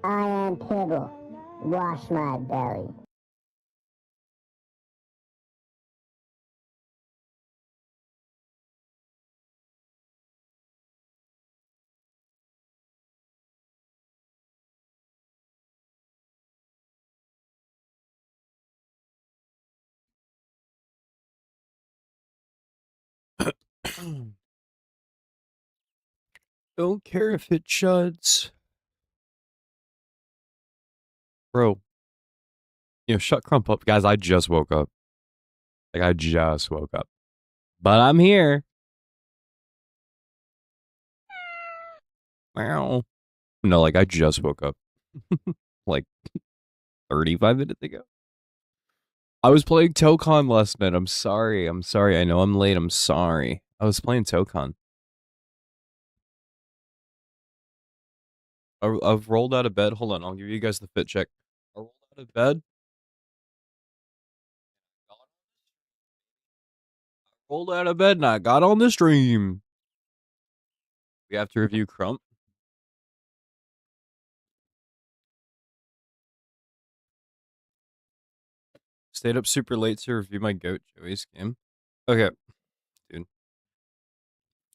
I am Kibble. Wash my belly. Don't care if it chuds. Bro. Shut Crump up. Guys, I just woke up. Like, I just woke up. But I'm here. Wow. No, like, I just woke up. Like, 35 minutes ago. I was playing Tokon last night. I'm sorry. I know I'm late. I'm sorry. I was playing Tokon. I've rolled out of bed. Hold on. I'll give you guys the fit check. I rolled out of bed. Rolled out of bed and I got on the stream. We have to review Crump. Stayed up super late to review my goat Joey's game. Okay, dude.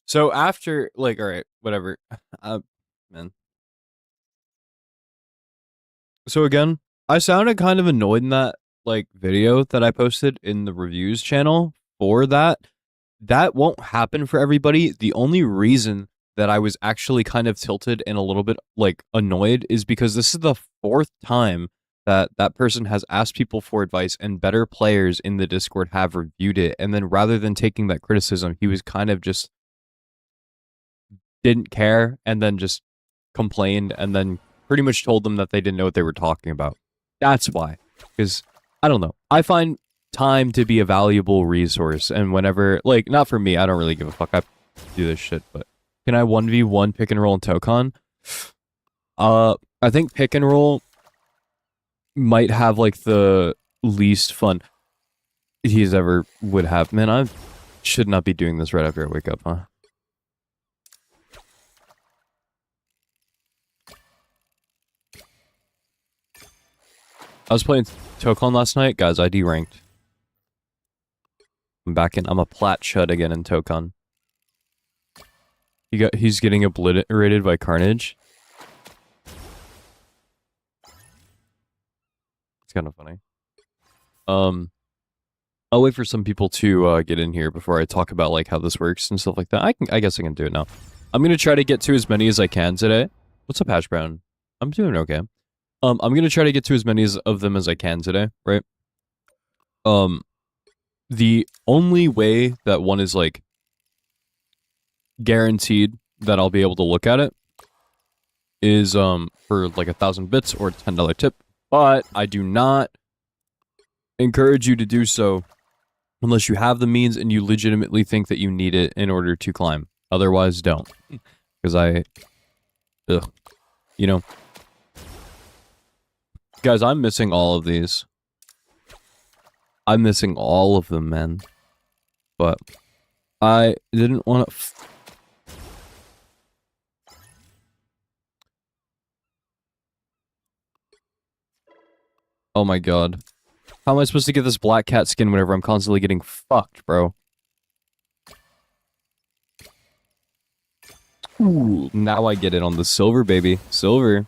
So after, like, all right, whatever. Man. So again, I sounded kind of annoyed in that, like, video that I posted in the reviews channel for that. That won't happen for everybody. The only reason that I was actually kind of tilted and a little bit, like, annoyed is because this is the fourth time that that person has asked people for advice and better players in the Discord have reviewed it. And then rather than taking that criticism, he was kind of just didn't care and then just complained and then pretty much told them that they didn't know what they were talking about. That's why. Because, I don't know. I find time to be a valuable resource. And whenever, like, not for me, I don't really give a fuck. I do this shit, but can I 1v1 pick and roll in Tokon? I think pick and roll might have, like, the least fun he's ever would have. Man, I should not be doing this right after I wake up, huh? I was playing Tokon last night. Guys, I D-ranked. I'm back in. I'm a plat chud again in Tokon. He's getting obliterated by Carnage. It's kind of funny. I'll wait for some people to get in here before I talk about, like, how this works and stuff like that. I guess I can do it now. I'm gonna try to get to as many as I can today. What's up, Hash Brown? I'm doing okay. I'm gonna try to get to as many of them as I can today, right? The only way that one is, like, guaranteed that I'll be able to look at it is for like 1,000 bits or a $10 tip, but I do not encourage you to do so unless you have the means and you legitimately think that you need it in order to climb. Otherwise, don't. Because you know. Guys, I'm missing all of these. I'm missing all of them, man. But I didn't want to... Oh my god. How am I supposed to get this black cat skin whenever I'm constantly getting fucked, bro? Ooh, now I get it on the silver, baby. Silver.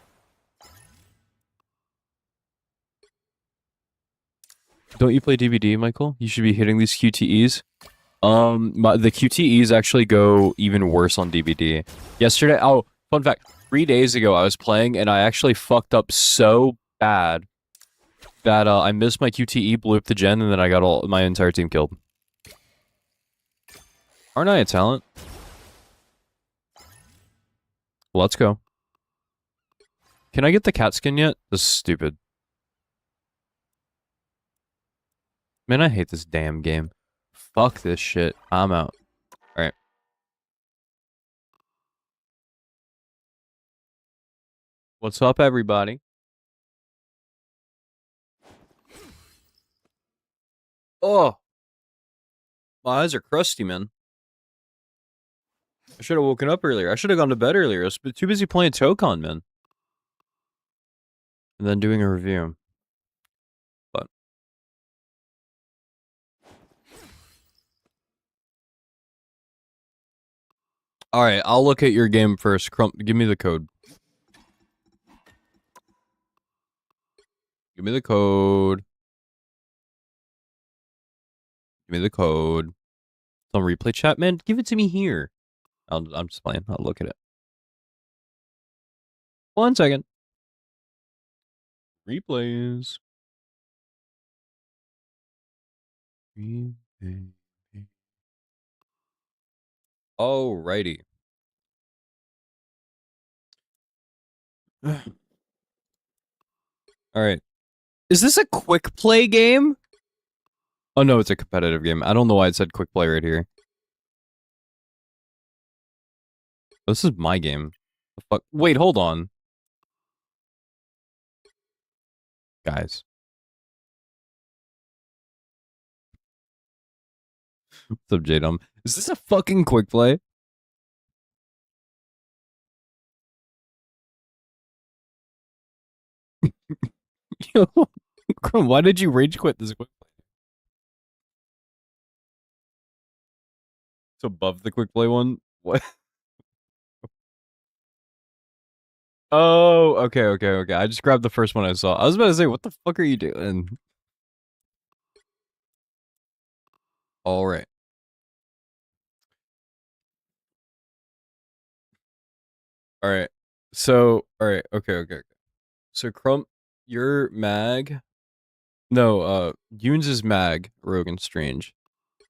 Don't you play DBD, Michael? You should be hitting these QTEs. The QTEs actually go even worse on DBD. Yesterday, oh, fun fact. 3 days ago, I was playing and I actually fucked up so bad that I missed my QTE, blew up the gen, and then I got my entire team killed. Aren't I a talent? Let's go. Can I get the cat skin yet? This is stupid. Man, I hate this damn game. Fuck this shit. I'm out. Alright. What's up, everybody? Oh! My eyes are crusty, man. I should have woken up earlier. I should have gone to bed earlier. I was too busy playing Tokon, man. and then doing a review. But all right, I'll look at your game first. Crump, give me the code. Give me the code. Give me the code. It's on replay chat, man. Give it to me here. I'm just playing. I'll look at it. 1 second. Replays. Alrighty. Alright. Is this a quick play game? Oh no, it's a competitive game. I don't know why it said quick play right here. This is my game. The fuck? Wait, hold on. Guys. What's up, J-Dum? Is this a fucking quick play? Yo, why did you rage quit this quick play? It's above the quick play one? What? Oh, okay. I just grabbed the first one I saw. I was about to say, what the fuck are you doing? Alright. Alright. So, alright, okay. So, Crump, you're Mag. No, Yoons is Mag, Rogue and Strange.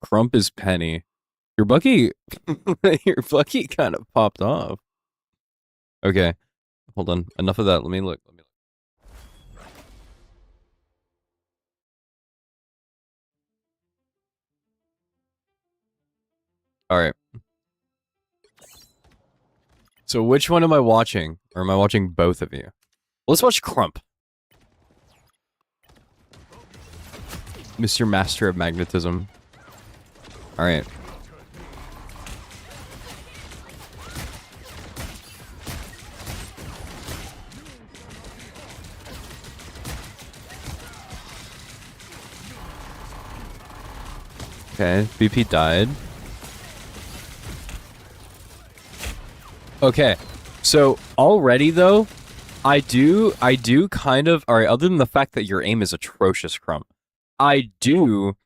Crump is Penny. Your Bucky, your Bucky kind of popped off. Okay, hold on. Enough of that. Let me look. All right. So which one am I watching? Or am I watching both of you? Let's watch Crump. Mr. Master of Magnetism. All right. Okay, BP died. Okay, so already though, I do kind of, alright, other than the fact that your aim is atrocious, Crump, I do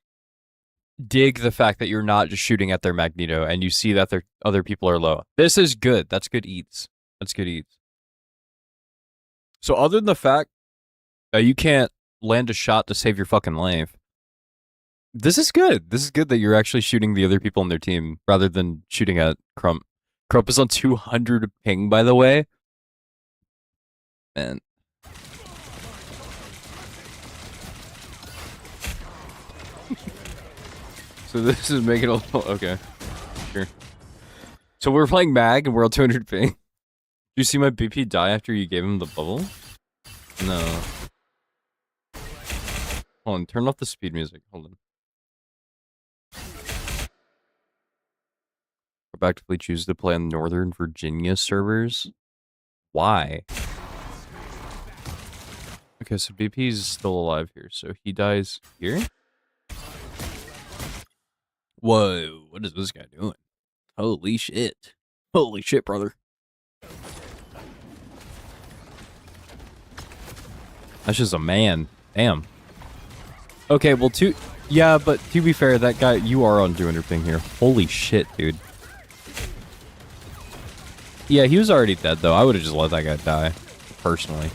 dig the fact that you're not just shooting at their Magneto and you see that their other people are low. This is good. That's good eats. That's good eats. So other than the fact that you can't land a shot to save your fucking life, this is good. This is good that you're actually shooting the other people on their team rather than shooting at Crump. Crump is on 200 ping, by the way. Man. So this is making a little... Okay. Sure. So we're playing Mag and we're on 200 ping. Did you see my BP die after you gave him the bubble? No. Hold on, turn off the speed music. Hold on. Actively choose to play on Northern Virginia servers. Why? Okay, so BP's still alive here, so he dies here? Whoa, what is this guy doing? Holy shit. Holy shit, brother. That's just a man. Damn. Okay, well, yeah, but to be fair, that guy, you are on 200 ping here. Holy shit, dude. Yeah, he was already dead, though. I would have just let that guy die, personally.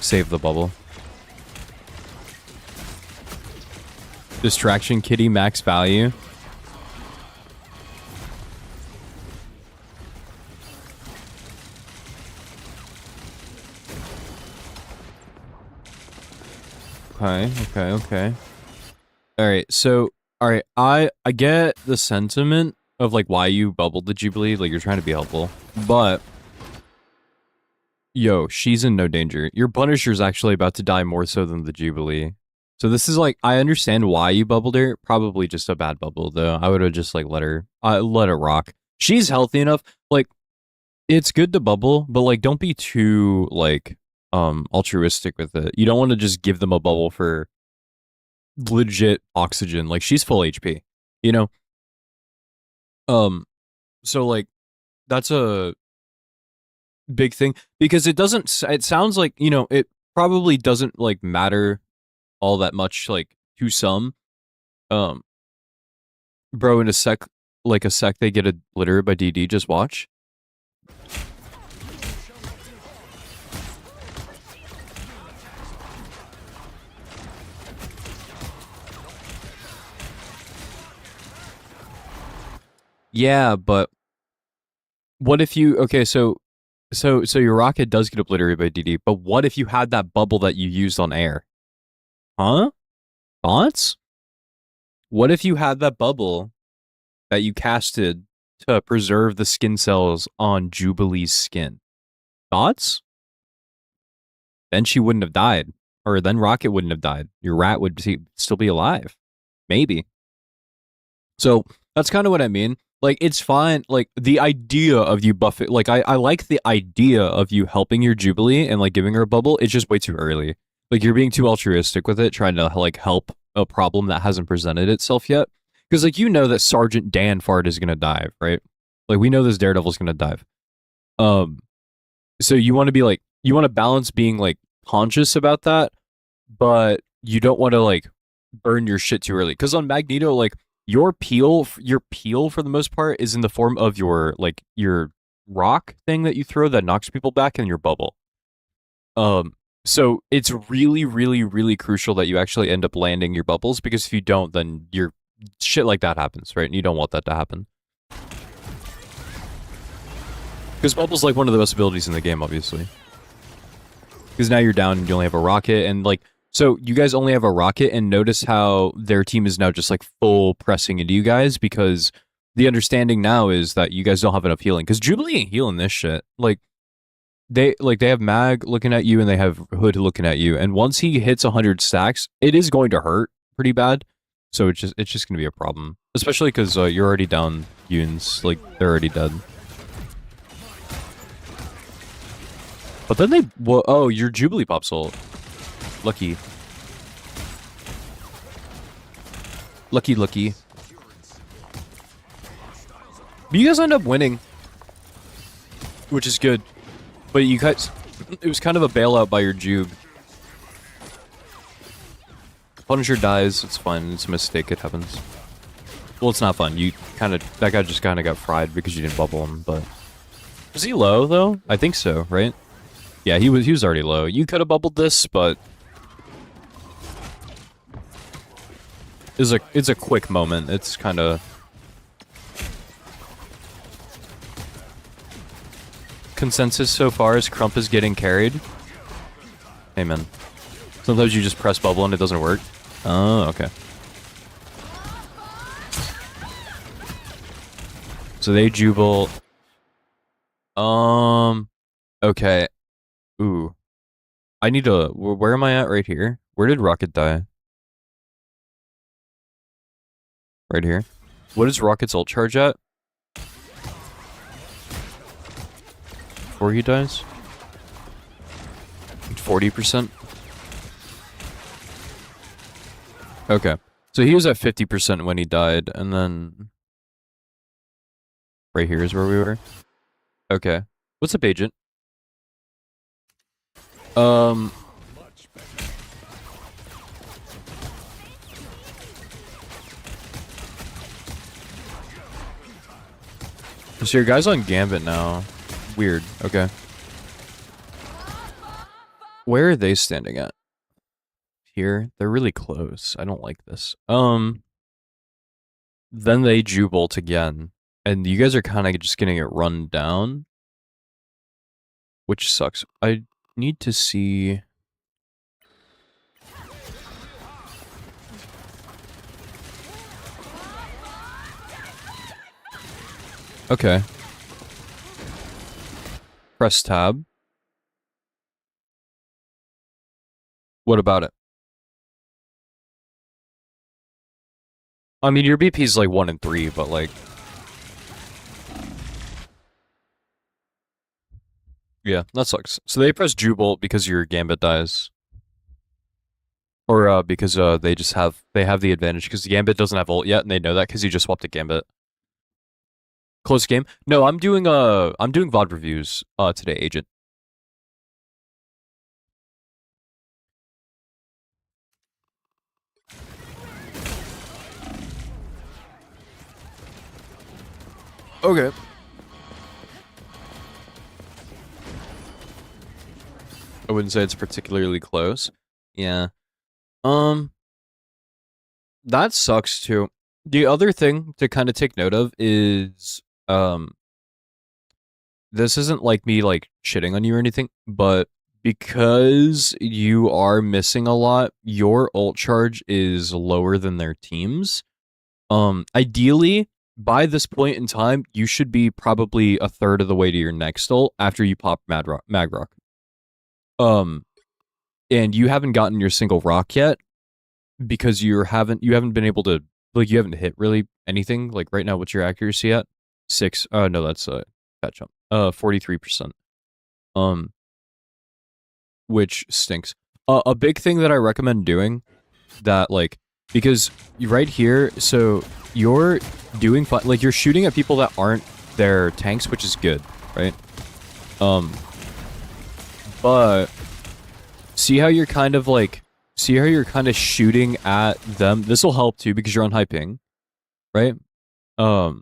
Save the bubble. Distraction Kitty, max value. Okay. Alright, so, alright, I get the sentiment of, like, why you bubbled the Jubilee, like, you're trying to be helpful, but, yo, she's in no danger. Your Punisher's actually about to die more so than the Jubilee. So this is, like, I understand why you bubbled her, probably just a bad bubble, though. I would have just, like, let her rock. She's healthy enough, like, it's good to bubble, but like don't be too like altruistic with it. You don't want to just give them a bubble for legit oxygen. Like she's full HP, you know? So like that's a big thing because it sounds like, you know, it probably doesn't like matter all that much like to some. Um Bro, in a sec they get obliterated by DD, just watch. Yeah, but what if you okay, so your rocket does get obliterated by DD, but what if you had that bubble that you used on air? Huh? Thoughts? What if you had that bubble that you casted to preserve the skin cells on Jubilee's skin? Thoughts? Then she wouldn't have died. Or then Rocket wouldn't have died. Your rat would still be alive. Maybe. So that's kind of what I mean. Like, it's fine. Like, the idea of you buffing, like, I like the idea of you helping your Jubilee and, like, giving her a bubble. It's just way too early. Like, you're being too altruistic with it, trying to, like, help a problem that hasn't presented itself yet. Because, like, you know that Sergeant Dan Fart is going to dive, right? Like, we know this Daredevil's going to dive. So you want to be, like, you want to balance being, like, conscious about that, but you don't want to, like, burn your shit too early. Because on Magneto, like, your peel for the most part is in the form of your like your rock thing that you throw that knocks people back and your bubble. So it's really, really, really crucial that you actually end up landing your bubbles, because if you don't, then your shit like that happens, right? And you don't want that to happen. Because bubble's like one of the best abilities in the game, obviously. Because now you're down and you only have a rocket, and like so you guys only have a rocket, and notice how their team is now just like full pressing into you guys, because the understanding now is that you guys don't have enough healing. Because Jubilee ain't healing this shit. Like they have Mag looking at you and they have Hood looking at you, and once he hits 100 stacks, it is going to hurt pretty bad. So it's just gonna be a problem, especially because you're already down Yoons. Like they're already dead. But then they oh, your Jubilee pops ult. Lucky. Lucky. But you guys end up winning, which is good. But you guys, it was kind of a bailout by your Jube. Punisher dies, it's fine, it's a mistake, it happens. Well, it's not fun, that guy just kind of got fried because you didn't bubble him, but... Was he low, though? I think so, right? Yeah, he was already low. You could have bubbled this, but... It's a quick moment. It's kind of consensus so far is Crump is getting carried. Hey man, sometimes you just press bubble and it doesn't work. Oh, okay. So they jubile. Okay. Ooh, I need to. Where am I at? Right here. Where did Rocket die? Right here. What is Rocket's ult charge at? Before he dies? 40%? Okay. So he was at 50% when he died, and then... Right here is where we were? Okay. What's up, Agent? So your guy's on Gambit now. Weird. Okay. Where are they standing at? Here? They're really close. I don't like this. Then they Jubalt again. And you guys are kind of just getting it run down. Which sucks. I need to see... Okay. Press tab. What about it? I mean, your BP is like 1 and 3, but like... Yeah, that sucks. So they press Jubolt because your Gambit dies. Or because they have the advantage because the Gambit doesn't have ult yet, and they know that because you just swapped a Gambit. Close game. No, I'm doing VOD reviews today, Agent. Okay. I wouldn't say it's particularly close. Yeah. That sucks too. The other thing to kind of take note of is this isn't like me like shitting on you or anything, but because you are missing a lot, your ult charge is lower than their team's. Ideally, by this point in time, you should be probably a third of the way to your next ult after you pop Magrock. And you haven't gotten your single rock yet because you haven't been able to, like, you haven't hit really anything. Like right now, what's your accuracy at? 6. No, that's catch up. 43%. Which stinks. A big thing that I recommend doing that, like, because right here, so you're doing fun, like you're shooting at people that aren't their tanks, which is good, right? But see how you're kind of shooting at them. This will help too because you're on high ping, right? So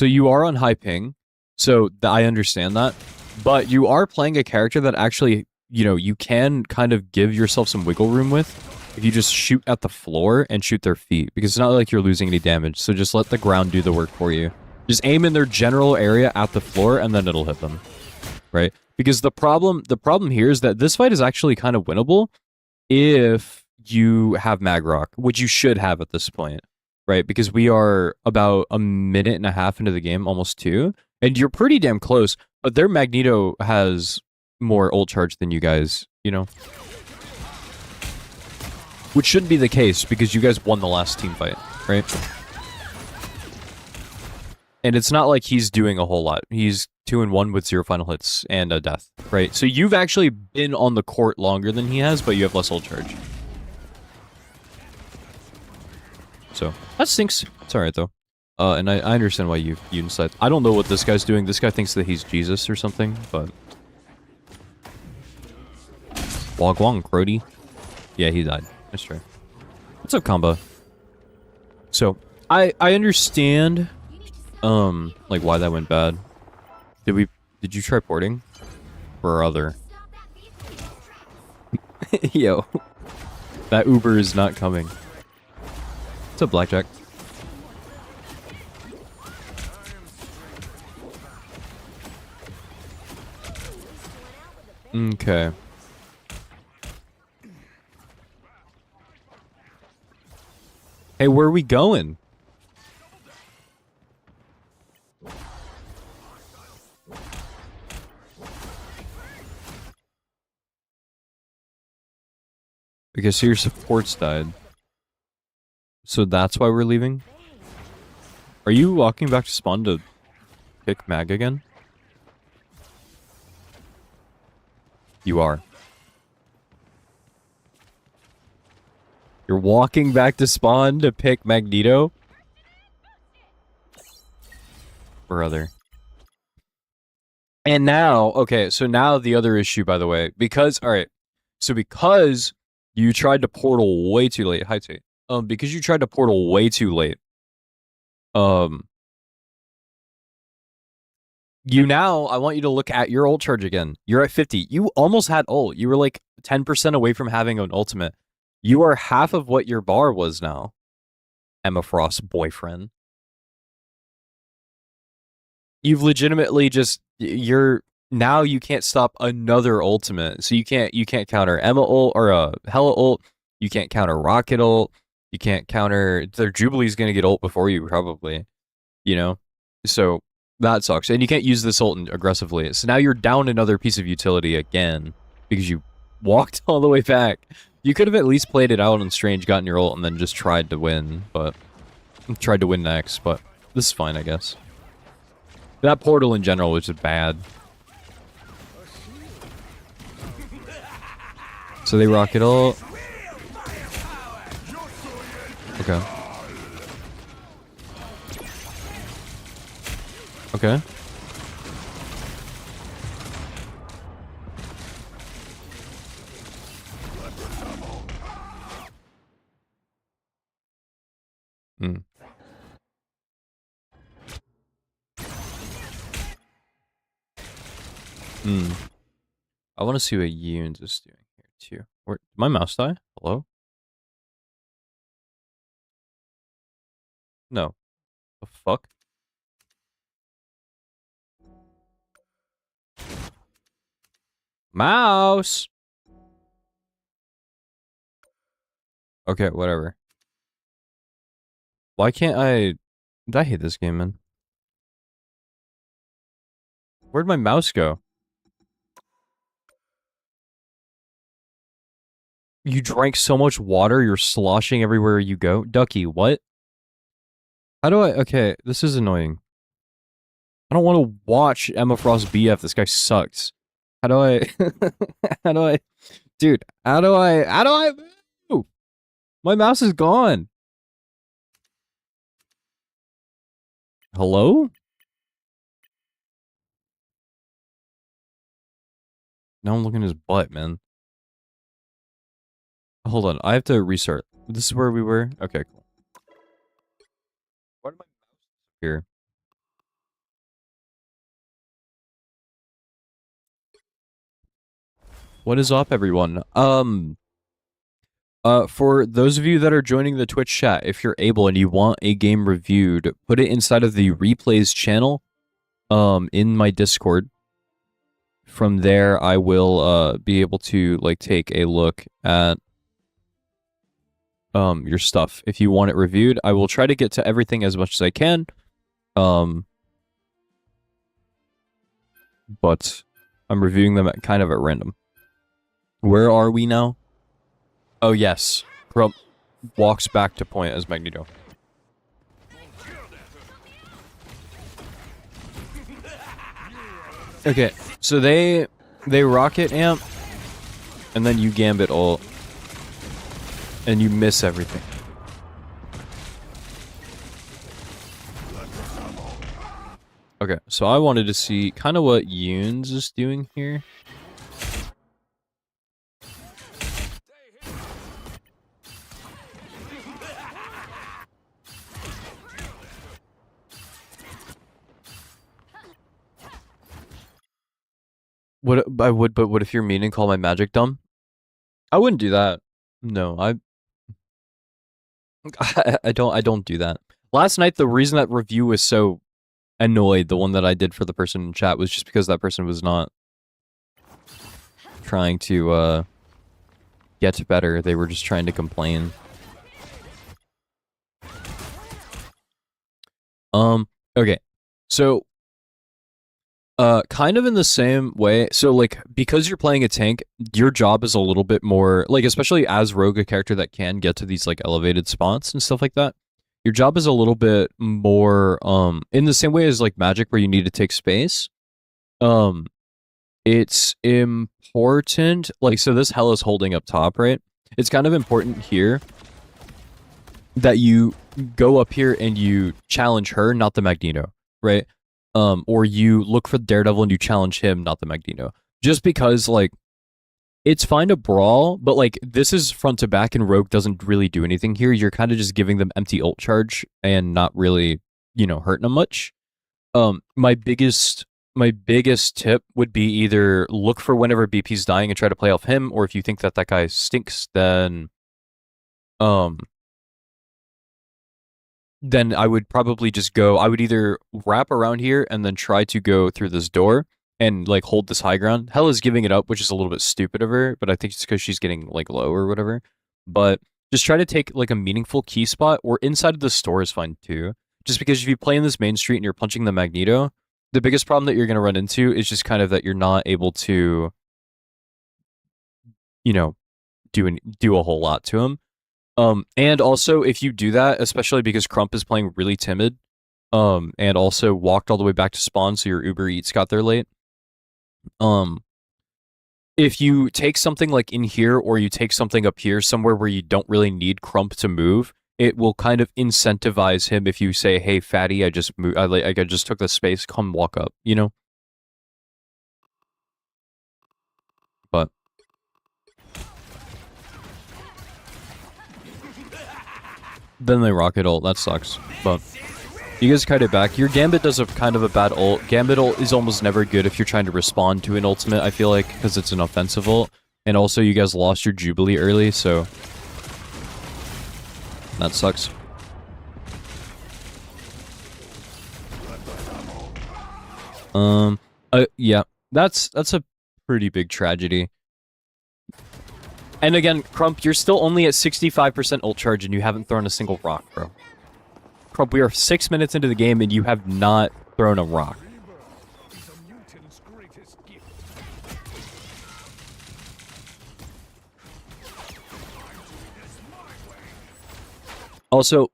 you are on high ping, so I understand that, but you are playing a character that actually, you know, you can kind of give yourself some wiggle room with if you just shoot at the floor and shoot their feet, because it's not like you're losing any damage, so just let the ground do the work for you. Just aim in their general area at the floor, and then it'll hit them, right? Because the problem here is that this fight is actually kind of winnable if you have Magrock, which you should have at this point, right? Because we are about a minute and a half into the game, almost 2, and you're pretty damn close, but their Magneto has more ult charge than you guys, you know? Which shouldn't be the case, because you guys won the last team fight, right? And it's not like he's doing a whole lot. He's 2-1 with 0 final hits and a death, right? So you've actually been on the court longer than he has, but you have less ult charge. So, that stinks. It's alright, though. And I understand why you inside. I don't know what this guy's doing. This guy thinks that he's Jesus or something, but... Wagwang, Crody. Yeah, he died. That's true. What's up, Kamba? So, I understand, like, why that went bad. Did you try porting? Or other? Yo. That Uber is not coming. What's up, Blackjack? Okay. Hey, where are we going? Because your supports died. So that's why we're leaving? Are you walking back to spawn to pick Mag again? You are. You're walking back to spawn to pick Magneto? Brother. And now, okay, so now the other issue, by the way, because, alright, so because you tried to portal way too late, hi Tate, because you tried to portal way too late, you now, I want you to look at your ult charge again. You're at 50. You almost had ult. You were like 10% away from having an ultimate. You are half of what your bar was now. Emma Frost's boyfriend. You've legitimately just, now you can't stop another ultimate. So you can't counter Emma ult or Hela ult. You can't counter Rocket ult. You can't counter, their Jubilee's gonna get ult before you probably, you know? So that sucks. And you can't use this ult aggressively. So now you're down another piece of utility again because you walked all the way back. You could have at least played it out on Strange, gotten your ult, and then just tried to win, but... Tried to win next, but this is fine, I guess. That portal in general was just bad. So they rock it all. Okay. Okay. Hmm. Hmm. I want to see what Yoons is doing here too. Where did my mouse die? Hello? No. The fuck? Mouse. Okay, whatever. Why can't I hate this game, man. Where'd my mouse go? You drank so much water, you're sloshing everywhere you go? Ducky, what? How do I... Okay, this is annoying. I don't want to watch Emma Frost BF. This guy sucks. How do I... how do I... Dude, how do I move? My mouse is gone. Hello? Now I'm looking at his butt, man. Hold on, I have to restart. This is where we were? Okay, cool. Why did my mouse disappear? What is up, everyone? For those of you that are joining the Twitch chat, if you're able and you want a game reviewed, put it inside of the replays channel, in my Discord. From there, I will, be able to, like, take a look at, your stuff. If you want it reviewed, I will try to get to everything as much as I can. But I'm reviewing them kind of at random. Where are we now? Oh, yes. Grump walks back to point as Magneto. Okay, so they rocket amp, and then you gambit ult, and you miss everything. Okay, so I wanted to see kind of what Yoons is doing here. What I would, but what if you're mean and call my magic dumb? I wouldn't do that. No, I don't do that. Last night, the reason that review was so annoyed, the one that I did for the person in chat, was just because that person was not trying to get better. They were just trying to complain. Okay. So kind of in the same way. So, like, because you're playing a tank, your job is a little bit more, like, especially as Rogue, a character that can get to these, like, elevated spots and stuff like that. Your job is a little bit more, in the same way as, like, Magic, where you need to take space. It's important, like, so this Hela's holding up top, right? It's kind of important here that you go up here and you challenge her, not the Magneto, right? Or you look for Daredevil and you challenge him, not the Magneto. Just because, like, it's fine to brawl, but, like, this is front to back and Rogue doesn't really do anything here. You're kind of just giving them empty ult charge and not really, you know, hurting them much. My biggest tip would be either look for whenever BP's dying and try to play off him, or if you think that that guy stinks, then I would probably just go, I would either wrap around here and then try to go through this door and, like, hold this high ground. Hela's giving it up, which is a little bit stupid of her, but I think it's because she's getting, like, low or whatever. But just try to take, like, a meaningful key spot, or inside of the store is fine too. Just because if you play in this main street and you're punching the Magneto, the biggest problem that you're going to run into is just kind of that you're not able to, you know, do a whole lot to him. And also, if you do that, especially because Crump is playing really timid, and also walked all the way back to spawn, so your Uber Eats got there late, if you take something like in here or you take something up here, somewhere where you don't really need Crump to move, it will kind of incentivize him if you say, "Hey, fatty, I just moved, I just took the space, come walk up," you know? But then they rocket ult, that sucks. But you guys kite it back. Your Gambit does a kind of a bad ult. Gambit ult is almost never good if you're trying to respond to an ultimate, I feel like, because it's an offensive ult. And also, you guys lost your Jubilee early, so that sucks. Yeah, that's a pretty big tragedy. And again, Crump, you're still only at 65% ult charge and you haven't thrown a single rock, bro. Crump, we are 6 minutes into the game and you have not thrown a rock. Also,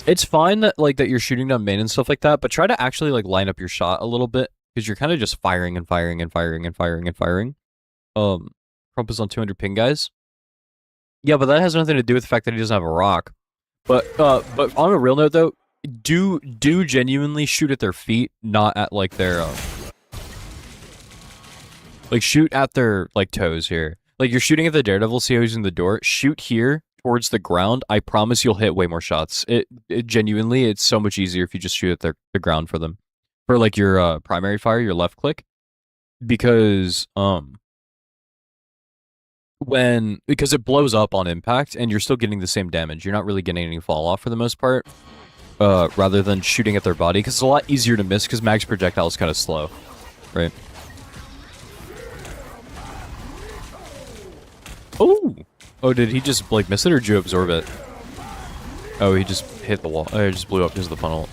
it's fine that that you're shooting down main and stuff like that, but try to actually line up your shot a little bit because you're kind of just firing and firing and firing and firing and firing. Crump is on 200 ping, guys. Yeah, but that has nothing to do with the fact that he doesn't have a rock. But on a real note though, do genuinely shoot at their feet, not at their shoot at their toes here. You're shooting at the Daredevil, see how he's in the door. Shoot here towards the ground. I promise you'll hit way more shots. It genuinely, it's so much easier if you just shoot at the ground for them. For your primary fire, your left click. Because because it blows up on impact and you're still getting the same damage. You're not really getting any fall off for the most part. Rather than shooting at their body, because it's a lot easier to miss because Mag's projectile is kind of slow. Right? Oh! Oh, did he just, miss it, or did you absorb it? Oh, he just hit the wall. Oh, he just blew up because of the funnel.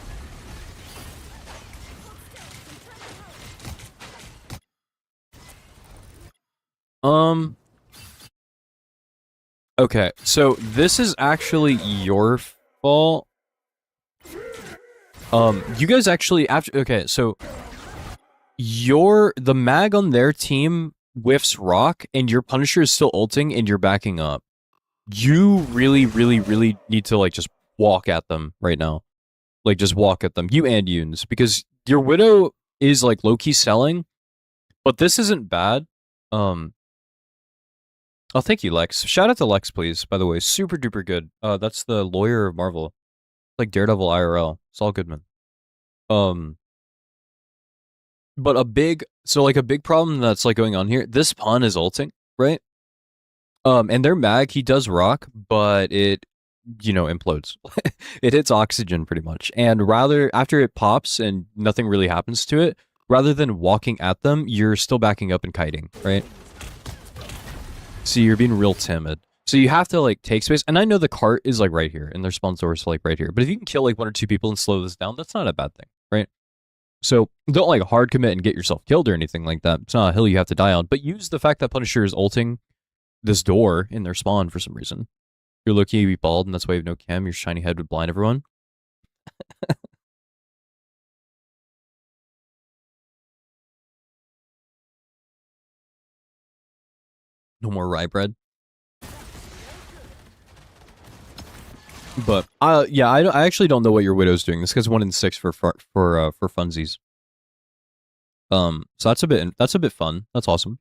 Okay, so this is actually your fault. You guys actually, okay, so the mag on their team whiffs rock and your Punisher is still ulting and you're backing up. You really, really, really need to just walk at them right now. Just walk at them. You and Yunes, because your Widow is low-key selling, but this isn't bad. Oh, thank you, Lex. Shout out to Lex, please, by the way. Super duper good. That's the lawyer of Marvel. Daredevil IRL. It's all good, man. But a big problem that's going on here, this pawn is ulting, right? And their mag, he does rock, but it, implodes. It hits oxygen pretty much. And after it pops and nothing really happens to it, rather than walking at them, you're still backing up and kiting, right? So you're being real timid. So you have to take space. And I know the cart is right here and their spawn source right here. But if you can kill 1 or 2 people and slow this down, that's not a bad thing, right? So don't hard commit and get yourself killed or anything like that. It's not a hill you have to die on. But use the fact that Punisher is ulting this door in their spawn for some reason. You're lucky you be bald and that's why you have no chem. Your shiny head would blind everyone. No more rye bread. But yeah, I actually don't know what your Widow's doing. This guy's 1 in 6 for funsies. So that's a bit fun. That's awesome.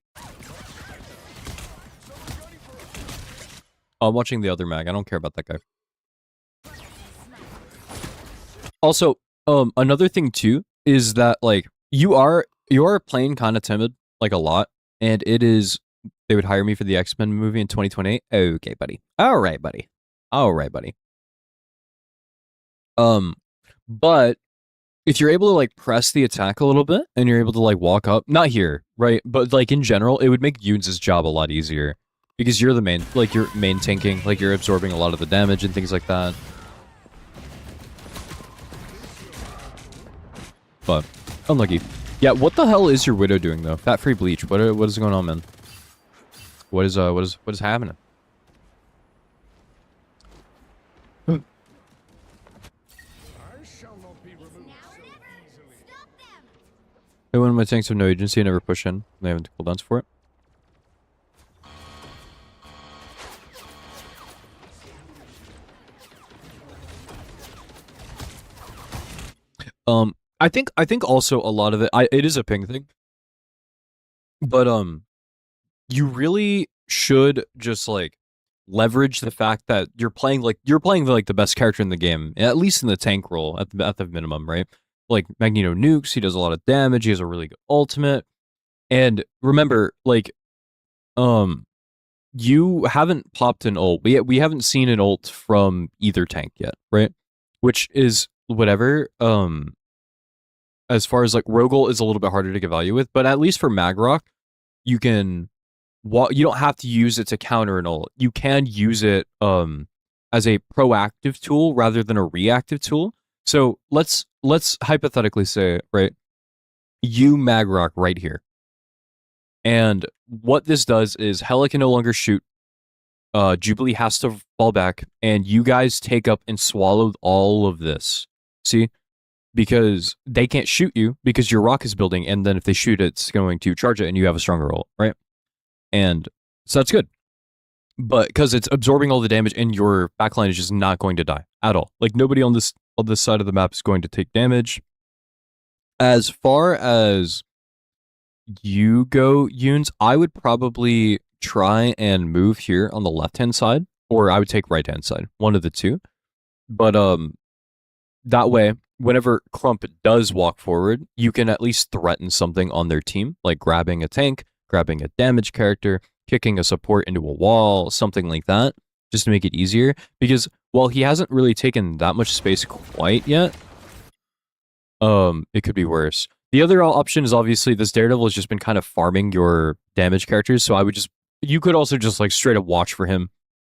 Oh, I'm watching the other mag. I don't care about that guy. Also, another thing too is that you are playing kind of timid a lot, and it is they would hire me for the X-Men movie in 2028. Okay, buddy. All right, buddy. But if you're able to press the attack a little bit and you're able to walk up, not here, right? But in general, it would make Yunes' job a lot easier because you're the main, you're main tanking, you're absorbing a lot of the damage and things like that. But unlucky. Yeah, what the hell is your Widow doing though? Fat free bleach. What is going on, man? What is happening? Hey, one of my tanks have no agency and never push in. They haven't cooldowns for it. I think also a lot of it, it is a ping thing, but you really should just like leverage the fact that you're playing like the best character in the game, at least in the tank role at the minimum, right? Like Magneto nukes, he does a lot of damage, he has a really good ultimate, and remember, like, you haven't popped an ult. We haven't seen an ult from either tank yet, right? Which is whatever. As far as like Rogel is a little bit harder to get value with, but at least for Magrock, you can. You don't have to use it to counter an ult. You can use it as a proactive tool rather than a reactive tool. So let's hypothetically say, right, you Magrock right here. And what this does is Hela can no longer shoot. Jubilee has to fall back, and you guys take up and swallow all of this. See? Because they can't shoot you because your rock is building, and then if they shoot it, it's going to charge it, and you have a stronger ult, right? And so that's good. But because it's absorbing all the damage, and your backline is just not going to die at all. Like, nobody on this side of the map is going to take damage. As far as you go, Yunes, I would probably try and move here on the left-hand side, or I would take right-hand side, one of the two. But that way, whenever Crump does walk forward, you can at least threaten something on their team, like grabbing a tank, grabbing a damage character, kicking a support into a wall, something like that, just to make it easier. Because while he hasn't really taken that much space quite yet, it could be worse. The other option is obviously this Daredevil has just been kind of farming your damage characters, so you could also just like straight up watch for him,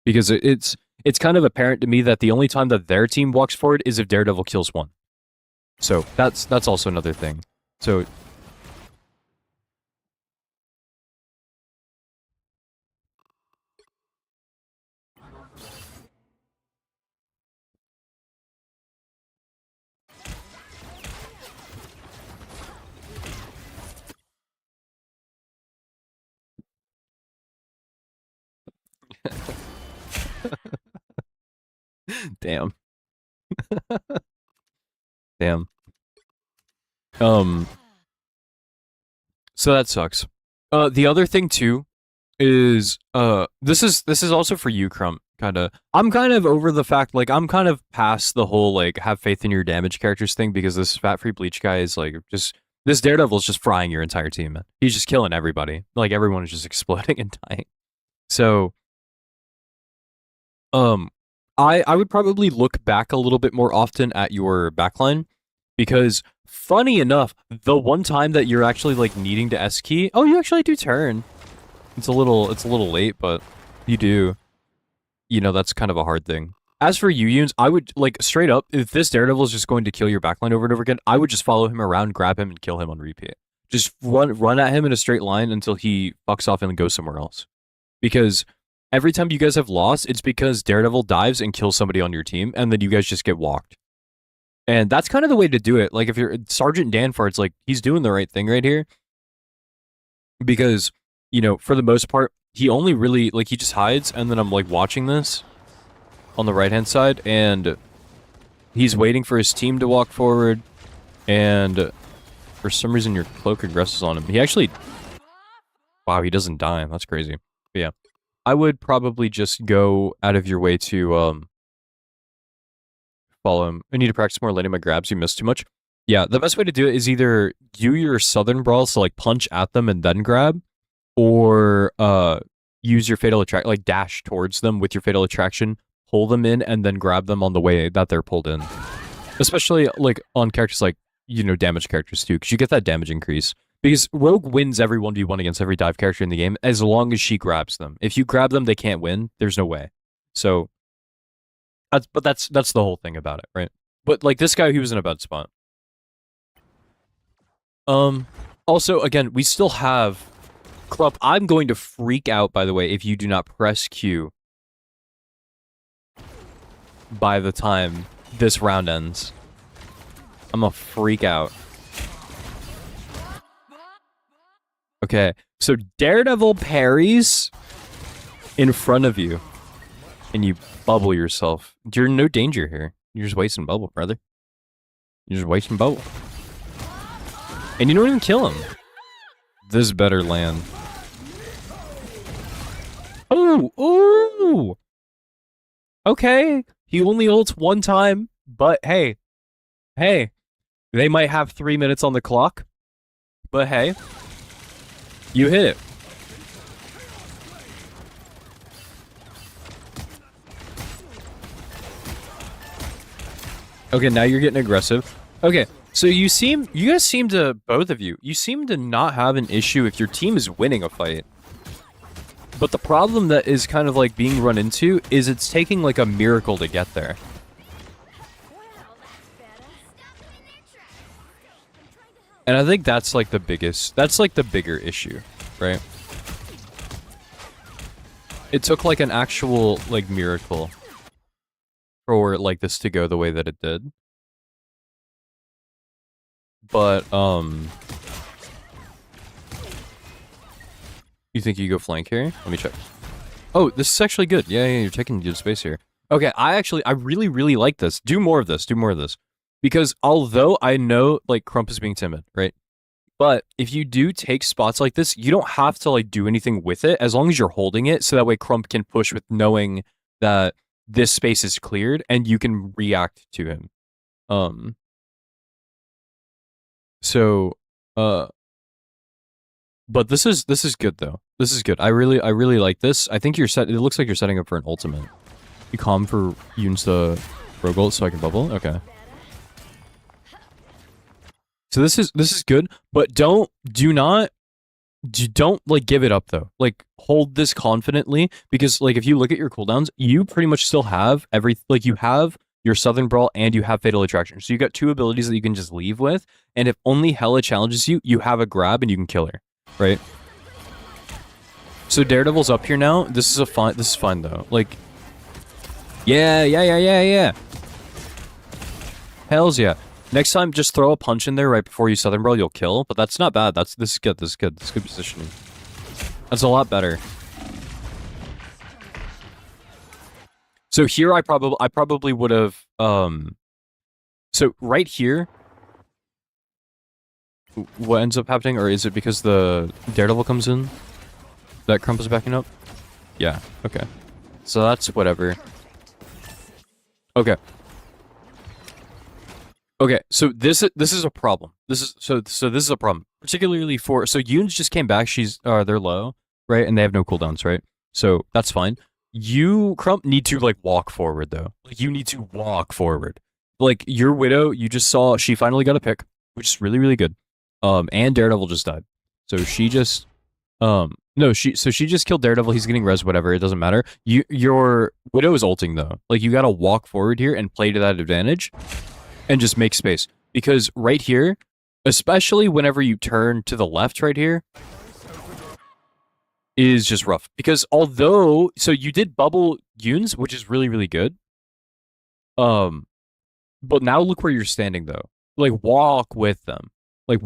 because it's kind of apparent to me that the only time that their team walks forward is if Daredevil kills one. So that's also another thing. So damn. Damn. So that sucks. The other thing too is this is also for you, Crump, kinda. I'm kind of over the fact, like, I'm kind of past the whole like have faith in your damage characters thing, because this fat free bleach guy is like just this Daredevil is just frying your entire team, man. He's just killing everybody. Like, everyone is just exploding and dying. So I would probably look back a little bit more often at your backline, because funny enough, the one time that you're actually like needing to S key, oh, you actually do turn. It's a little late, but you do. You know, that's kind of a hard thing. As for you, Yunes, I would, like, straight up, if this Daredevil is just going to kill your backline over and over again, I would just follow him around, grab him, and kill him on repeat. Just run at him in a straight line until he fucks off and goes somewhere else. Because every time you guys have lost, it's because Daredevil dives and kills somebody on your team, and then you guys just get walked. And that's kind of the way to do it. Like, if you're Sergeant Danfart's, like, he's doing the right thing right here. Because, you know, for the most part, he only really, like, he just hides, and then I'm, like, watching this on the right-hand side, and he's waiting for his team to walk forward, and for some reason your cloak regresses on him. He actually... Wow, he doesn't die. That's crazy. But yeah. I would probably just go out of your way to, follow him. I need to practice more landing my grabs. You missed too much. Yeah, the best way to do it is either do your Southern Brawls to, like, punch at them and then grab, or use your Fatal Attraction, like, dash towards them with your Fatal Attraction, pull them in, and then grab them on the way that they're pulled in. Especially, like, on characters like, you know, damage characters, too, because you get that damage increase. Because Rogue wins every 1v1 against every dive character in the game, as long as she grabs them. If you grab them, they can't win. There's no way. So, that's the whole thing about it, right? But, like, this guy, he was in a bad spot. Also, again, we still have... Crump, I'm going to freak out, by the way, if you do not press Q by the time this round ends. I'm gonna freak out. Okay, so Daredevil parries in front of you, and you bubble yourself. You're in no danger here. You're just wasting bubble, brother. You're just wasting bubble. And you don't even kill him. This better land. Oh, ooh. Okay, he only ults one time, but hey, they might have 3 minutes on the clock, but hey, you hit it. Okay, now you're getting aggressive. Okay, so you guys seem to, both of you seem to not have an issue if your team is winning a fight. But the problem that is kind of like being run into is it's taking like a miracle to get there. And I think that's like the bigger issue, right? It took like an actual like miracle for like this to go the way that it did. But you think you go flank here? Let me check. Oh, this is actually good. Yeah, you're taking good space here. Okay, I really, really like this. Do more of this. Because although I know, like, Crump is being timid, right? But if you do take spots like this, you don't have to, like, do anything with it as long as you're holding it, so that way Crump can push with knowing that this space is cleared and you can react to him. But this is good though. This is good. I really like this. I think it looks like you're setting up for an ultimate. You calm for Yoon's the rogue ult so I can bubble? Okay. So this is good, but don't like give it up though. Like hold this confidently because like if you look at your cooldowns, you pretty much still have you have your Southern Brawl and you have Fatal Attraction. So you got two abilities that you can just leave with, and if only Hela challenges you, you have a grab and you can kill her, right? So Daredevil's up here now. This is fun though. Like yeah. Hells yeah. Next time, just throw a punch in there right before you Southern Brawl, you'll kill. But that's not bad. This is good. This is good positioning. That's a lot better. So here, I probably would have. So right here, what ends up happening, or is it because the Daredevil comes in that Crump is backing up? Yeah. Okay. So that's whatever. Okay. Okay, so this is a problem. This is a problem, particularly for Yoon's just came back. They're low, right, and they have no cooldowns, right? So that's fine. You Crump need to like walk forward though. Like you need to walk forward. Like your Widow, you just saw she finally got a pick, which is really good. And Daredevil just died, so she just she just killed Daredevil. He's getting res, whatever. It doesn't matter. Your Widow is ulting though. Like you gotta walk forward here and play to that advantage. And just make space. Because right here, especially whenever you turn to the left right here, is just rough. Because although, so you did bubble Yoon's, which is really good. But now look where you're standing though. Like walk with them. Like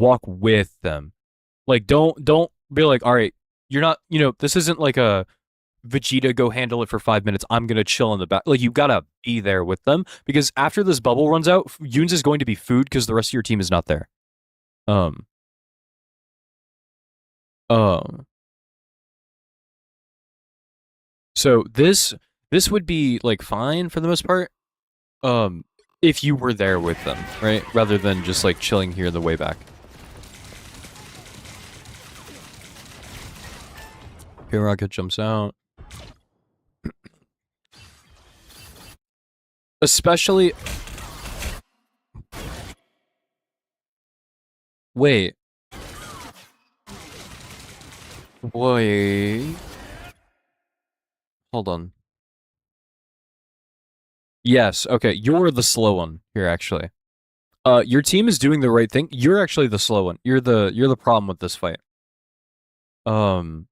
don't be like, all right, you're not, this isn't like a Vegeta, go handle it for 5 minutes. I'm gonna chill in the back. Like you gotta be there with them because after this bubble runs out, Yoon's is going to be food because the rest of your team is not there. So this would be like fine for the most part. If you were there with them, right, rather than just like chilling here the way back. Here, Rocket jumps out. Especially... Wait. Hold on. Yes, okay, you're the slow one here, actually. Your team is doing the right thing. You're actually the slow one. You're the problem with this fight. The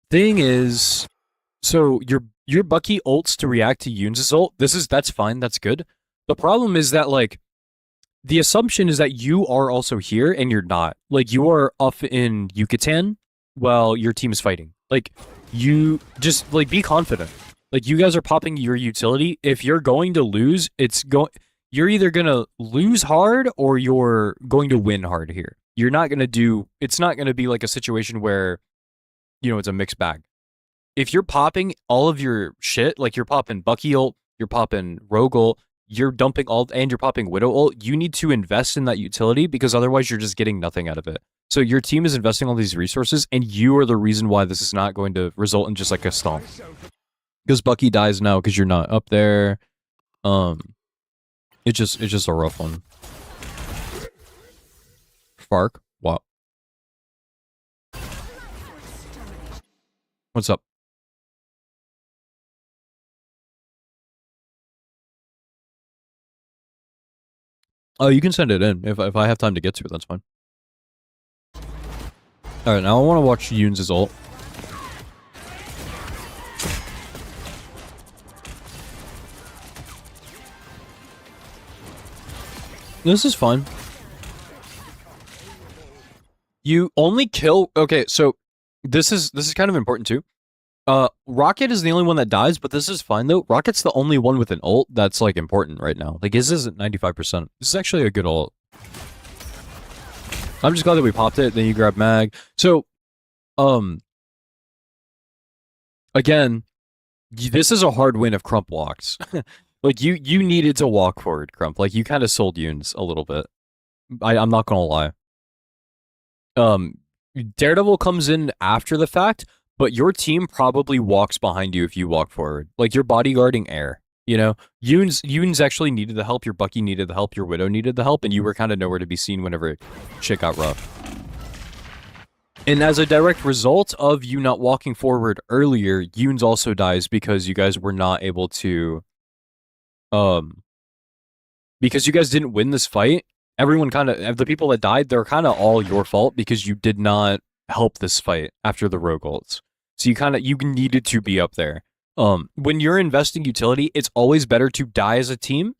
thing is... So, your Bucky ults to react to Yoon's ult. That's fine, that's good. The problem is that, like, the assumption is that you are also here and you're not. Like, you are up in Yucatan while your team is fighting. Like, you just, like, be confident. Like, you guys are popping your utility. If you're going to lose, you're either going to lose hard or you're going to win hard here. You're not going to it's not going to be like a situation where, you know, it's a mixed bag. If you're popping all of your shit, like you're popping Bucky ult, you're popping Rogue ult, you're dumping all, and you're popping Widow ult, you need to invest in that utility because otherwise you're just getting nothing out of it. So your team is investing all these resources and you are the reason why this is not going to result in just like a stomp. Because Bucky dies now because you're not up there. It's just a rough one. Fark, what? What's up? Oh, you can send it in. If I have time to get to it, that's fine. Alright, now I want to watch Yoon's ult. This is fun. You only kill... Okay, so this is kind of important too. Rocket is the only one that dies, but this is fine though. Rocket's the only one with an ult that's like important right now. Like his isn't 95%. This is actually a good ult. I'm just glad that we popped it, then you grab mag. So, again, this is a hard win if Crump walks. Like you needed to walk forward, Crump. Like you kind of sold Yoons a little bit. I'm not gonna lie. Daredevil comes in after the fact, but your team probably walks behind you if you walk forward. Like you're bodyguarding air, you know? Yoons actually needed the help, your Bucky needed the help, your Widow needed the help, and you were kind of nowhere to be seen whenever shit got rough. And as a direct result of you not walking forward earlier, Yoons also dies because you guys were not able to... because you guys didn't win this fight, everyone kind of... The people that died, they're kind of all your fault because you did not help this fight after the rogue ults. So you needed to be up there. When you're investing utility, it's always better to die as a team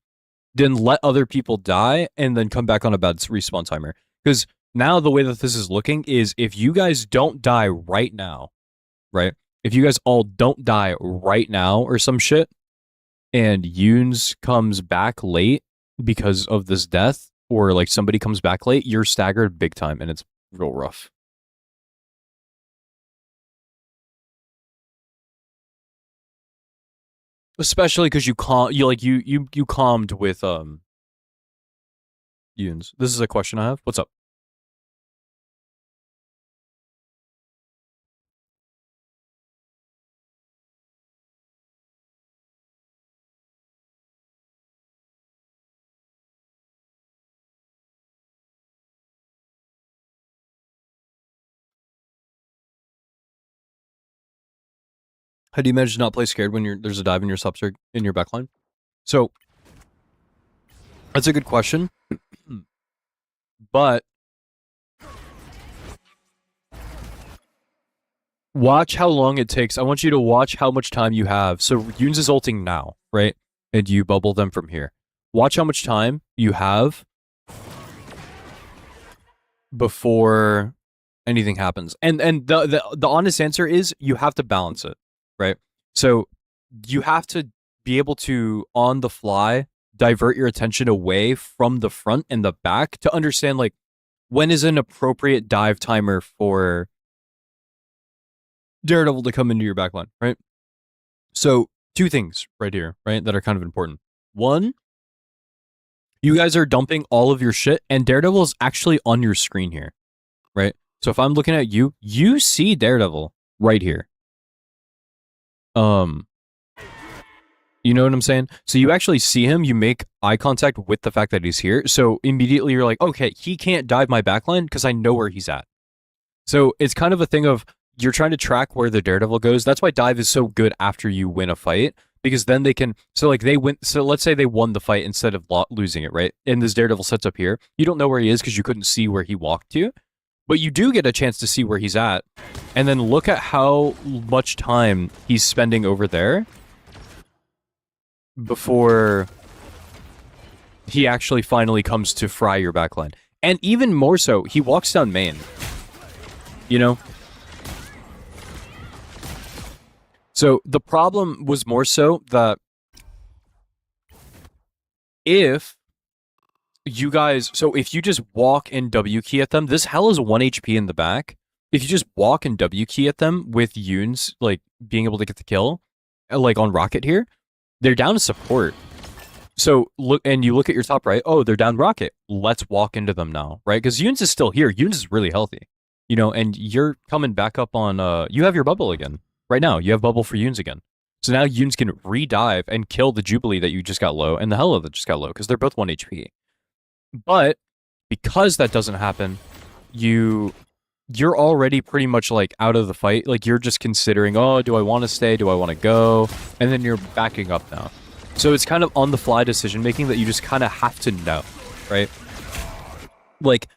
than let other people die and then come back on a bad respawn timer. Because now the way that this is looking is if you guys don't die right now, right? If you guys all don't die right now or some shit, and Yoons comes back late because of this death, or like somebody comes back late, you're staggered big time and it's real rough. Especially because you calmed with Yoons. This is a question I have. What's up? How do you manage to not play scared when there's a dive in your subsert in your backline? So that's a good question. But watch how long it takes. I want you to watch how much time you have. So Yoons is ulting now, right? And you bubble them from here. Watch how much time you have before anything happens. And the honest answer is you have to balance it, right? So you have to be able to, on the fly, divert your attention away from the front and the back to understand, like, when is an appropriate dive timer for Daredevil to come into your backline, right? So, two things right here, right, that are kind of important. One, you guys are dumping all of your shit, and Daredevil is actually on your screen here, right? So if I'm looking at you, you see Daredevil right here. You know what I'm saying? So you actually see him, you make eye contact with the fact that he's here. So immediately you're like, okay, he can't dive my backline because I know where he's at. So it's kind of a thing of you're trying to track where the Daredevil goes. That's why dive is so good after you win a fight, because then they can, so like they win, so let's say they won the fight instead of losing it, right? And this Daredevil sets up here. You don't know where he is because you couldn't see where he walked to, but you do get a chance to see where he's at. And then look at how much time he's spending over there before he actually finally comes to fry your backline. And even more so, he walks down main. You know? So the problem was more so that if you guys, so if you just walk and W key at them, this hell is 1 HP in the back. If you just walk and W key at them with Yoons, like being able to get the kill, like on Rocket here, they're down to support. So look, and you look at your top right. Oh, they're down Rocket. Let's walk into them now, right? Because Yoons is still here. Yoons is really healthy, you know, and you're coming back up on. You have your bubble again right now. You have bubble for Yoons again. So now Yoons can re-dive and kill the Jubilee that you just got low and the Hela that just got low because they're both 1 HP. But because that doesn't happen, you're already pretty much like out of the fight. Like you're just considering, oh, do I want to stay? Do I want to go? And then you're backing up now. So it's kind of on the fly decision making that you just kind of have to know, right? Like,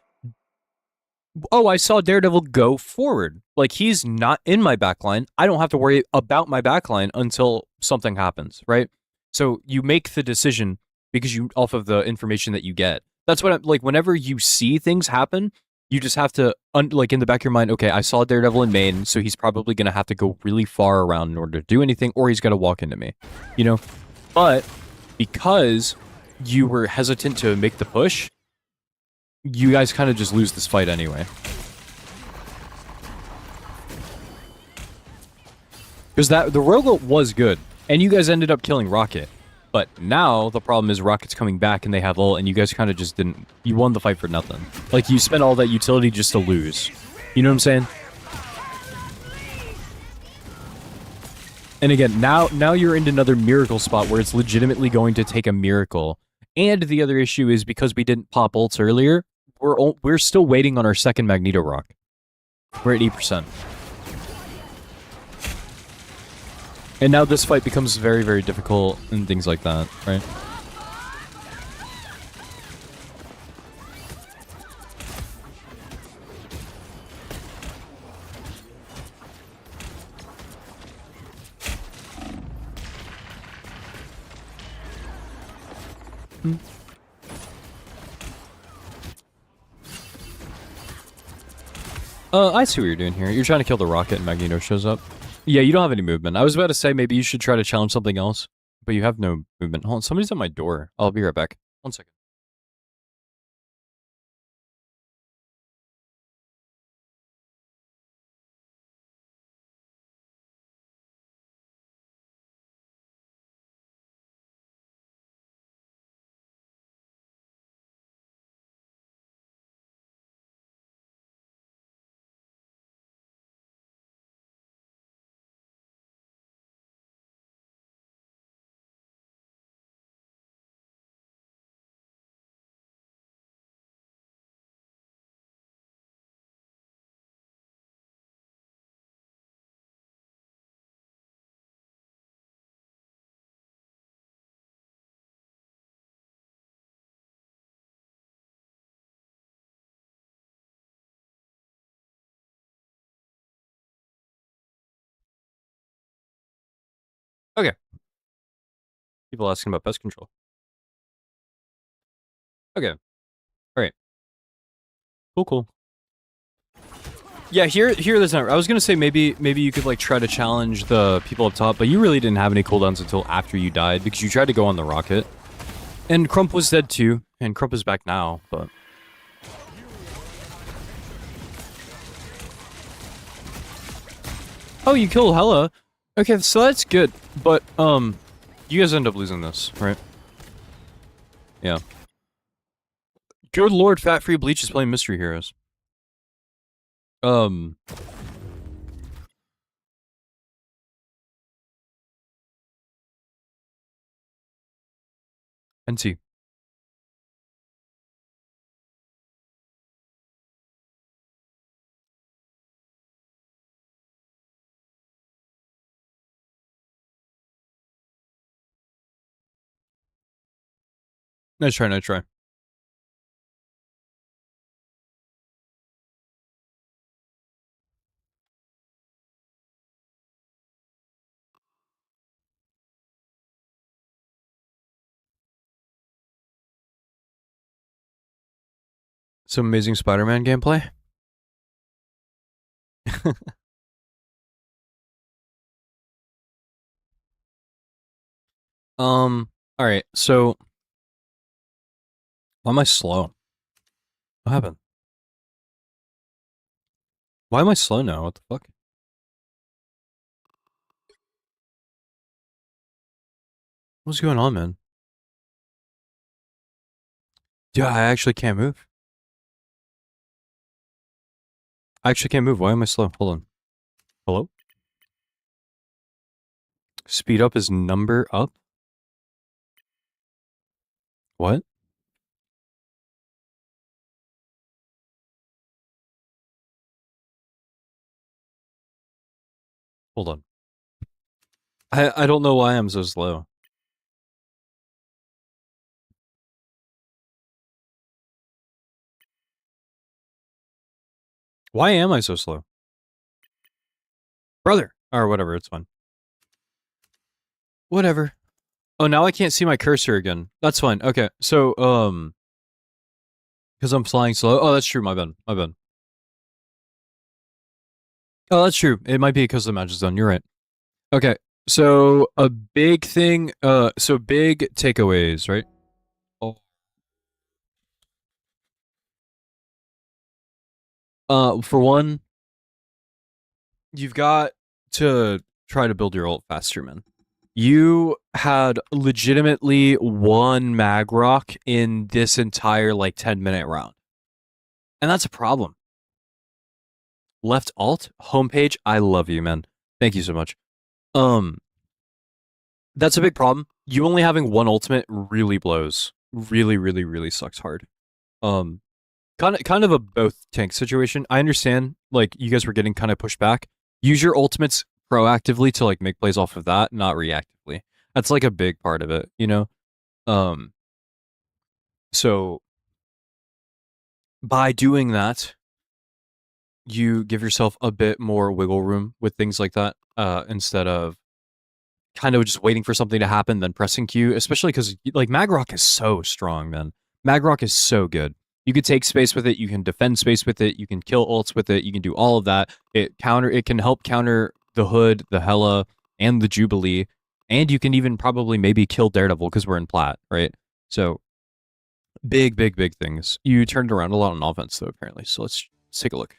oh, I saw Daredevil go forward. Like he's not in my backline. I don't have to worry about my backline until something happens, right? So you make the decision because you off of the information that you get. That's what I'm like. Whenever you see things happen, you just have to like in the back of your mind. Okay, I saw Daredevil in main, so he's probably gonna have to go really far around in order to do anything, or he's gonna walk into me, you know. But because you were hesitant to make the push, you guys kind of just lose this fight anyway. Because the Royal was good, and you guys ended up killing Rocket. But now the problem is Rocket's coming back and they have ult, and you guys kind of just didn't. You won the fight for nothing. Like you spent all that utility just to lose. You know what I'm saying? And again, now you're in another miracle spot where it's legitimately going to take a miracle. And the other issue is because we didn't pop ults earlier, we're still waiting on our second Magneto Rock. We're at 8%. And now this fight becomes very, very difficult and things like that, right? I see what you're doing here. You're trying to kill the Rocket and Magneto shows up. Yeah, you don't have any movement. I was about to say maybe you should try to challenge something else, but you have no movement. Hold on, somebody's at my door. I'll be right back. 1 second. Okay. People asking about pest control. Okay. All right. Cool, cool. Yeah, here there's not. I was gonna say maybe you could like try to challenge the people up top, but you really didn't have any cooldowns until after you died because you tried to go on the Rocket. And Crump was dead too, and Crump is back now, but... Oh, you killed Hela. Okay, so that's good, but, you guys end up losing this, right? Yeah. Good lord, Fat Free Bleach is playing Mystery Heroes. NT. Nice try, nice try. Some amazing Spider-Man gameplay. All right. So, why am I slow? What happened? Why am I slow now? What the fuck? What's going on, man? Yeah, I actually can't move. I actually can't move. Why am I slow? Hold on. Hello? Speed up is number up? What? Hold on. I don't know why I'm so slow. Why am I so slow? Brother! Or whatever, it's fine. Whatever. Oh, now I can't see my cursor again. That's fine. Okay, so, because I'm flying slow. Oh, that's true. My bad. My bad. Oh, that's true. It might be because the match is done. You're right. Okay, so a big thing, so big takeaways, right? Oh. For one, you've got to try to build your ult faster, man. You had legitimately one mag rock in this entire like 10-minute round. And that's a problem. Left alt, homepage, I love you, man. Thank you so much. That's a big problem. You only having one ultimate really blows. Really, really, really sucks hard. Kind of a both tank situation. I understand, like, you guys were getting kind of pushed back. Use your ultimates proactively to like make plays off of that, not reactively. That's like a big part of it, you know? So by doing that, you give yourself a bit more wiggle room with things like that, instead of kind of just waiting for something to happen, then pressing Q, especially because like Magrock is so strong, man. Magrock is so good. You can take space with it, you can defend space with it, you can kill ults with it, you can do all of that. It can help counter the Hood, the Hela, and the Jubilee, and you can even probably maybe kill Daredevil because we're in plat, right? So big, big, big things. You turned around a lot on offense though, apparently. So let's take a look.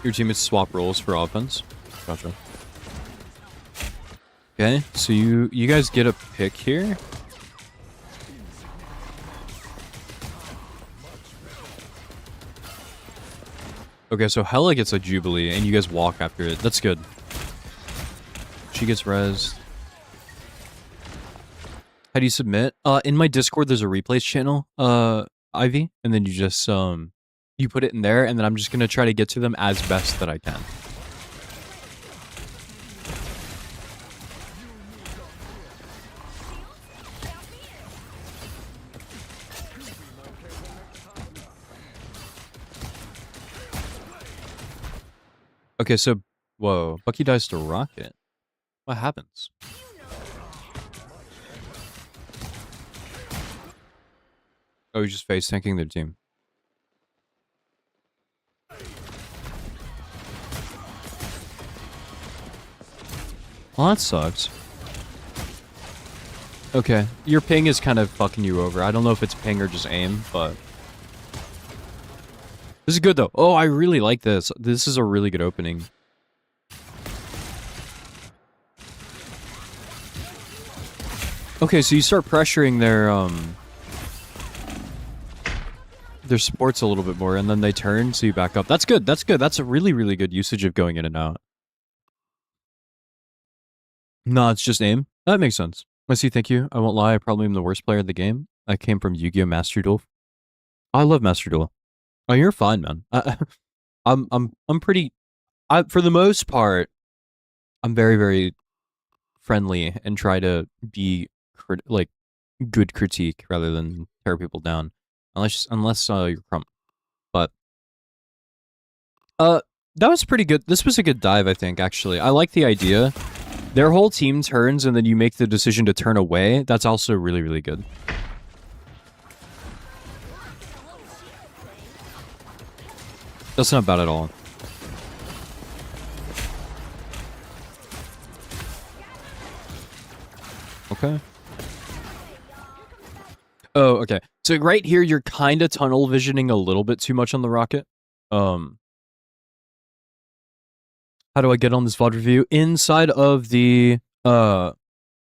Your teammates swap roles for offense. Gotcha. Okay, so you guys get a pick here. Okay, so Hela gets a Jubilee, and you guys walk after it. That's good. She gets rezzed. How do you submit? In my Discord, there's a replays channel, Ivy, and then you just you put it in there, and then I'm just gonna try to get to them as best that I can. Okay, so whoa, Bucky dies to Rocket. What happens? Oh, he's just face tanking their team. Well, that sucks. Okay, your ping is kind of fucking you over. I don't know if it's ping or just aim, but this is good though. Oh, I really like this. This is a really good opening. Okay, so you start pressuring their supports a little bit more, and then they turn, so you back up. That's good. That's good. That's a really, really good usage of going in and out. No, it's just aim. That makes sense. I see. Thank you. I won't lie. I probably am the worst player of the game. I came from Yu-Gi-Oh! Master Duel. I love Master Duel. Oh, you're fine, man. I'm pretty. For the most part, I'm very, very friendly and try to be like good critique rather than tear people down. unless you're Crump. But that was pretty good. This was a good dive, I think. Actually, I like the idea. Their whole team turns, and then you make the decision to turn away. That's also really, really good. That's not bad at all. Okay. Oh, okay. So right here, you're kind of tunnel visioning a little bit too much on the rocket. How do I get on this VOD review? Inside of the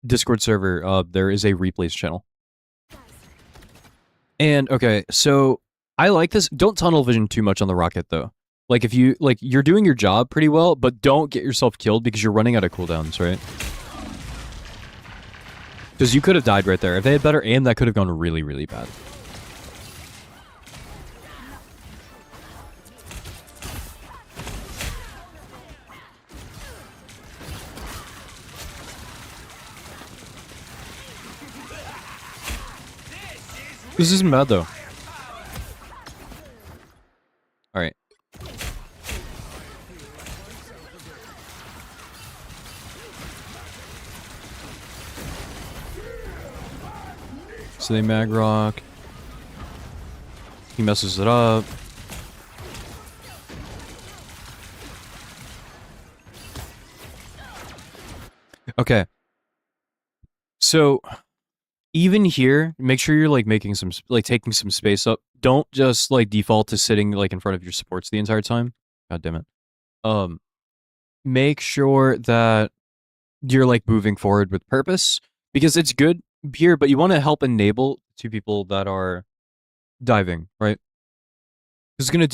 Discord server, there is a replays channel. And okay, so I like this. Don't tunnel vision too much on the rocket though. Like if you you're doing your job pretty well, but don't get yourself killed because you're running out of cooldowns, right? Because you could have died right there. If they had better aim, that could have gone really, really bad. This isn't bad though. Alright. So they mag rock. He messes it up. Okay. So even here, make sure you're like making some taking some space up. Don't just like default to sitting like in front of your supports the entire time. God damn it. Make sure that you're like moving forward with purpose because it's good here, but you want to help enable two people that are diving, right? It's gonna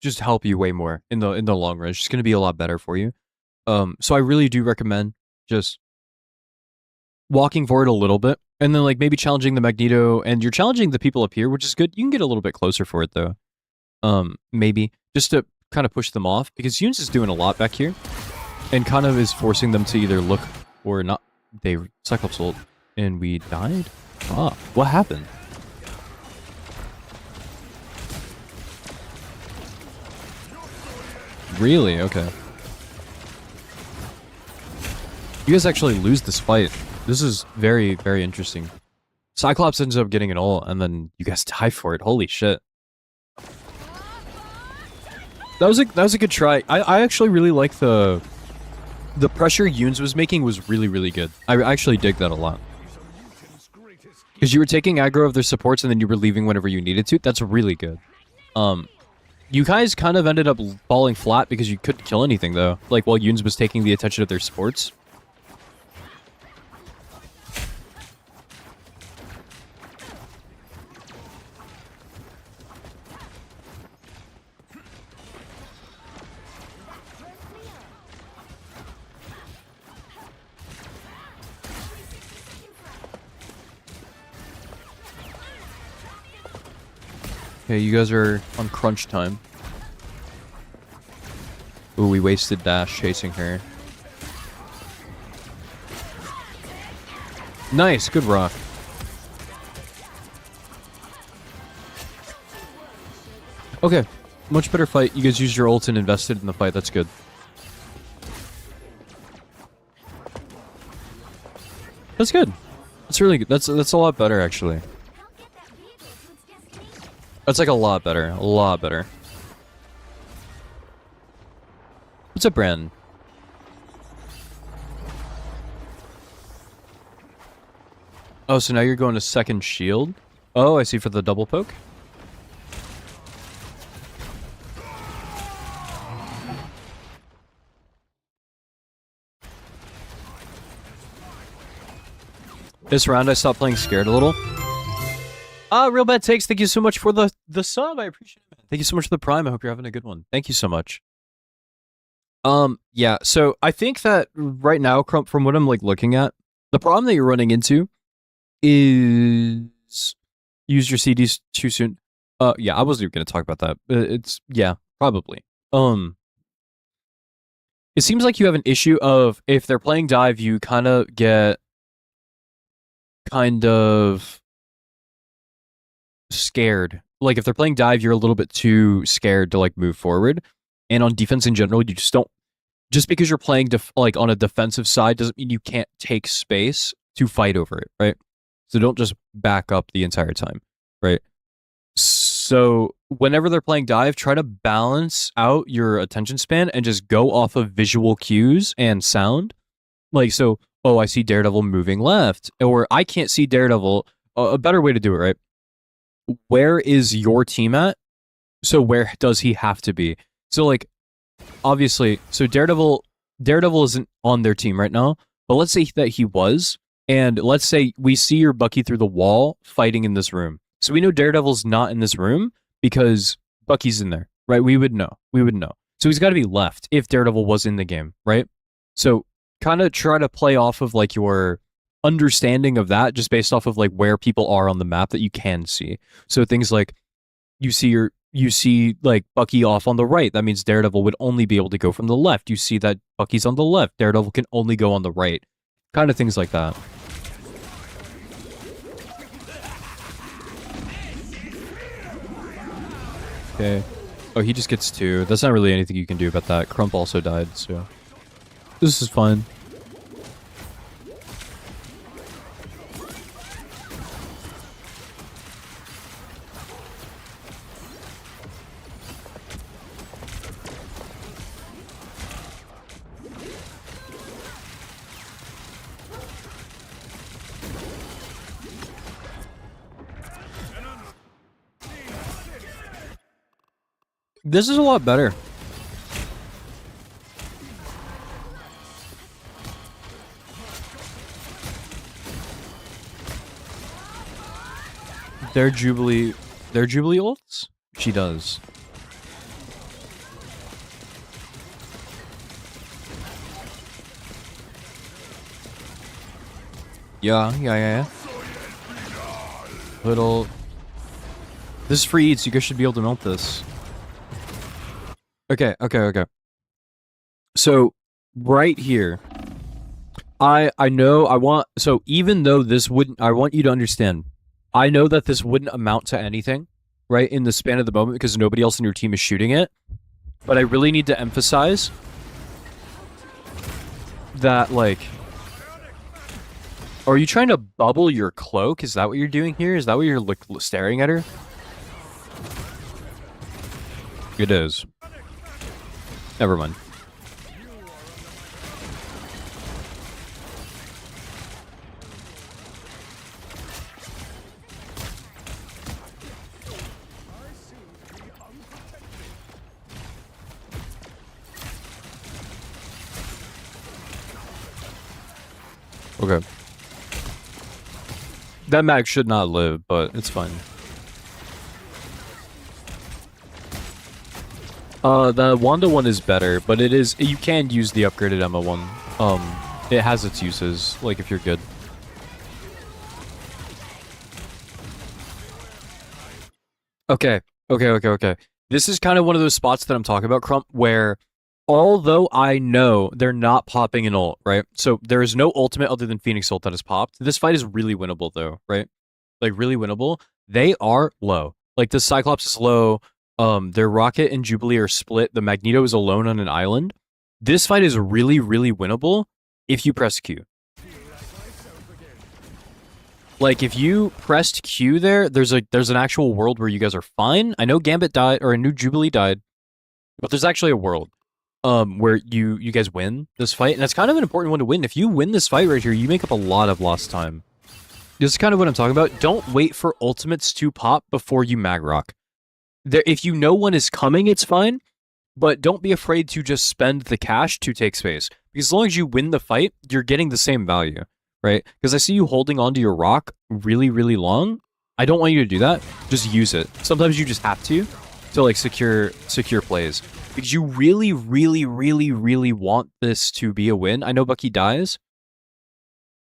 just help you way more in the long run. It's just gonna be a lot better for you. So I really do recommend just walking forward a little bit and then like maybe challenging the Magneto, and you're challenging the people up here, which is good. You can get a little bit closer for it though. Maybe just to kind of push them off because Yunes is doing a lot back here and kind of is forcing them to either look or not. They Cyclops ult and we died? Ah, what happened? Really? Okay. You guys actually lose this fight. This is very, very interesting. Cyclops ends up getting an ult, and then you guys die for it. Holy shit. That was a good try. I actually really like the pressure Yunes was making was really, really good. I actually dig that a lot. Because you were taking aggro of their supports and then you were leaving whenever you needed to. That's really good. You guys kind of ended up falling flat because you couldn't kill anything, though. Like, while Yunes was taking the attention of their supports. Okay, you guys are on crunch time. Ooh, we wasted dash chasing her. Nice, good rock. Okay, much better fight. You guys used your ult and invested in the fight. That's good. That's good. That's really good. That's a lot better, actually. That's like a lot better. A lot better. What's up, Brandon? Oh, so now you're going to second shield? Oh, I see, for the double poke. This round I stopped playing scared a little. Real bad takes. Thank you so much for the sub. I appreciate it. Thank you so much for the prime. I hope you're having a good one. Thank you so much. Yeah. So I think that right now, Crump, from what I'm like looking at, the problem that you're running into is use your CDs too soon. Yeah, I wasn't even going to talk about that. It's yeah, probably. It seems like you have an issue of if they're playing dive, you kind of get scared. Like if they're playing dive, you're a little bit too scared to like move forward. And on defense in general, you just don't. Just because you're playing like on a defensive side doesn't mean you can't take space to fight over it, right? So don't just back up the entire time, right? So whenever they're playing dive, try to balance out your attention span and just go off of visual cues and sound. Like, so, oh, I see Daredevil moving left, or I can't see Daredevil. A better way to do it, right? Where is your team at? So where does he have to be? So like, obviously, so Daredevil isn't on their team right now, but let's say that he was, and let's say we see your Bucky through the wall fighting in this room. So we know Daredevil's not in this room because Bucky's in there, right? We would know. So he's got to be left if Daredevil was in the game, right? So kind of try to play off of like your understanding of that just based off of like where people are on the map that you can see. So things like you see like Bucky off on the right. That means Daredevil would only be able to go from the left. You see that Bucky's on the left. Daredevil can only go on the right. Kind of things like that. Okay. Oh, he just gets 2. That's not really anything you can do about that. Crump also died, so this is fine. This is a lot better. Their Jubilee ults? She does. Yeah. Little. This is free eats. You guys should be able to melt this. Okay. So, right here, I know I want, so even though this wouldn't, I want you to understand, I know that this wouldn't amount to anything, right, in the span of the moment because nobody else in your team is shooting it, but I really need to emphasize that, like, are you trying to bubble your cloak? Is that what you're doing here? Is that what you're staring at her? It is. Never mind. Okay. That mag should not live, but it's fine. The Wanda one is better, but it is, you can use the upgraded Emma one. It has its uses, like if you're good. Okay. This is kind of one of those spots that I'm talking about, Crump, where although I know they're not popping an ult, right? So there is no ultimate other than Phoenix ult that is popped. This fight is really winnable though, right? Like really winnable. They are low. Like the Cyclops is low. Their Rocket and Jubilee are split. The Magneto is alone on an island. This fight is really, really winnable if you press Q. Like if you pressed Q there, there's an actual world where you guys are fine. I know Gambit died, or I knew Jubilee died, but there's actually a world where you guys win this fight, and that's kind of an important one to win. If you win this fight right here, you make up a lot of lost time. This is kind of what I'm talking about. Don't wait for ultimates to pop before you mag rock. If you know one is coming, it's fine, but don't be afraid to just spend the cash to take space. Because as long as you win the fight, you're getting the same value, right? Because I see you holding onto your rock really, really long. I don't want you to do that. Just use it. Sometimes you just have to like secure plays. Because you really, really, really, really want this to be a win. I know Bucky dies,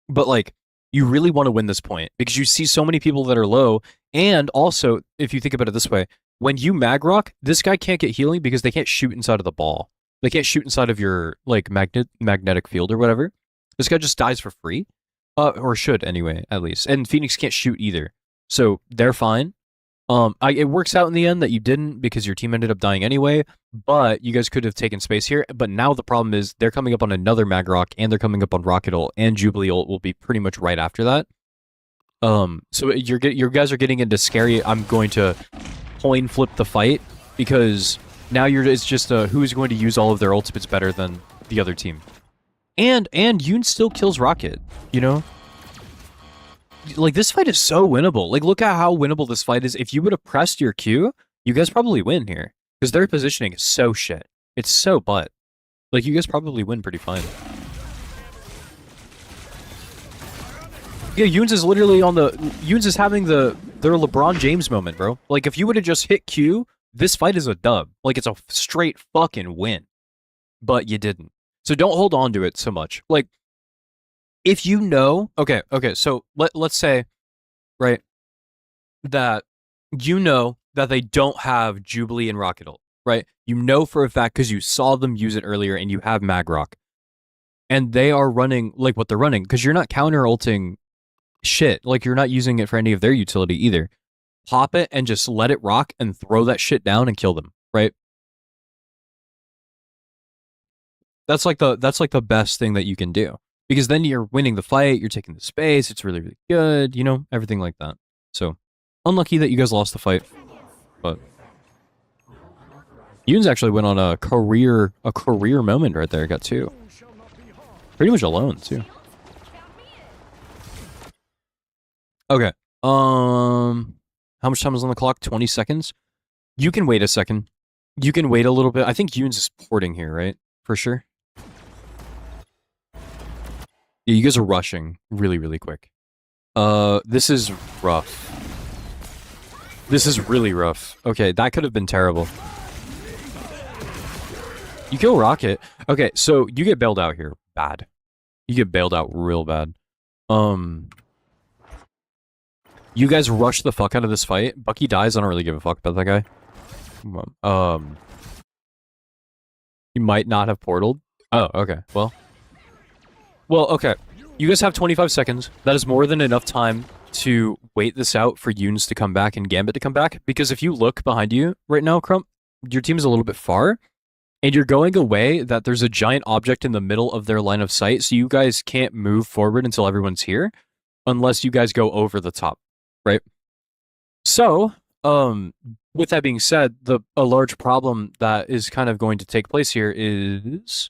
but like, you really want to win this point because you see so many people that are low. And also, if you think about it this way, when you mag rock, this guy can't get healing because they can't shoot inside of the ball. They can't shoot inside of your like magnetic field or whatever. This guy just dies for free, or should anyway, at least. And Phoenix can't shoot either, so they're fine. It works out in the end that you didn't because your team ended up dying anyway, but you guys could have taken space here. But now the problem is they're coming up on another Magrock, and they're coming up on Rocket Ult, and Jubilee Ult will be pretty much right after that. So you guys are getting into scary. I'm going to coin flip the fight because now it's just who's going to use all of their ultimates better than the other team. And Yoon still kills Rocket, you know? Like, this fight is so winnable. Like, look at how winnable this fight is. If you would have pressed your Q, you guys probably win here. Because their positioning is so shit. It's so butt. Like, you guys probably win pretty fine. Yeah, Yoons is literally on the... Yoons is having their LeBron James moment, bro. Like, if you would have just hit Q, this fight is a dub. Like, it's a straight fucking win. But you didn't. So don't hold on to it so much. Like, if you know... Okay, so let's say, right, that you know that they don't have Jubilee and Rocket Ult, right? You know for a fact because you saw them use it earlier and you have Magrock. And they are running, like, what they're running. Because you're not counter-ulting shit. Like, you're not using it for any of their utility either. Pop it and just let it rock and throw that shit down and kill them, right? That's like the best thing that you can do. Because then you're winning the fight, you're taking the space, it's really, really good, you know, everything like that. So, unlucky that you guys lost the fight. But Yoons actually went on a career moment right there, got 2. Pretty much alone, too. Okay. How much time is on the clock? 20 seconds? You can wait a second. You can wait a little bit. I think Yoons is porting here, right? For sure. Yeah, you guys are rushing really, really quick. This is rough. This is really rough. Okay, that could have been terrible. You kill Rocket. Okay, so you get bailed out here. Bad. You get bailed out real bad. You guys rush the fuck out of this fight. Bucky dies. I don't really give a fuck about that guy. You might not have portaled. Oh, okay. Well, okay. You guys have 25 seconds. That is more than enough time to wait this out for Yoons to come back and Gambit to come back. Because if you look behind you right now, Crump, your team is a little bit far. And you're going away that there's a giant object in the middle of their line of sight. So you guys can't move forward until everyone's here. Unless you guys go over the top. Right? So, with that being said, a large problem that is kind of going to take place here is...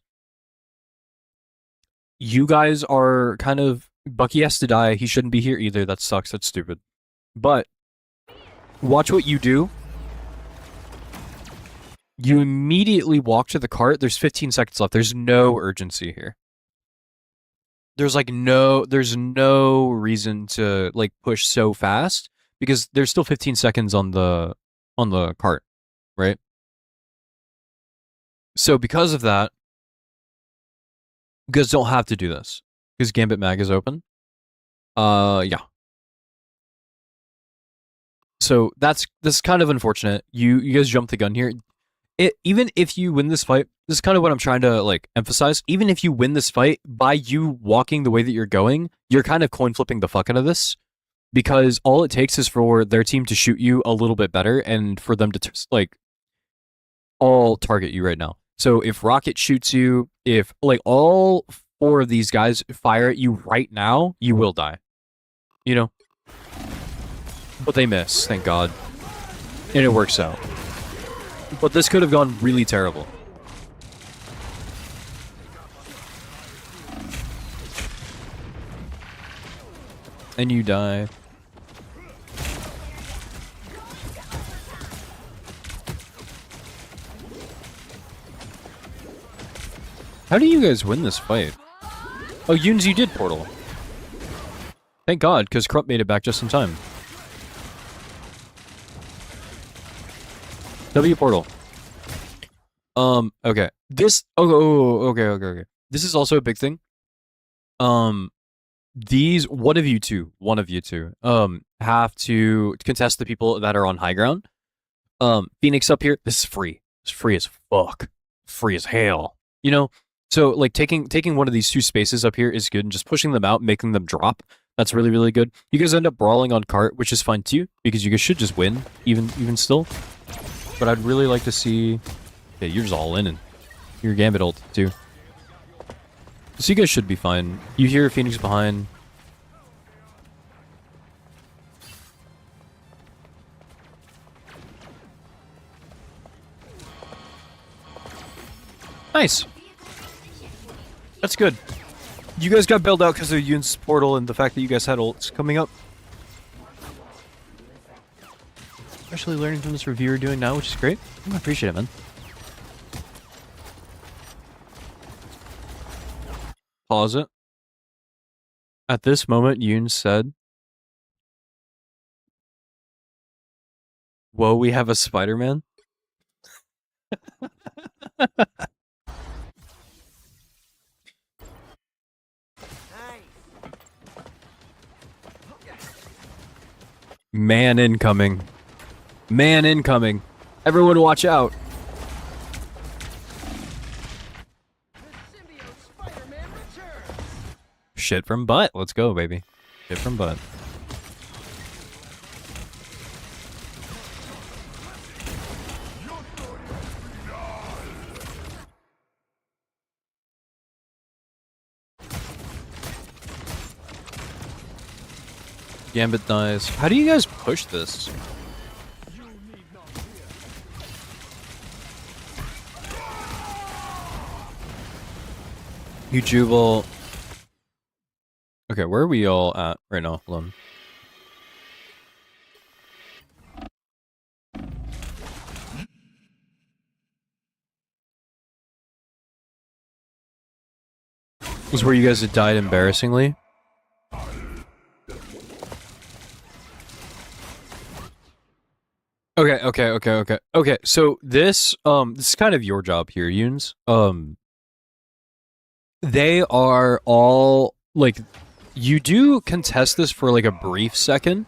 You guys are kind of... Bucky has to die. He shouldn't be here either. That sucks. That's stupid. But watch what you do. You immediately walk to the cart. There's 15 seconds left. There's no urgency here. There's no reason to like push so fast because there's still 15 seconds on the cart, right? So because of that, you guys don't have to do this because Gambit Mag is open. Yeah. So that's kind of unfortunate. You guys jumped the gun here. Even if you win this fight, this is kind of what I'm trying to like emphasize. Even if you win this fight by you walking the way that you're going, you're kind of coin flipping the fuck out of this because all it takes is for their team to shoot you a little bit better and for them to like all target you right now. So if Rocket shoots you, if like all 4 of these guys fire at you right now, you will die. You know? But they miss, thank God. And it works out. But this could have gone really terrible. And you die. How do you guys win this fight? Oh, Yoons, you did portal. Thank God, because Crump made it back just in time. W portal. Okay. This okay. This is also a big thing. These one of you two have to contest the people that are on high ground. Phoenix up here, this is free. It's free as fuck. Free as hell. You know? So like taking one of these 2 spaces up here is good and just pushing them out, making them drop. That's really, really good. You guys end up brawling on cart, which is fine too, because you guys should just win, even still. But I'd really like to see... Yeah, you're just all in, and your Gambit ult too. So you guys should be fine. You hear Phoenix behind. Nice. That's good. You guys got bailed out because of Yoon's portal and the fact that you guys had ults coming up. Especially learning from this review you're doing now, which is great. I appreciate it, man. Pause it. At this moment, Yoon said, "Whoa, we have a Spider-Man?" Man incoming. Man incoming. Everyone watch out. Shit from butt. Let's go, baby. Shit from butt. Gambit dies. How do you guys push this? You Jubal. Okay, where are we all at right now? Hold on. This is where you guys had died embarrassingly. Okay. So this is kind of your job here, Yoons. They are all like, you do contest this for like a brief second,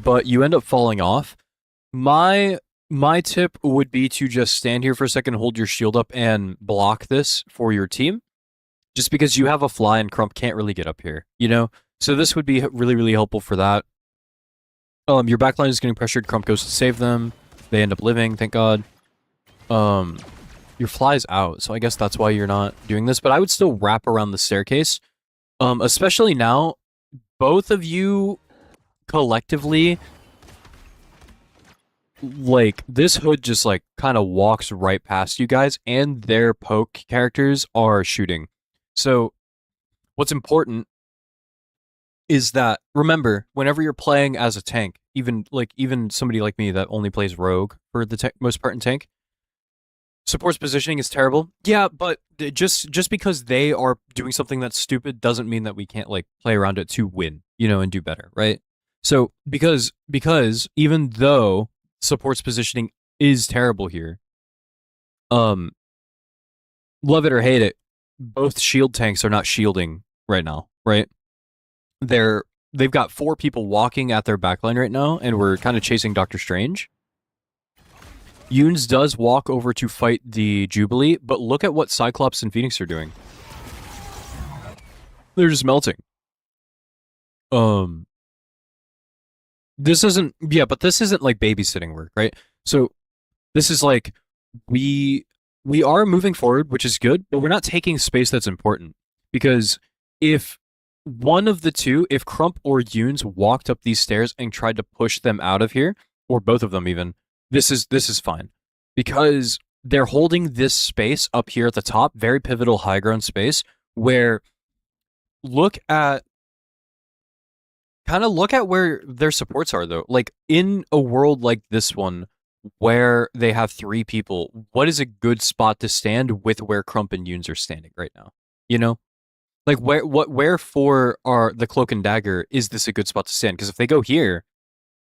but you end up falling off. My tip would be to just stand here for a second, hold your shield up, and block this for your team. Just because you have a fly and Crump can't really get up here, you know? So this would be really, really helpful for that. Your backline is getting pressured. Crump goes to save them. They end up living, thank God. Your fly's out, so I guess that's why you're not doing this. But I would still wrap around the staircase. Especially now, both of you collectively, like, this hood just, like, kind of walks right past you guys, and their poke characters are shooting. So, what's important is that, remember, whenever you're playing as a tank, even somebody like me that only plays rogue for the most part in tank, support's positioning is terrible. Yeah, but just because they are doing something that's stupid doesn't mean that we can't, like, play around it to win, you know, and do better, right? So, because even though support's positioning is terrible here, love it or hate it, both shield tanks are not shielding right now, right? They've got 4 people walking at their backline right now, and we're kind of chasing Doctor Strange. Yoons does walk over to fight the Jubilee, but look at what Cyclops and Phoenix are doing. They're just melting. This isn't like babysitting work, right? So this is like, we are moving forward, which is good, but we're not taking space that's important. Because if one of the two, if Crump or Yoons walked up these stairs and tried to push them out of here, or both of them even, this is fine. Because they're holding this space up here at the top, very pivotal high ground space, where look at where their supports are, though. Like, in a world like this one, where they have 3 people, what is a good spot to stand with where Crump and Yoons are standing right now? You know? Like, where for the Cloak and Dagger is this a good spot to stand? Because if they go here,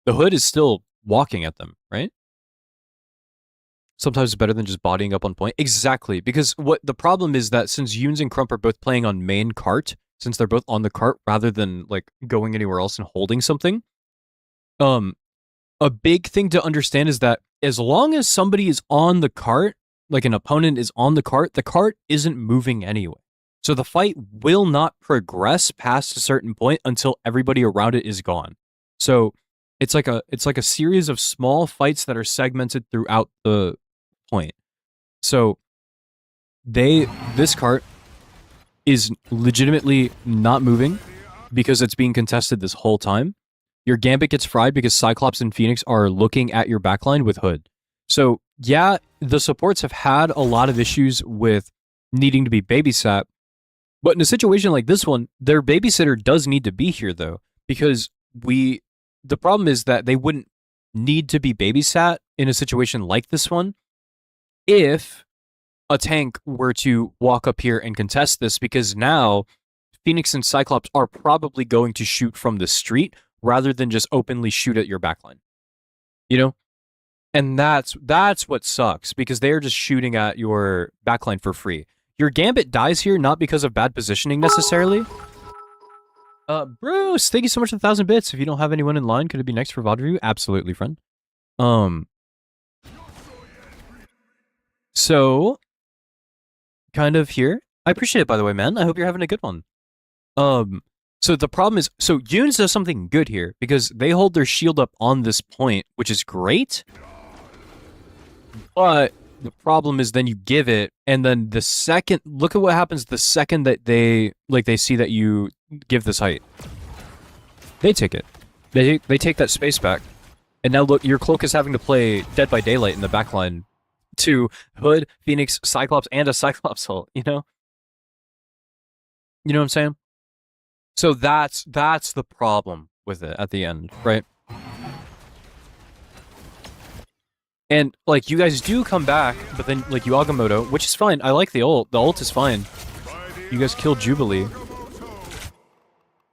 the Hood is still walking at them, right? Sometimes it's better than just bodying up on point. Exactly, because what the problem is that since Yoons and Crump are both playing on main cart, since they're both on the cart rather than, like, going anywhere else and holding something, a big thing to understand is that as long as somebody is on the cart, like an opponent is on the cart isn't moving anyway. So the fight will not progress past a certain point until everybody around it is gone. So it's like a series of small fights that are segmented throughout the point. So this cart is legitimately not moving because it's being contested this whole time. Your Gambit gets fried because Cyclops and Phoenix are looking at your backline with Hood. So yeah, the supports have had a lot of issues with needing to be babysat, but in a situation like this one, their babysitter does need to be here though, because the problem is that they wouldn't need to be babysat in a situation like this one if a tank were to walk up here and contest this, because now Phoenix and Cyclops are probably going to shoot from the street rather than just openly shoot at your backline. You know? And that's what sucks, because they're just shooting at your backline for free. Your Gambit dies here not because of bad positioning necessarily. Bruce, thank you so much for 1,000 bits. If you don't have anyone in line, could it be next for VOD review? Absolutely, friend. So kind of here. I appreciate it, by the way, man. I hope you're having a good one. So the problem is, so Yunes does something good here because they hold their shield up on this point, which is great. But the problem is then you give it, and then the second, look at what happens the second that they see that you give this height. They take it. They take that space back. And now look, your cloak is having to play Dead by Daylight in the backline to Hood, Phoenix, Cyclops, and a Cyclops ult, you know? You know what I'm saying? So that's the problem with it at the end, right? And, like, you guys do come back, but then, like, you Agamotto, which is fine. I like the ult. The ult is fine. You guys killed Jubilee.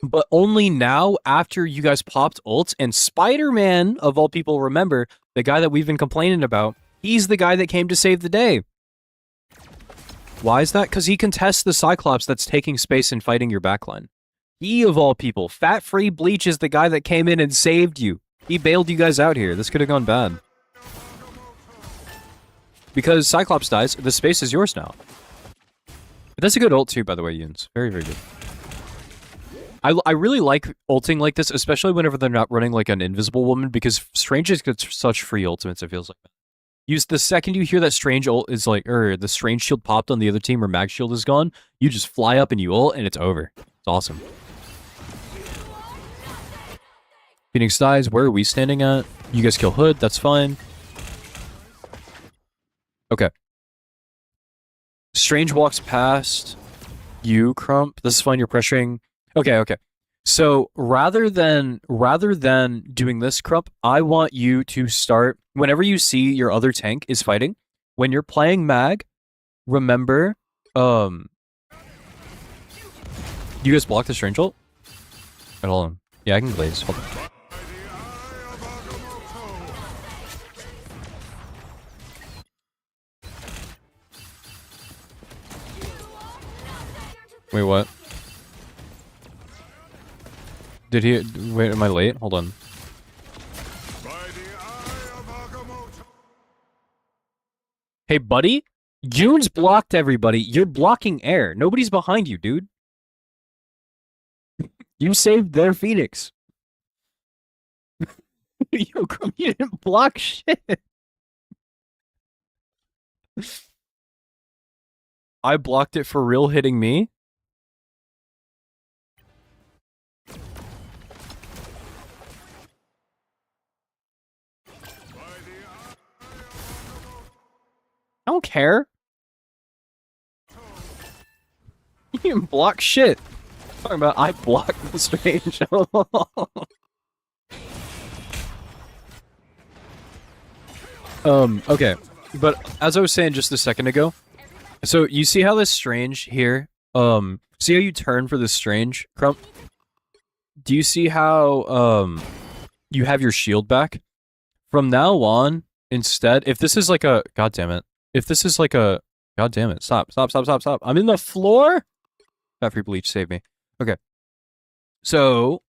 But only now, after you guys popped ults, and Spider-Man, of all people, remember, the guy that we've been complaining about, he's the guy that came to save the day. Why is that? Because he contests the Cyclops that's taking space and fighting your backline. He, of all people, Fat-Free Bleach is the guy that came in and saved you. He bailed you guys out here. This could have gone bad. Because Cyclops dies, the space is yours now. But that's a good ult too, by the way, Yuns. Very, very good. I really like ulting like this, especially whenever they're not running like an Invisible Woman, because Strange just gets such free ultimates, it feels like. Use the second you hear that Strange ult is like, or the Strange shield popped on the other team or Mag shield is gone, you just fly up and you ult and it's over. It's awesome. Phoenix dies, where are we standing at? You guys kill Hood, that's fine. Okay. Strange walks past you, Crump. This is fine, you're pressuring. Okay. So rather than doing this, Crump, I want you to start, whenever you see your other tank is fighting, when you're playing Mag, remember, you guys block the Strange ult? Wait, hold on. Yeah, I can glaze. Hold on. Wait, what? Did he... Wait, am I late? Hold on. Hey, buddy? June's blocked everybody. You're blocking air. Nobody's behind you, dude. You saved their Phoenix. You didn't block shit. I blocked it for real hitting me? I don't care. You didn't block shit. I'm talking about I blocked the Strange. Okay. But as I was saying just a second ago, so you see how this Strange here, see how you turn for this Strange, Crump? Do you see how, you have your shield back? From now on, instead, if this is like a, god damn it. If this is like a... God damn it. Stop. I'm in the floor? Fat-Free Bleach, save me. Okay. So...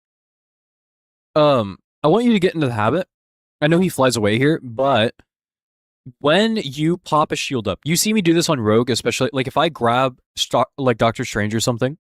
I want you to get into the habit. I know he flies away here, but... when you pop a shield up, you see me do this on Rogue, especially like if I grab like Doctor Strange or something.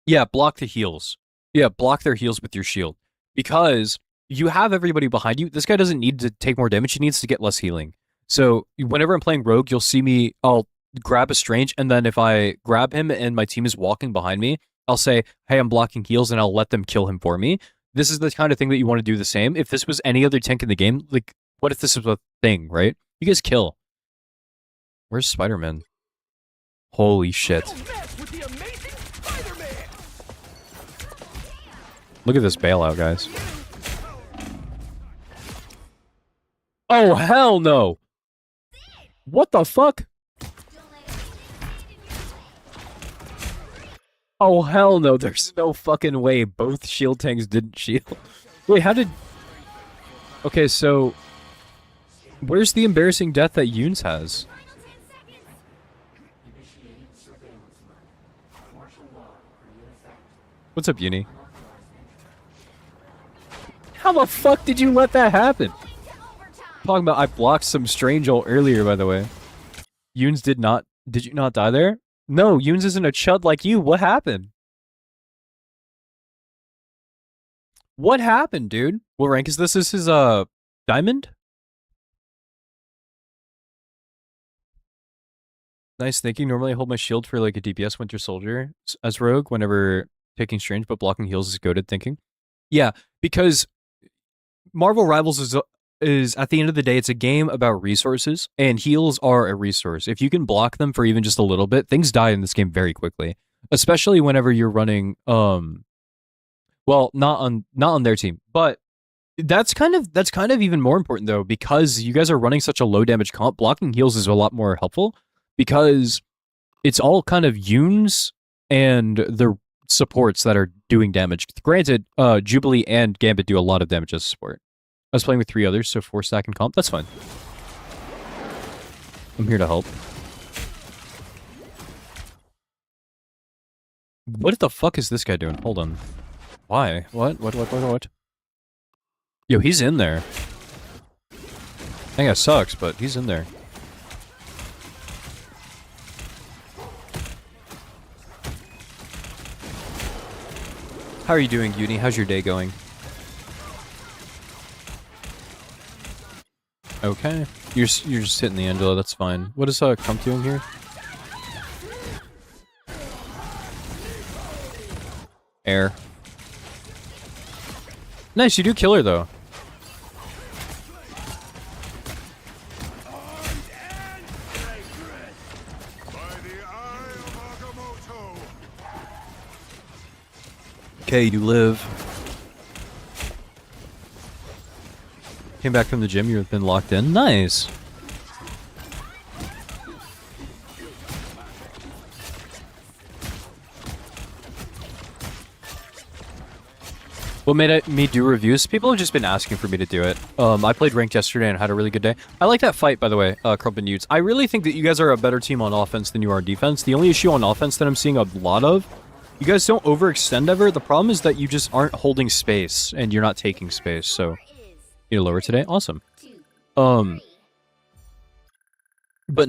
Yeah, block the heals. Yeah, block their heals with your shield because you have everybody behind you. This guy doesn't need to take more damage; he needs to get less healing. So whenever I'm playing Rogue, you'll see me. I'll grab a Strange, and then if I grab him and my team is walking behind me, I'll say, "Hey, I'm blocking heals," and I'll let them kill him for me. This is the kind of thing that you want to do the same. If this was any other tank in the game, like, what if this was a thing, right? You guys kill. Where's Spider-Man? Holy shit. Look at this bailout, guys. Oh, hell no! What the fuck? Oh, hell no. There's no fucking way both shield tanks didn't shield. Wait, how did... Okay, so... Where's the embarrassing death that Yoons has? What's up, Uni? How the fuck did you let that happen? Talking about I blocked some Strange ult earlier, by the way. Yoons did not... Did you not die there? No, Yoons isn't a chud like you. What happened? What happened, dude? What rank is this? This is, Diamond? Nice thinking. Normally I hold my shield for, like, a DPS Winter Soldier as Rogue whenever taking Strange, but blocking heals is goated thinking. Yeah, because Marvel Rivals is at the end of the day, it's a game about resources, and heals are a resource. If you can block them for even just a little bit, things die in this game very quickly. Especially whenever you're running, well, not on their team, but that's kind of even more important though, because you guys are running such a low damage comp. Blocking heals is a lot more helpful because it's all kind of Yoons and the supports that are doing damage. Granted, Jubilee and Gambit do a lot of damage as support. I was playing with 3 others, so 4 stack and comp. That's fine. I'm here to help. What the fuck is this guy doing? Hold on. Why? What? Yo, he's in there. That guy sucks, but he's in there. How are you doing, Uni? How's your day going? Okay. You're just hitting the Angela, that's fine. What is Crump doing here? Air. Nice, you do kill her though. Okay, you live. Came back from the gym, you've been locked in. Nice. What made me do reviews? People have just been asking for me to do it. I played ranked yesterday and had a really good day. I like that fight, by the way, Crump and Utes. I really think that you guys are a better team on offense than you are on defense. The only issue on offense that I'm seeing a lot of, you guys don't overextend ever. The problem is that you just aren't holding space and you're not taking space, so... You're lower today? Awesome. But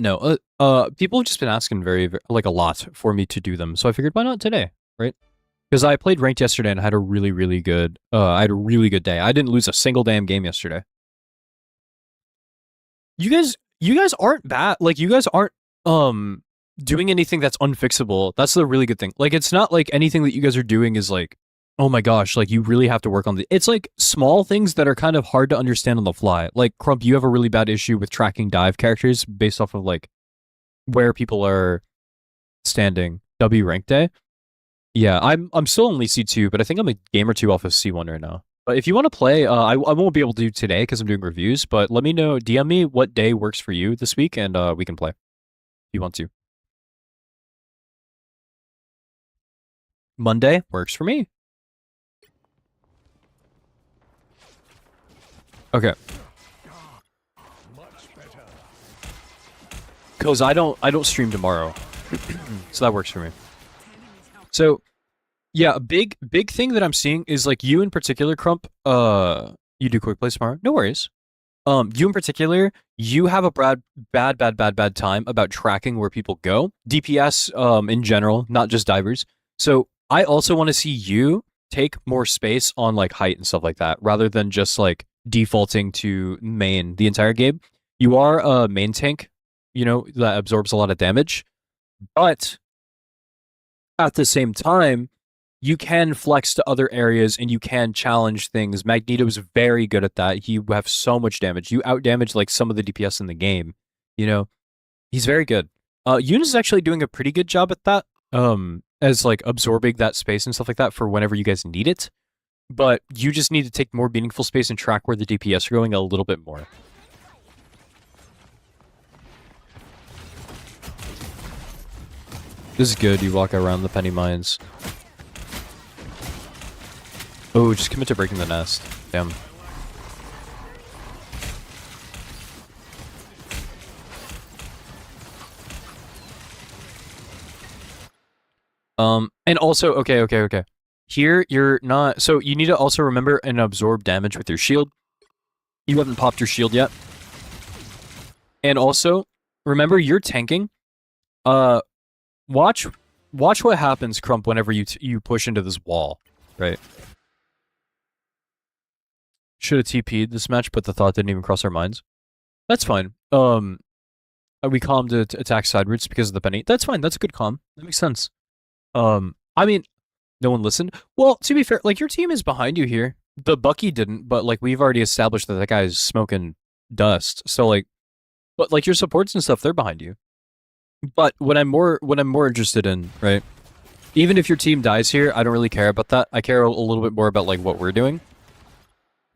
no, people have just been asking like a lot for me to do them, so I figured why not today, right? Because I played ranked yesterday and had a really good day. I didn't lose a single damn game yesterday. You guys aren't bad. Like, you guys aren't, doing anything that's unfixable. That's the really good thing. Like, it's not like anything that you guys are doing is like, oh my gosh, like, you really have to work on the... It's like small things that are kind of hard to understand on the fly. Like, Crump, you have a really bad issue with tracking dive characters based off of, like, where people are standing. W rank day. Yeah, I'm still only C2, but I think I'm a game or 2 off of C1 right now. But if you want to play, I won't be able to do today because I'm doing reviews, but let me know, DM me what day works for you this week, and we can play. If you want to. Monday works for me. Okay. Because I don't stream tomorrow. So that works for me. So, yeah, a big thing that I'm seeing is, like, you in particular, Crump, you do quick plays tomorrow? No worries. You in particular, you have a bad time about tracking where people go. DPS, in general, not just divers. So I also want to see you take more space on like height and stuff like that, rather than just like defaulting to main the entire game. You are a main tank, that absorbs a lot of damage, but at the same time, you can flex to other areas and you can challenge things. Magneto's very good at that. You have so much damage. You outdamage like some of the DPS in the game. He's very good. Eunice is actually doing a pretty good job at that. As like absorbing that space and stuff like that for whenever you guys need it. But you just need to take more meaningful space and track where the DPS are going a little bit more. This is good. You walk around the penny mines. Oh, just commit to breaking the nest. Damn. And also, okay. Here, you're not... So, you need to also remember and absorb damage with your shield. You haven't popped your shield yet. And also, remember, you're tanking. Watch what happens, Crump, whenever you push into this wall, right? Should have TP'd this match, but the thought didn't even cross our minds. That's fine. We calmed to attack side routes because of the penny. That's fine. That's a good calm. That makes sense. I mean, no one listened. Well, to be fair, like, your team is behind you here. The Bucky didn't, but, like, we've already established that guy is smoking dust. So, like, but, like, your supports and stuff, they're behind you. But what I'm more interested in, right? Even if your team dies here, I don't really care about that. I care a little bit more about, like, what we're doing.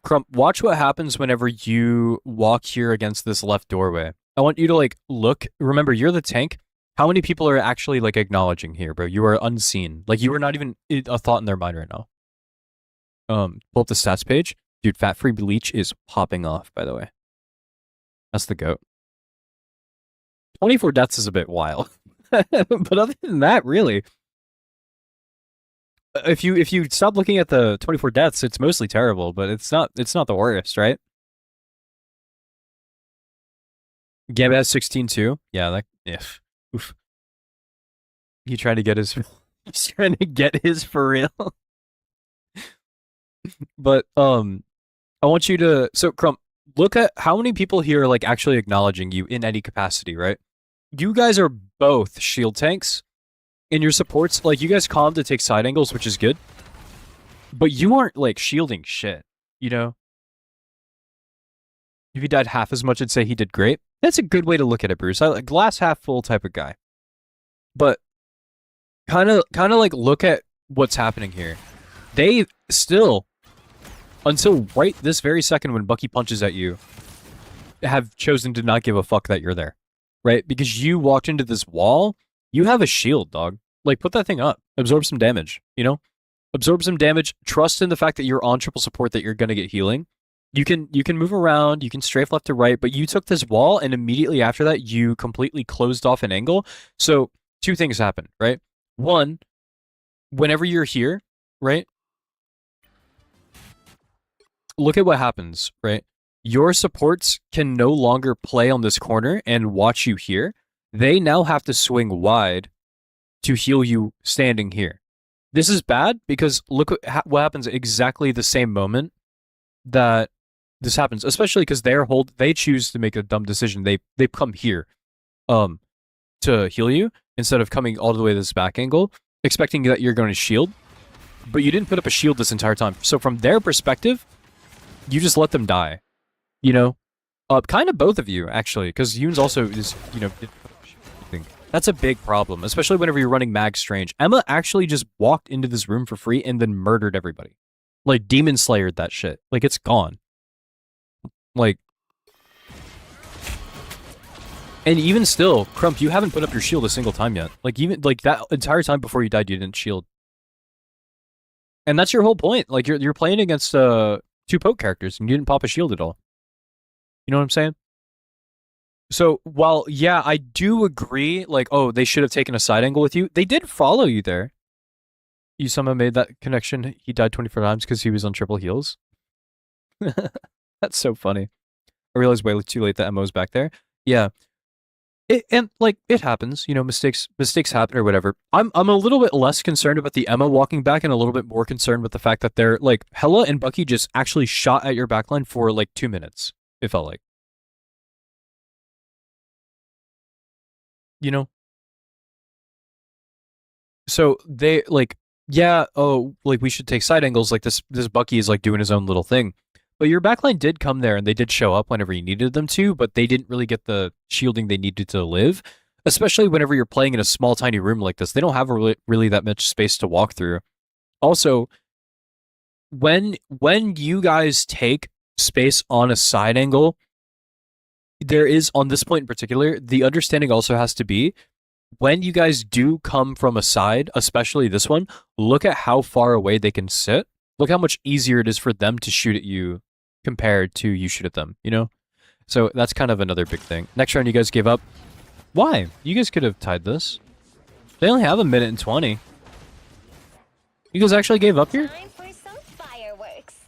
Crump, watch what happens whenever you walk here against this left doorway. I want you to, like, look. Remember, you're the tank. How many people are actually, like, acknowledging here, bro? You are unseen. Like, you are not even a thought in their mind right now. Pull up the stats page. Dude, fat-free bleach is popping off, by the way. That's the goat. 24 deaths is a bit wild. But other than that, really. If you stop looking at the 24 deaths, it's mostly terrible, but it's not the worst, right? Gambit has 16 too. Yeah, if. Oof. He tried to get his he's trying to get his for real. But I want you to Crump, look at how many people here are like actually acknowledging you in any capacity, right? You guys are both shield tanks. And your supports, like, you guys calm to take side angles, which is good. But you aren't, like, shielding shit, you know? If he died half as much, I'd say he did great. That's a good way to look at it, Bruce. I like glass half full type of guy. But kind of like look at what's happening here. They still, until right this very second when Bucky punches at you, have chosen to not give a fuck that you're there. Right? Because you walked into this wall. You have a shield, dog. Like, put that thing up. Absorb some damage, you know? Absorb some damage. Trust in the fact that you're on triple support, that you're going to get healing. You can move around. You can strafe left to right. But you took this wall, and immediately after that, you completely closed off an angle. So, two things happen, right? One, whenever you're here, right? Look at what happens, right? Your supports can no longer play on this corner and watch you here. They now have to swing wide to heal you standing here. This is bad because look what happens exactly the same moment that this happens, especially because they choose to make a dumb decision. They come here to heal you instead of coming all the way to this back angle, expecting that you're going to shield. But you didn't put up a shield this entire time. So from their perspective, you just let them die. You know? Kind of both of you, actually, because Yoon's also is, you know... That's a big problem, especially whenever you're running Mag Strange. Emma actually just walked into this room for free and then murdered everybody. Like, Demon Slayered that shit. Like, it's gone. Like... And even still, Crump, you haven't put up your shield a single time yet. Like, even, like, that entire time before you died, you didn't shield. And that's your whole point. Like, you're playing against, two poke characters, and you didn't pop a shield at all. You know what I'm saying? So, while, yeah, I do agree, like, oh, they should have taken a side angle with you. They did follow you there. You somehow made that connection. He died 24 times because he was on triple heals. That's so funny. I realized way too late that MO's back there. Yeah. And like it happens, you know, mistakes happen or whatever. I'm a little bit less concerned about the Emma walking back and a little bit more concerned with the fact that they're like Hela and Bucky just actually shot at your backline for like 2 minutes. It felt like. You know? So they like, yeah, oh, like we should take side angles. Like this Bucky is like doing his own little thing. But your backline did come there and they did show up whenever you needed them to, but they didn't really get the shielding they needed to live. Especially whenever you're playing in a small, tiny room like this. They don't have really that much space to walk through. Also, when you guys take space on a side angle, there is, on this point in particular, the understanding also has to be when you guys do come from a side, especially this one, look at how far away they can sit. Look how much easier it is for them to shoot at you compared to you shoot at them, you know? So that's kind of another big thing. Next round, you guys gave up. Why? You guys could have tied this. They only have 1:20. You guys actually gave up here? Time for some fireworks.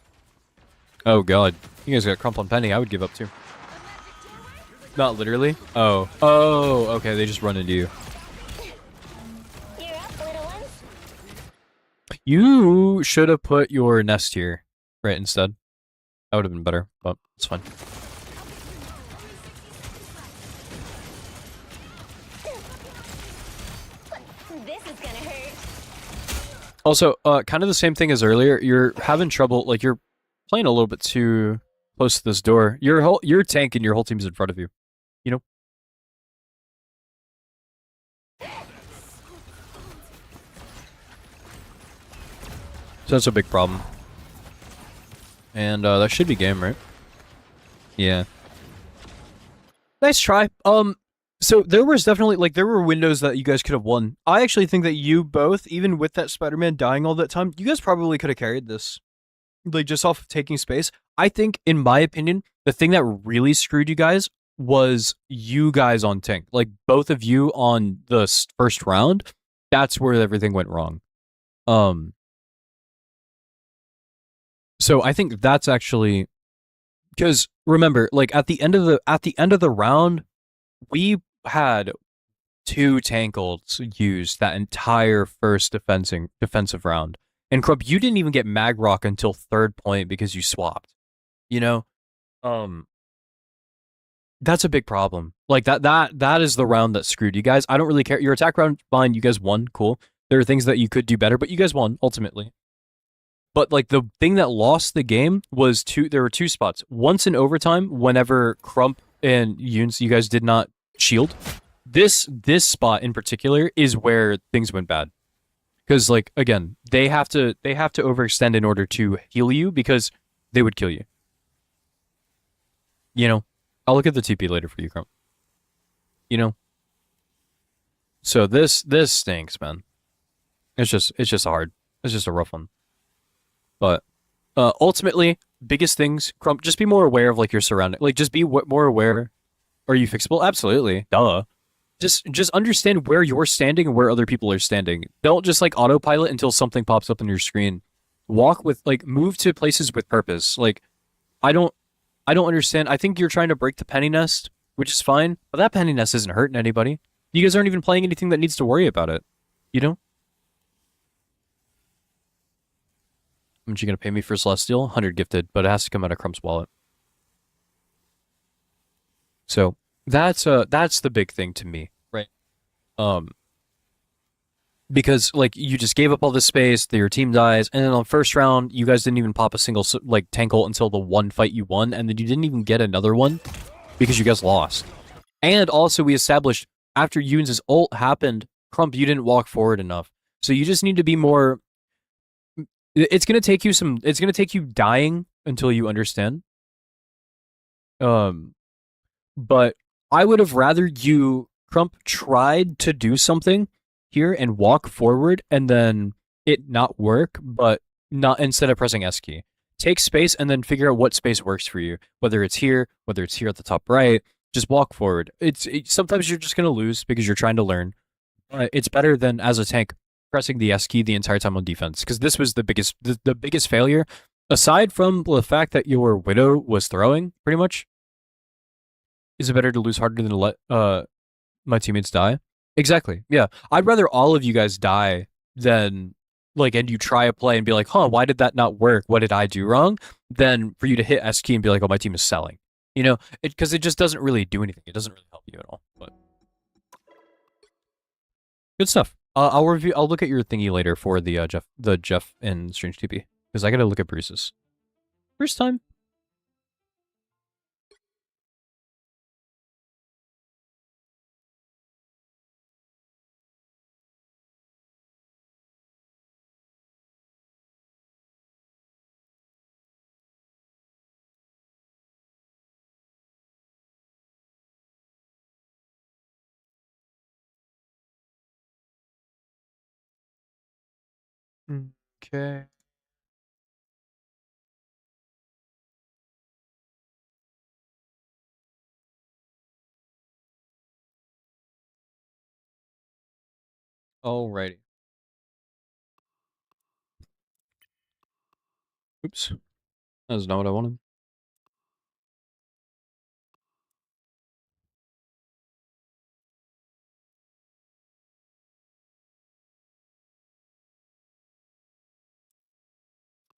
Oh god. You guys got Crump on Penny, I would give up too. Not literally? Oh. Oh, okay, they just run into you. You're up, little ones. You should have put your nest here, right, instead. That would have been better, but it's fine. This is gonna hurt. Also, kind of the same thing as earlier. You're having trouble, like you're playing a little bit too close to this door. Your tank and your whole team's in front of you. You know? So that's a big problem. And that should be game, right? Yeah. Nice try. So there was definitely, like, there were windows that you guys could have won. I actually think that you both, even with that Spider-Man dying all that time, you guys probably could have carried this. Like, just off of taking space. I think, in my opinion, the thing that really screwed you guys was you guys on tank. Like, both of you on the first round, that's where everything went wrong. So I think that's actually, because remember, like at the end of the round, we had 2 tank ults used that entire first defensive round. And Crump, you didn't even get mag rock until 3rd point because you swapped. You know? That's a big problem. Like that is the round that screwed you guys. I don't really care. Your attack round, fine, you guys won, cool. There are things that you could do better, but you guys won ultimately. But like the thing that lost the game was there were 2 spots. Once in overtime, whenever Crump and Yunes, you guys did not shield. This spot in particular is where things went bad. Because like again, they have to overextend in order to heal you because they would kill you. You know? I'll look at the TP later for you, Crump. You know? So this stinks, man. It's just hard. It's just a rough one. But ultimately, biggest things, Crump, just be more aware of like your surrounding. Like just be more aware. Are you fixable? Absolutely. Duh. Just understand where you're standing and where other people are standing. Don't just like autopilot until something pops up on your screen. Walk with like move to places with purpose. Like I don't understand. I think you're trying to break the penny nest, which is fine, but that penny nest isn't hurting anybody. You guys aren't even playing anything that needs to worry about it. You know? How much you gonna pay me for Celestial? 100 gifted, but it has to come out of Crump's wallet. So that's the big thing to me, right? Because like you just gave up all this space, your team dies, and then on first round you guys didn't even pop a single like tank ult until the one fight you won, and then you didn't even get another one because you guys lost. And also we established after Yunes' ult happened, Crump, you didn't walk forward enough, so you just need to be more. It's gonna take you dying until you understand. But I would have rather you, Crump, tried to do something here and walk forward and then it not work, but not instead of pressing S key. Take space and then figure out what space works for you. Whether it's here at the top right, just walk forward. Sometimes you're just gonna lose because you're trying to learn. It's better than as a tank pressing the S key the entire time on defense, because this was the biggest failure, aside from the fact that your Widow was throwing, pretty much. Is it better to lose harder than to let my teammates die? Exactly. Yeah. I'd rather all of you guys die than like, and you try a play and be like, huh, why did that not work? What did I do wrong? Than for you to hit S key and be like, oh, my team is selling. You know, because it just doesn't really do anything. It doesn't really help you at all. But good stuff. I'll review. I'll look at your thingy later for the Jeff and Strange TP because I gotta look at Bruce's. First time. Okay. Alrighty. Oops. That's not what I wanted.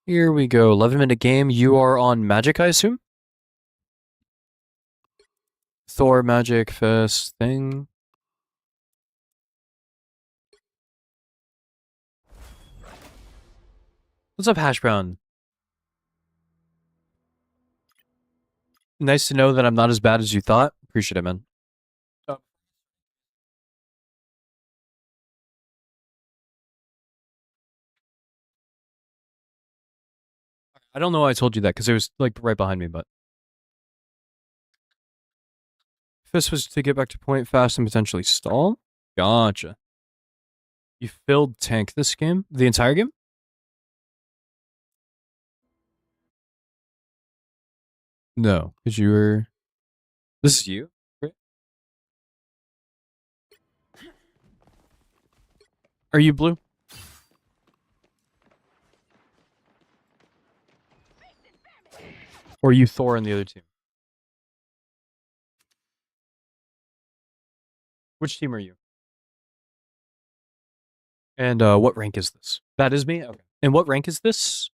Here we go. 11-minute game. You are on Magic, I assume? Thor, Magic, Fest, thing. What's up, Hash Brown? Nice to know that I'm not as bad as you thought. Appreciate it, man. Oh. I don't know why I told you that, because it was, like, right behind me, but... This was to get back to point fast and potentially stall? Gotcha. You filled tank this game? The entire game? No, because you were... This is you? Right? Are you blue? Or are you Thor on the other team? Which team are you? And what rank is this? That is me? Okay. And what rank is this?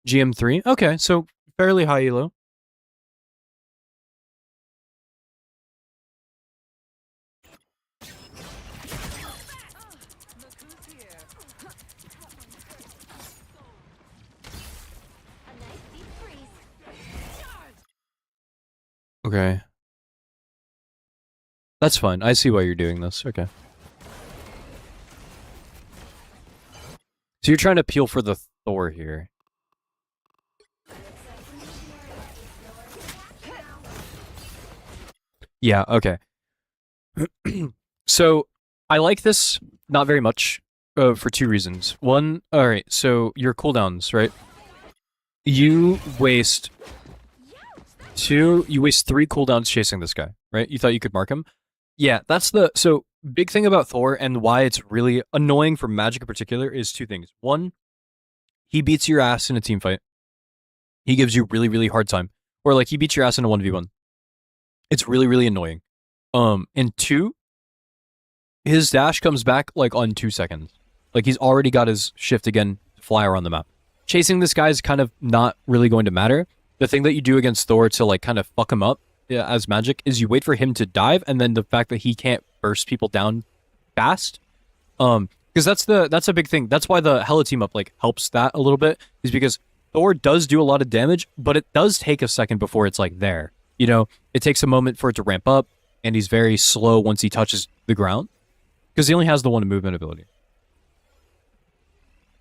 GM3? Okay, so fairly high elo. Okay. That's fine. I see why you're doing this. Okay. So you're trying to peel for the Thor here. Yeah, okay. So I like this not very much for two reasons. One, alright, so your cooldowns, right? You waste three cooldowns chasing this guy, right? You thought you could mark him? Yeah, that's the so big thing about Thor and why it's really annoying for Magic in particular is two things. One, he beats your ass in a team fight. He gives you really, really hard time. Or like he beats your ass in a 1v1. It's really, really annoying. And two, his dash comes back like on 2 seconds. Like he's already got his shift again to fly around the map. Chasing this guy is kind of not really going to matter. The thing that you do against Thor to like kind of fuck him up as Magic is you wait for him to dive, and then the fact that he can't burst people down fast. Because that's a big thing. That's why the Hela team up like helps that a little bit, is because Thor does do a lot of damage, but it does take a second before it's like there. You know, it takes a moment for it to ramp up, and he's very slow once he touches the ground, because he only has the one movement ability.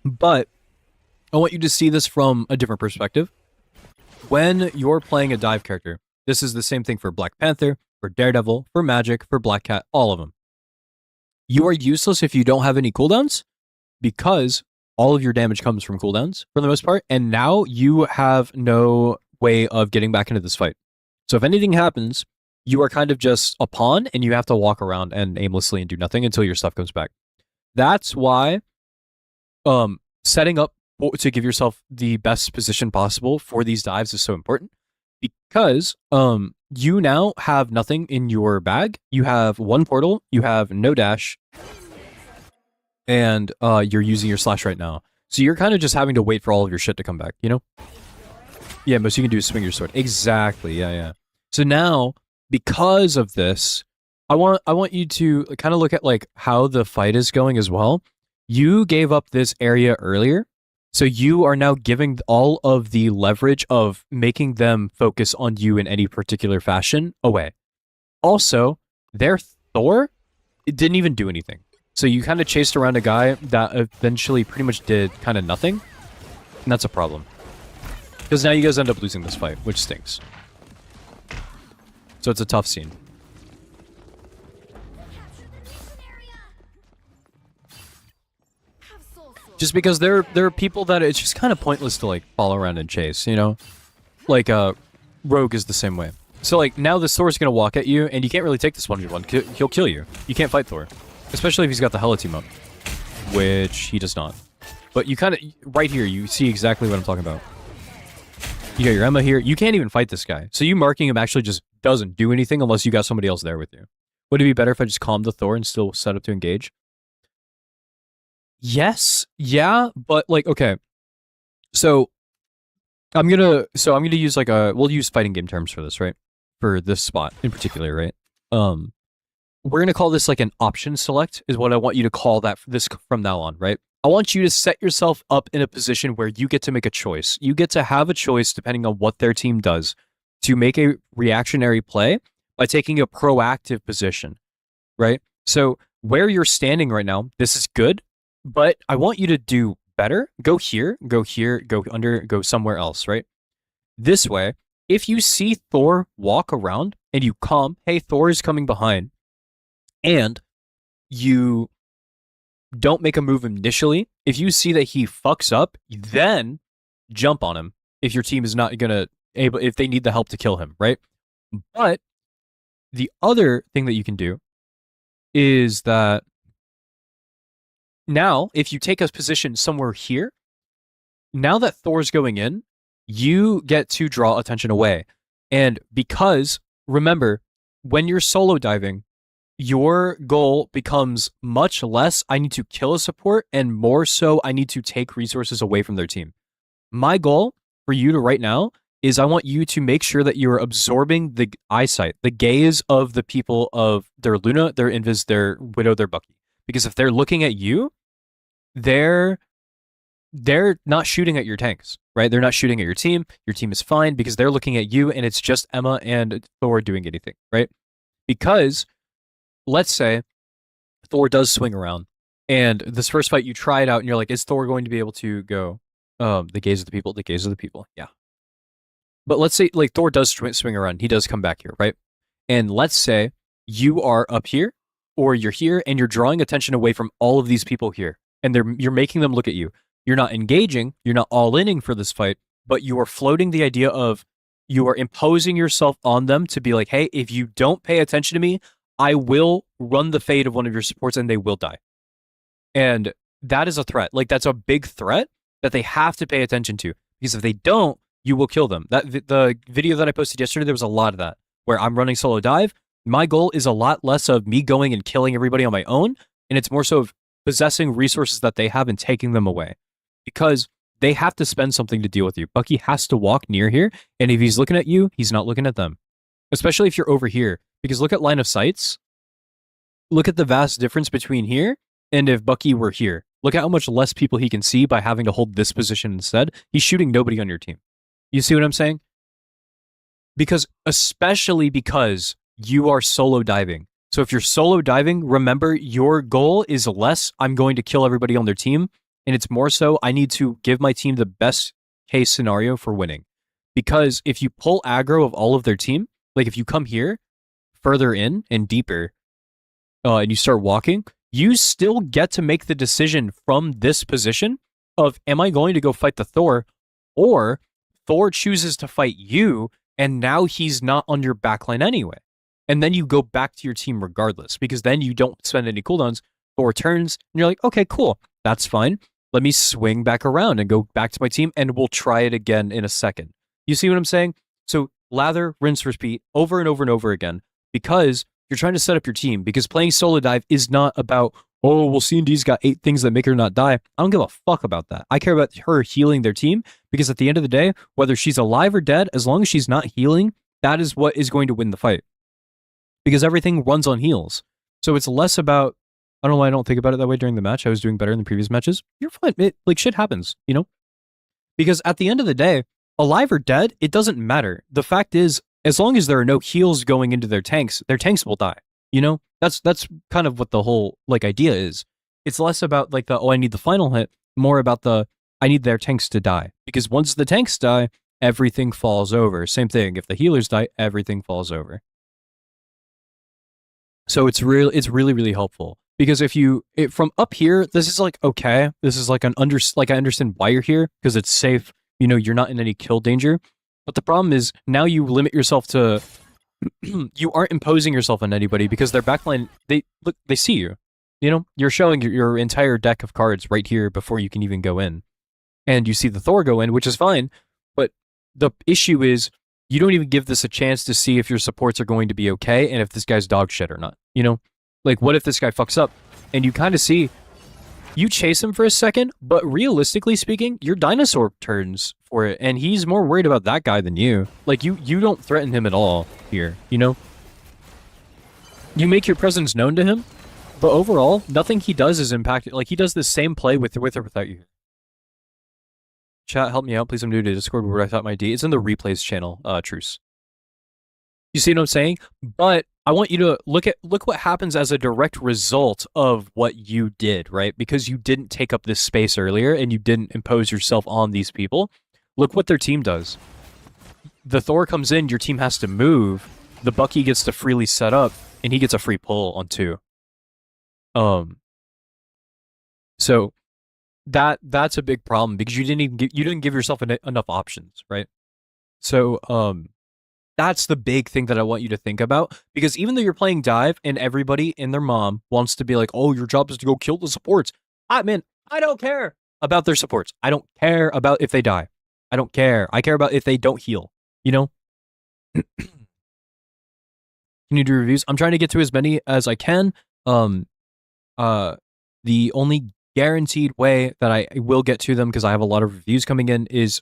But I want you to see this from a different perspective. When you're playing a dive character, this is the same thing for Black Panther, for Daredevil, for Magic, for Black Cat, all of them. You are useless if you don't have any cooldowns, because all of your damage comes from cooldowns for the most part, and now you have no way of getting back into this fight. So if anything happens, you are kind of just a pawn, and you have to walk around and aimlessly and do nothing until your stuff comes back. That's why setting up to give yourself the best position possible for these dives is so important because you now have nothing in your bag. You have one portal, you have no dash, and you're using your slash right now. So you're kind of just having to wait for all of your shit to come back, you know? Yeah, most you can do is swing your sword. Exactly, yeah. So now, because of this, I want you to kind of look at like how the fight is going as well. You gave up this area earlier, so you are now giving all of the leverage of making them focus on you in any particular fashion away. Also, their Thor, it didn't even do anything. So you kind of chased around a guy that eventually pretty much did kind of nothing, and that's a problem. Because now you guys end up losing this fight, which stinks. So it's a tough scene. Just because there are people that it's just kind of pointless to like follow around and chase, you know? Like Rogue is the same way. So like now this Thor's gonna walk at you and you can't really take this 1v1. He'll kill you. You can't fight Thor. Especially if he's got the Hela team up. Which he does not. But you kind of, right here, you see exactly what I'm talking about. You got your Emma here. You can't even fight this guy. So you marking him actually just doesn't do anything unless you got somebody else there with you. Would it be better if I just calmed the Thor and still set up to engage? Yes, yeah, but like, okay. So I'm gonna use like we'll use fighting game terms for this, right? For this spot in particular, right? We're gonna call this like an option select is what I want you to call this from now on, right? I want you to set yourself up in a position where you get to make a choice. You get to have a choice depending on what their team does to make a reactionary play by taking a proactive position, right? So where you're standing right now, this is good, but I want you to do better. Go here, go under, go somewhere else, right? This way, if you see Thor walk around and you calm, hey, Thor is coming behind, and you don't make a move initially, if you see that he fucks up, then jump on him if your team is not if they need the help to kill him, right? But the other thing that you can do is that now, if you take a position somewhere here, now that Thor's going in, you get to draw attention away. And because, remember, when you're solo diving, your goal becomes much less, I need to kill a support, and more so, I need to take resources away from their team. My goal for you to right now is I want you to make sure that you're absorbing the eyesight, the gaze of the people of their Luna, their Invis, their Widow, their Bucky. Because if they're looking at you, they're not shooting at your tanks, right? They're not shooting at your team. Your team is fine because they're looking at you and it's just Emma and Thor doing anything, right? Because let's say Thor does swing around and this first fight you try it out and you're like, is Thor going to be able to go, the gaze of the people? Yeah. But let's say like Thor does swing around. He does come back here, right? And let's say you are up here or you're here and you're drawing attention away from all of these people here. And you're making them look at you. You're not engaging, you're not all-inning for this fight, but you are floating the idea of you are imposing yourself on them to be like, hey, if you don't pay attention to me, I will run the fate of one of your supports and they will die. And that is a threat. Like, that's a big threat that they have to pay attention to. Because if they don't, you will kill them. The video that I posted yesterday, there was a lot of that, where I'm running solo dive. My goal is a lot less of me going and killing everybody on my own, and it's more so of possessing resources that they have and taking them away. Because they have to spend something to deal with you. Bucky has to walk near here, and if he's looking at you, he's not looking at them. Especially if you're over here. Because look at line of sights. Look at the vast difference between here and if Bucky were here. Look at how much less people he can see by having to hold this position instead. He's shooting nobody on your team. You see what I'm saying? Especially because you are solo diving. So if you're solo diving, remember your goal is less, I'm going to kill everybody on their team. And it's more so, I need to give my team the best case scenario for winning. Because if you pull aggro of all of their team, like if you come here, further in and deeper, and you start walking, you still get to make the decision from this position of, am I going to go fight the Thor? Or Thor chooses to fight you, and now he's not on your backline anyway. And then you go back to your team regardless, because then you don't spend any cooldowns. Thor turns, and you're like, okay, cool, that's fine. Let me swing back around and go back to my team, and we'll try it again in a second. You see what I'm saying? So lather, rinse, repeat over and over and over again, because you're trying to set up your team. Because playing solo dive is not about, oh, well, C&D's got 8 things that make her not die. I don't give a fuck about that. I care about her healing their team, because at the end of the day, whether she's alive or dead, as long as she's not healing, that is what is going to win the fight. Because everything runs on heals. So it's less about, I don't know why I don't think about it that way during the match. I was doing better in the previous matches. You're fine. Like, shit happens, you know? Because at the end of the day, alive or dead, it doesn't matter. The fact is, as long as there are no heals going into their tanks will die. You know? That's kind of what the whole, like, idea is. It's less about, like, I need the final hit, more about I need their tanks to die. Because once the tanks die, everything falls over. Same thing. If the healers die, everything falls over. So it's really, really helpful. Because from up here, this is like, okay, this is like I understand why you're here, because it's safe, you know, you're not in any kill danger. But the problem is, now you limit yourself to, you aren't imposing yourself on anybody, because their backline, they see you. You know, you're showing your entire deck of cards right here before you can even go in. And you see the Thor go in, which is fine, but the issue is, you don't even give this a chance to see if your supports are going to be okay, and if this guy's dog shit or not, you know? Like, what if this guy fucks up? And you kind of see, you chase him for a second, but realistically speaking, your dinosaur turns for it, and he's more worried about that guy than you. Like, you don't threaten him at all here, you know? You make your presence known to him, but overall, nothing he does is impacted. Like, he does the same play with or without you. Chat, help me out, please. I'm new to Discord where I thought my D. It's in the replays channel, Truce. You see what I'm saying? But I want you to look what happens as a direct result of what you did, right? Because you didn't take up this space earlier and you didn't impose yourself on these people. Look what their team does. The Thor comes in, your team has to move, the Bucky gets to freely set up, and he gets a free pull on 2. So that's a big problem, because you didn't give yourself enough options, right? So that's the big thing that I want you to think about, because even though you're playing dive and everybody and their mom wants to be like, oh, your job is to go kill the supports. I don't care about their supports. I don't care about if they die. I don't care. I care about if they don't heal, you know? Can you do reviews? I'm trying to get to as many as I can. The only guaranteed way that I will get to them, because I have a lot of reviews coming in, is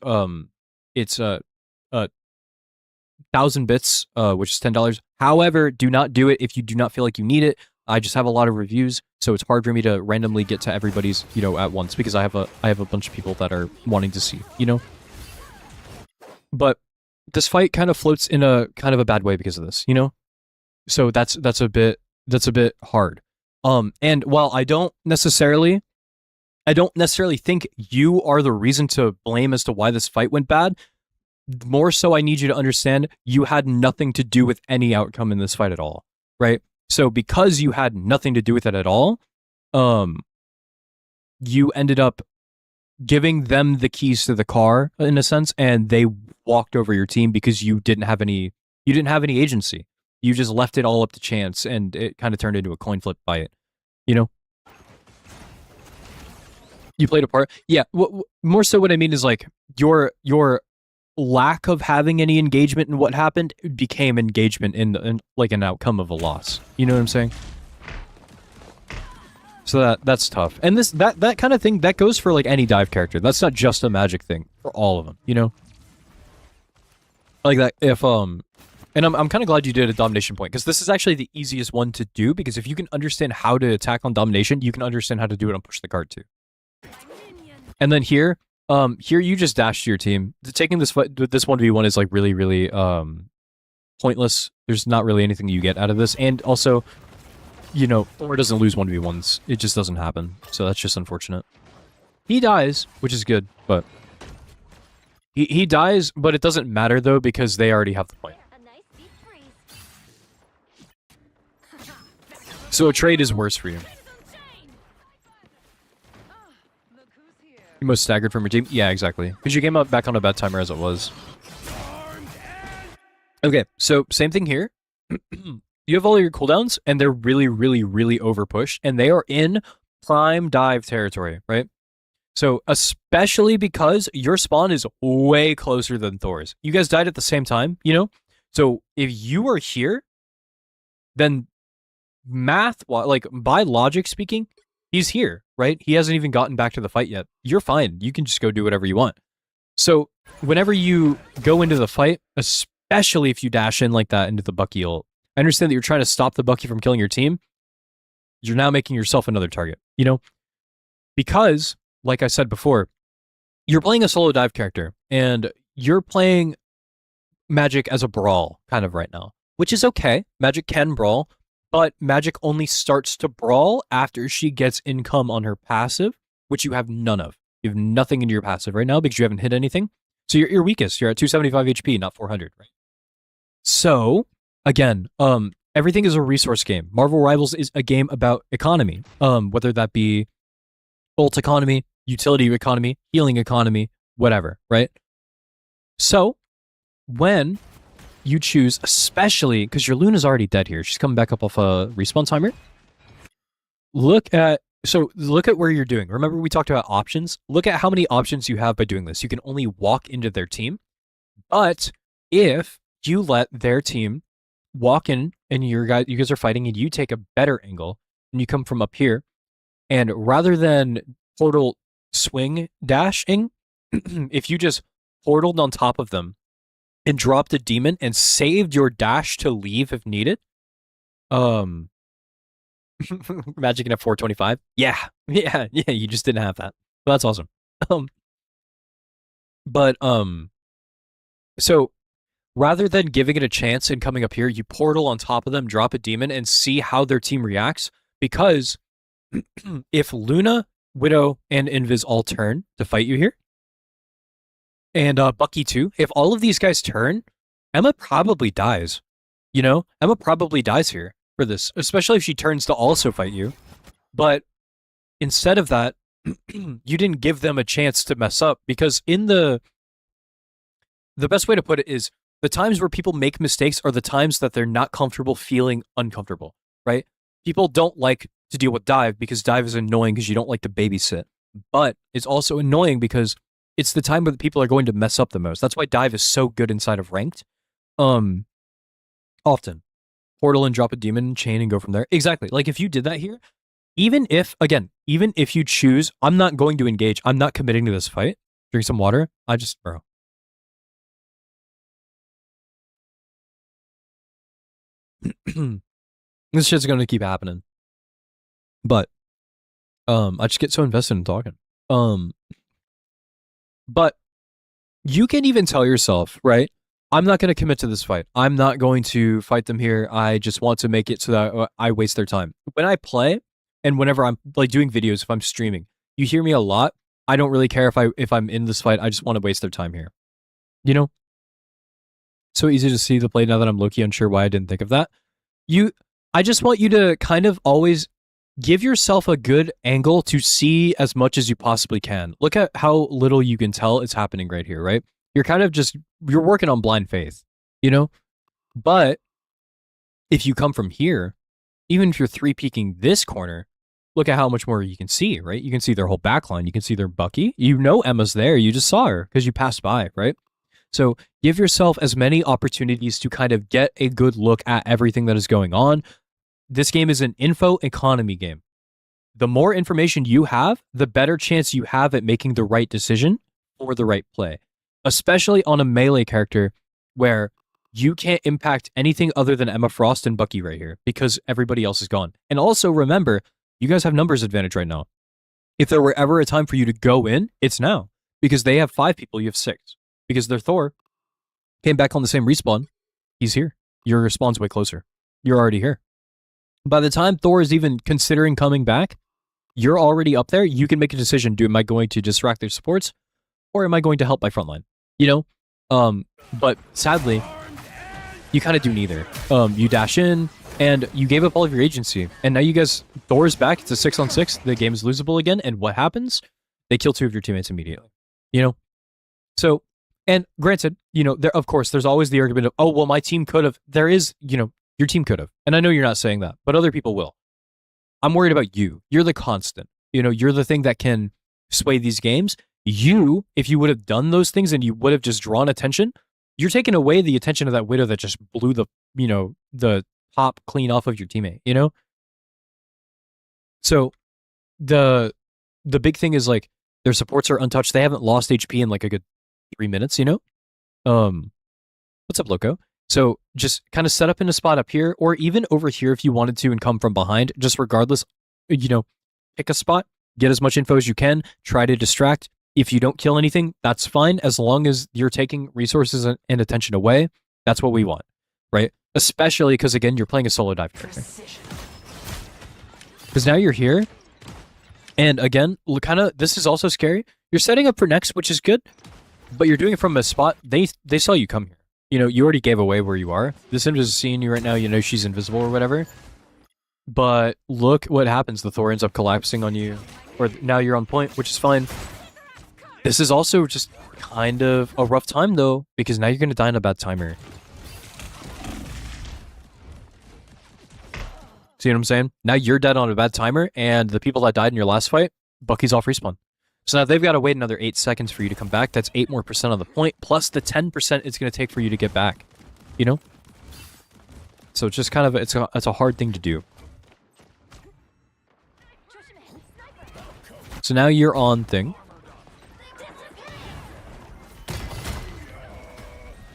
it's 1,000 bits, which is $10. However, do not do it if you do not feel like you need it. I just have a lot of reviews, so it's hard for me to randomly get to everybody's, you know, at once, because I have a bunch of people that are wanting to see, you know. But this fight kind of floats in a kind of a bad way because of this, you know. So that's a bit hard. And while I don't necessarily think you are the reason to blame as to why this fight went bad. More so, I need you to understand you had nothing to do with any outcome in this fight at all, right? So because you had nothing to do with it at all, you ended up giving them the keys to the car in a sense, and they walked over your team because you didn't have any agency. You just left it all up to chance, and it kind of turned into a coin flip by it, you know? You played a part. Yeah, more so what I mean is, like, your lack of having any engagement in what happened became engagement in like an outcome of a loss. You know what I'm saying? So that's tough. And that kind of thing, that goes for like any dive character. That's not just a magic thing, for all of them, you know? Like that, if and I'm kind of glad you did a domination point, because this is actually the easiest one to do, because if you can understand how to attack on domination, you can understand how to do it on push the card too. And then here you just dash to your team. Taking this 1v1 is like really, really pointless. There's not really anything you get out of this. And also, you know, Thor doesn't lose 1v1s. It just doesn't happen. So that's just unfortunate. He dies, which is good, but he dies, but it doesn't matter though, because they already have the point. So a trade is worse for you. You most staggered from your team? Yeah, exactly. Because you came out back on a bad timer as it was. Okay, so same thing here. You have all your cooldowns, and they're really, really, really over pushed, and they are in prime dive territory, right? So, especially because your spawn is way closer than Thor's. You guys died at the same time, you know? So, if you are here, then like by logic speaking, he's here, right? He hasn't even gotten back to the fight yet. You're fine. You can just go do whatever you want. So, whenever you go into the fight, especially if you dash in like that into the Bucky ult, I understand that you're trying to stop the Bucky from killing your team. You're now making yourself another target, you know? Because, like I said before, you're playing a solo dive character, and you're playing Magic as a brawl kind of right now, which is okay. Magic can brawl, but Magic only starts to brawl after she gets income on her passive, which you have none of. You have nothing into your passive right now because you haven't hit anything. So you're weakest. You're at 275 HP, not 400, right? So, again, everything is a resource game. Marvel Rivals is a game about economy, whether that be ult economy, utility economy, healing economy, whatever, right? So, when you choose, especially because your Luna's already dead here, she's coming back up off a respawn timer. Look at where you're doing. Remember we talked about options? Look at how many options you have by doing this. You can only walk into their team, but if you let their team walk in and you guys are fighting and you take a better angle and you come from up here, and rather than portal swing dashing, if you just portaled on top of them and dropped a demon and saved your dash to leave if needed, Magic in a 425. Yeah, you just didn't have that. Well, that's awesome. So rather than giving it a chance and coming up here, you portal on top of them, drop a demon, and see how their team reacts. Because if Luna, Widow, and Invis all turn to fight you here, and Bucky too, if all of these guys turn, Emma probably dies. You know, Emma probably dies here for this, especially if she turns to also fight you. But instead of that, you didn't give them a chance to mess up, because in the best way to put it is the times where people make mistakes are the times that they're not comfortable feeling uncomfortable, right? People don't like to deal with dive because dive is annoying because you don't like to babysit, but it's also annoying because it's the time where the people are going to mess up the most. That's why dive is so good inside of ranked. Often portal and drop a demon chain and go from there. Exactly. Like if you did that here, even if you choose, I'm not going to engage, I'm not committing to this fight. Drink some water. Bro. This shit's gonna keep happening. But I just get so invested in talking. But you can even tell yourself, right? I'm not going to commit to this fight. I'm not going to fight them here. I just want to make it so that I waste their time. When I play, and whenever I'm like doing videos, if I'm streaming, you hear me a lot. I don't really care if I'm in this fight. I just want to waste their time here. You know? So easy to see the play now that I'm low-key unsure why I didn't think of that. I just want you to kind of always give yourself a good angle to see as much as you possibly can. Look at how little you can tell it's happening right here, right? You're kind of you're working on blind faith, you know? But if you come from here, even if you're 3-peeking this corner, look at how much more you can see, right? You can see their whole backline. You can see their Bucky. You know Emma's there. You just saw her because you passed by, right? So give yourself as many opportunities to kind of get a good look at everything that is going on. This game is an info economy game. The more information you have, the better chance you have at making the right decision or the right play, especially on a melee character where you can't impact anything other than Emma Frost and Bucky right here because everybody else is gone. And also remember, you guys have numbers advantage right now. If there were ever a time for you to go in, it's now, because they have 5 people, you have 6. Because their Thor came back on the same respawn. He's here. Your respawn's way closer. You're already here. By the time Thor is even considering coming back, you're already up there. You can make a decision. Am I going to distract their supports, or am I going to help my frontline? You know? But sadly, you kind of do neither. You dash in, and you gave up all of your agency. And now you guys, Thor's back. It's a 6-on-6. The game is losable again. And what happens? They kill 2 of your teammates immediately. You know? So, and granted, you know, of course, there's always the argument of, oh, well, my team could have. There is, you know, your team could have. And I know you're not saying that, but other people will. I'm worried about you. You're the constant. You know, you're the thing that can sway these games. If you would have done those things and you would have just drawn attention, you're taking away the attention of that Widow that just blew the top clean off of your teammate, So the big thing is like their supports are untouched. They haven't lost HP in like a good 3 minutes, What's up, Loco? So just kind of set up in a spot up here or even over here if you wanted to and come from behind. Just regardless, pick a spot, get as much info as you can, try to distract. If you don't kill anything, that's fine. As long as you're taking resources and attention away, that's what we want, right? Especially because, again, you're playing a solo dive character. Because now you're here. And again, this is also scary. You're setting up for next, which is good, but you're doing it from a spot. They saw you come here. You already gave away where you are. This image is seeing you right now. She's invisible or whatever. But look what happens. The Thor ends up collapsing on you. Or now you're on point, which is fine. This is also just kind of a rough time, though, because now you're going to die in a bad timer. See what I'm saying? Now you're dead on a bad timer, and the people that died in your last fight, Bucky's off respawn. So now they've got to wait another 8 seconds for you to come back. That's 8% more on the point, plus the 10% it's going to take for you to get back. So it's just kind of it's a hard thing to do. So now you're on thing.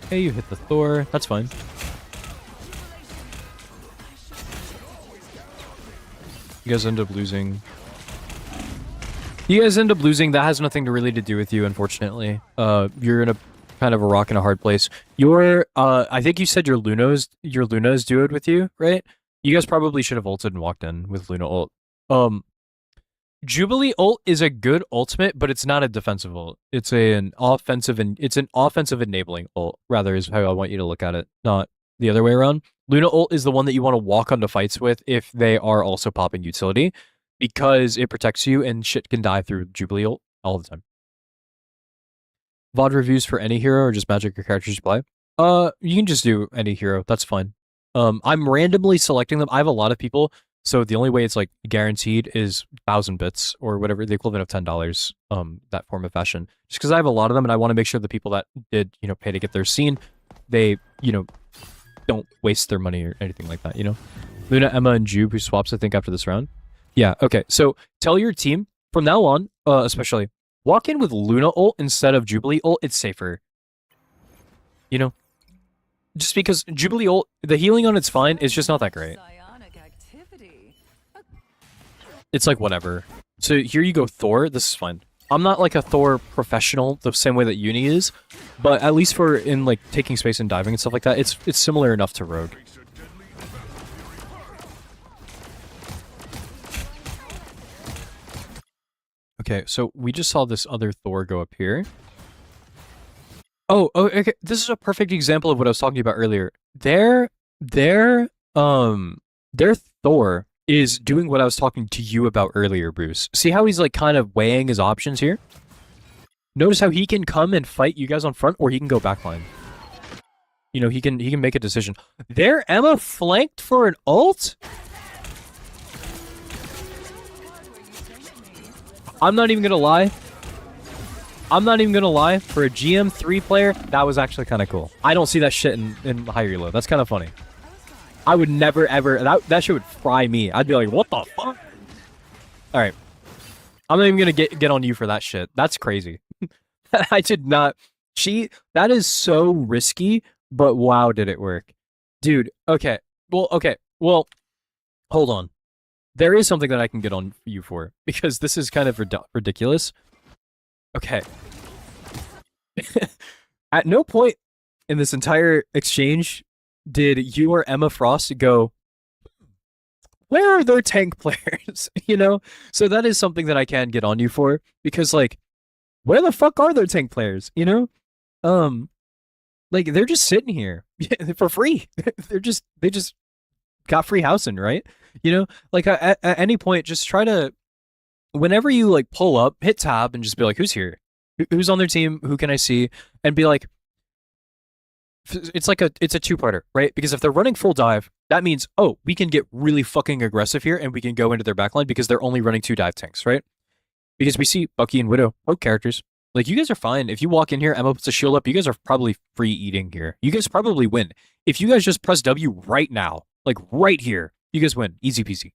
Okay, you hit the Thor. That's fine. You guys end up losing. That has nothing really to do with you, unfortunately. You're in a kind of a rock and a hard place. I think you said your Luna's duoed with you, right? You guys probably should have ulted and walked in with Luna ult. Jubilee ult is a good ultimate, but it's not a defensive ult. It's an offensive enabling ult, rather, is how I want you to look at it, not the other way around. Luna ult is the one that you want to walk onto fights with if they are also popping utility, because it protects you and shit can die through Jubilee ult all the time. VOD reviews for any hero or just magic or characters you play? You can just do any hero. That's fine. I'm randomly selecting them. I have a lot of people, so the only way it's like guaranteed is 1,000 bits or whatever, the equivalent of $10. That form of fashion. Just because I have a lot of them, and I want to make sure the people that did, pay to get their scene, they, don't waste their money or anything like that. Luna, Emma, and Jube, who swaps, I think, after this round. Yeah. Okay. So tell your team from now on, especially, walk in with Luna ult instead of Jubilee ult. It's safer. Just because Jubilee ult, the healing on it's fine. It's just not that great. It's like whatever. So here you go, Thor. This is fine. I'm not like a Thor professional the same way that Uni is, but at least for in like taking space and diving and stuff like that, it's similar enough to Rogue. Okay, so we just saw this other Thor go up here. Oh, okay. This is a perfect example of what I was talking about earlier. Their Thor is doing what I was talking to you about earlier, Bruce. See how he's like kind of weighing his options here? Notice how he can come and fight you guys on front, or he can go backline. He can make a decision. There, Emma flanked for an ult? I'm not even gonna lie. For a GM3 player, that was actually kind of cool. I don't see that shit in high or low. That's kind of funny. I would never, ever... That shit would fry me. I'd be like, what the fuck? Alright. I'm not even gonna get on you for that shit. That's crazy. I did not... That is so risky, but wow, did it work. Dude, okay. Well, hold on. There is something that I can get on you for, because this is kind of ridiculous. Okay. At no point in this entire exchange did you or Emma Frost go, where are their tank players? So that is something that I can get on you for, because like, where the fuck are their tank players? Like they're just sitting here for free. they just got free housing, right? Like at any point, just try to, whenever you like pull up, hit tab and just be like, who's here? Who's on their team? Who can I see? And be like, it's a two-parter, right? Because if they're running full dive, that means, oh, we can get really fucking aggressive here and we can go into their backline because they're only running 2 dive tanks, right? because we see Bucky and Widow, both characters. Like, you guys are fine. If you walk in here, Emma puts a shield up, you guys are probably free eating here. You guys probably win. If you guys just press W right now, like right here, you guys win. Easy peasy.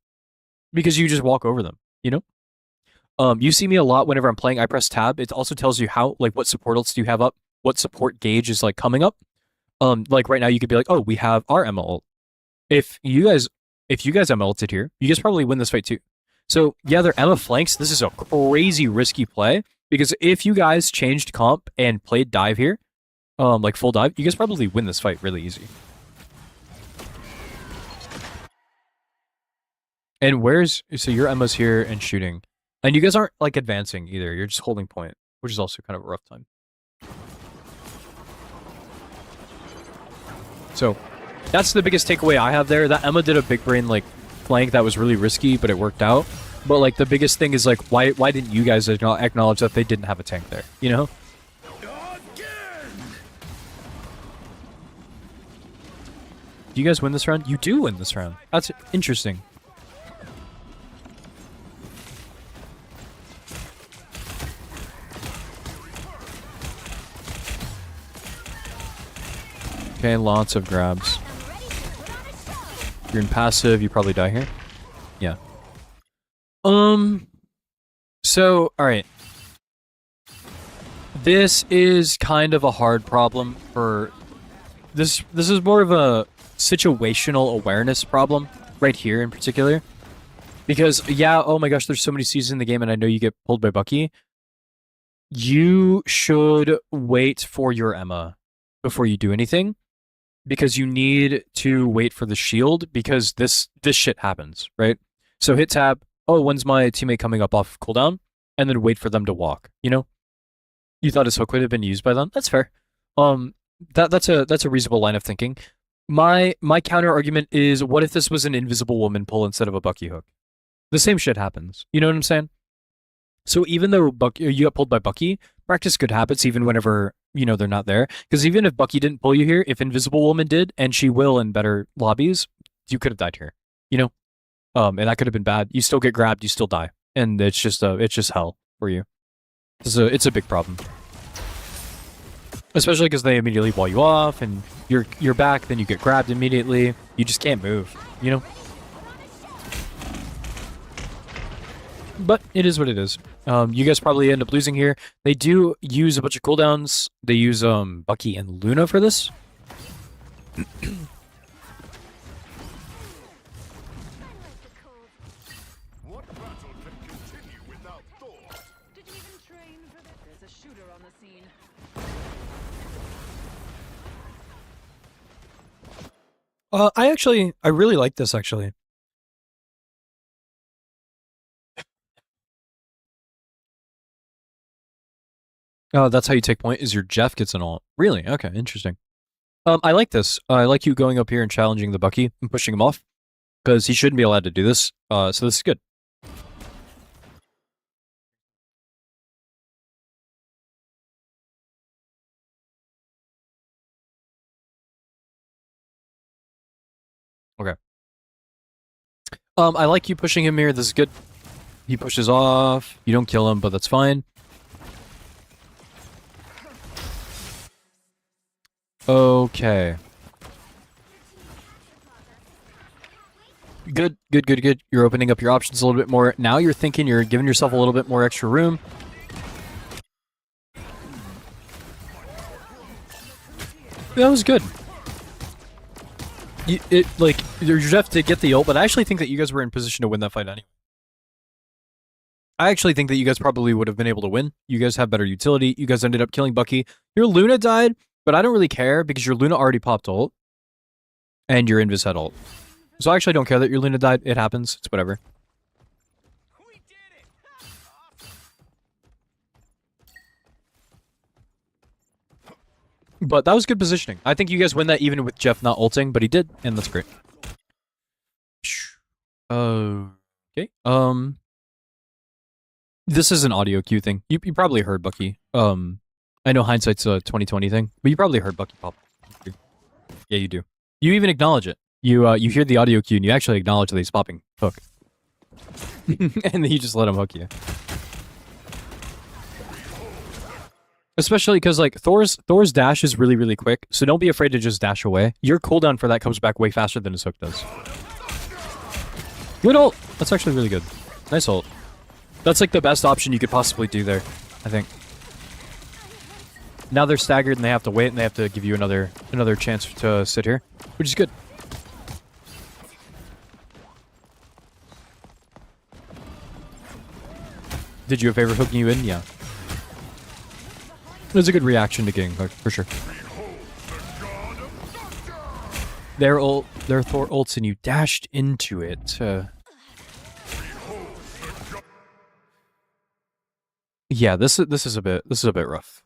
Because you just walk over them, you know? You see me a lot whenever I'm playing. I press tab. It also tells you how, like, what support ults do you have up, what support gauge is, like, coming up. Like, right now, you could be like, oh, we have our Emma ult. If you guys Emma ulted here, you guys probably win this fight too. So, yeah, they're Emma flanks. This is a crazy risky play. Because if you guys changed comp and played dive here, like full dive, you guys probably win this fight really easy. And so your Emma's here and shooting. And you guys aren't like advancing either. You're just holding point, which is also kind of a rough time. So that's the biggest takeaway I have there. That Emma did a big brain like flank that was really risky, but it worked out. But like the biggest thing is like why didn't you guys acknowledge that they didn't have a tank there? You know? Do you guys win this round? You do win this round. That's interesting. Okay, lots of grabs. If you're in passive, you probably die here. Yeah. So, alright. This is kind of a hard problem for... This is more of a situational awareness problem, right here in particular. Because, yeah, oh my gosh, there's so many seasons in the game and I know you get pulled by Bucky. You should wait for your Emma before you do anything. Because you need to wait for the shield, because this shit happens, right? So hit tab, oh, when's my teammate coming up off cooldown? And then wait for them to walk, you know? You thought his hook would have been used by them? That's fair. That's a reasonable line of thinking. My counter argument is, what if this was an invisible woman pull instead of a Bucky hook? The same shit happens. You know what I'm saying? So even though you got pulled by Bucky, practice good habits even whenever, you know, they're not there. Because even if Bucky didn't pull you here, if Invisible Woman did, and she will in better lobbies, you could have died here. You know? And that could have been bad. You still get grabbed, you still die. And it's just hell for you. It's a big problem. Especially because they immediately wall you off, and you're back, then you get grabbed immediately. You just can't move, you know? But it is what it is. You guys probably end up losing here. They do use a bunch of cooldowns. They use Bucky and Luna for this. What battle can continue without thought? Did you even train for that? There's a shooter on the scene. I really like this, actually. Oh, that's how you take point, is your Jeff gets an ult. Really? Okay, interesting. I like this. I like you going up here and challenging the Bucky and pushing him off. Because he shouldn't be allowed to do this. So this is good. Okay. I like you pushing him here. This is good. He pushes off. You don't kill him, but that's fine. Okay. Good. You're opening up your options a little bit more. Now you're thinking, you're giving yourself a little bit more extra room. That was good. Your Jeff did get the ult, but I actually think that you guys were in position to win that fight anyway. I actually think that you guys probably would have been able to win. You guys have better utility. You guys ended up killing Bucky. Your Luna died, but I don't really care because your Luna already popped ult. And your Invis had ult. So I actually don't care that your Luna died. It happens. It's whatever. We did it! But that was good positioning. I think you guys win that even with Jeff not ulting, but he did, and that's great. Okay. This is an audio cue thing. You probably heard Bucky. I know hindsight's a 2020 thing, but you probably heard Bucky pop. Yeah, you do. You even acknowledge it. You hear the audio cue and you actually acknowledge that he's popping hook. And then you just let him hook you. Especially because like Thor's dash is really, really quick, so don't be afraid to just dash away. Your cooldown for that comes back way faster than his hook does. Good ult. That's actually really good. Nice ult. That's like the best option you could possibly do there, I think. Now they're staggered and they have to wait and they have to give you another chance to sit here, which is good. Did you a favor hooking you in? Yeah. It was a good reaction to getting hooked, for sure. Their Thor ults and you dashed into it. Yeah, this is a bit rough.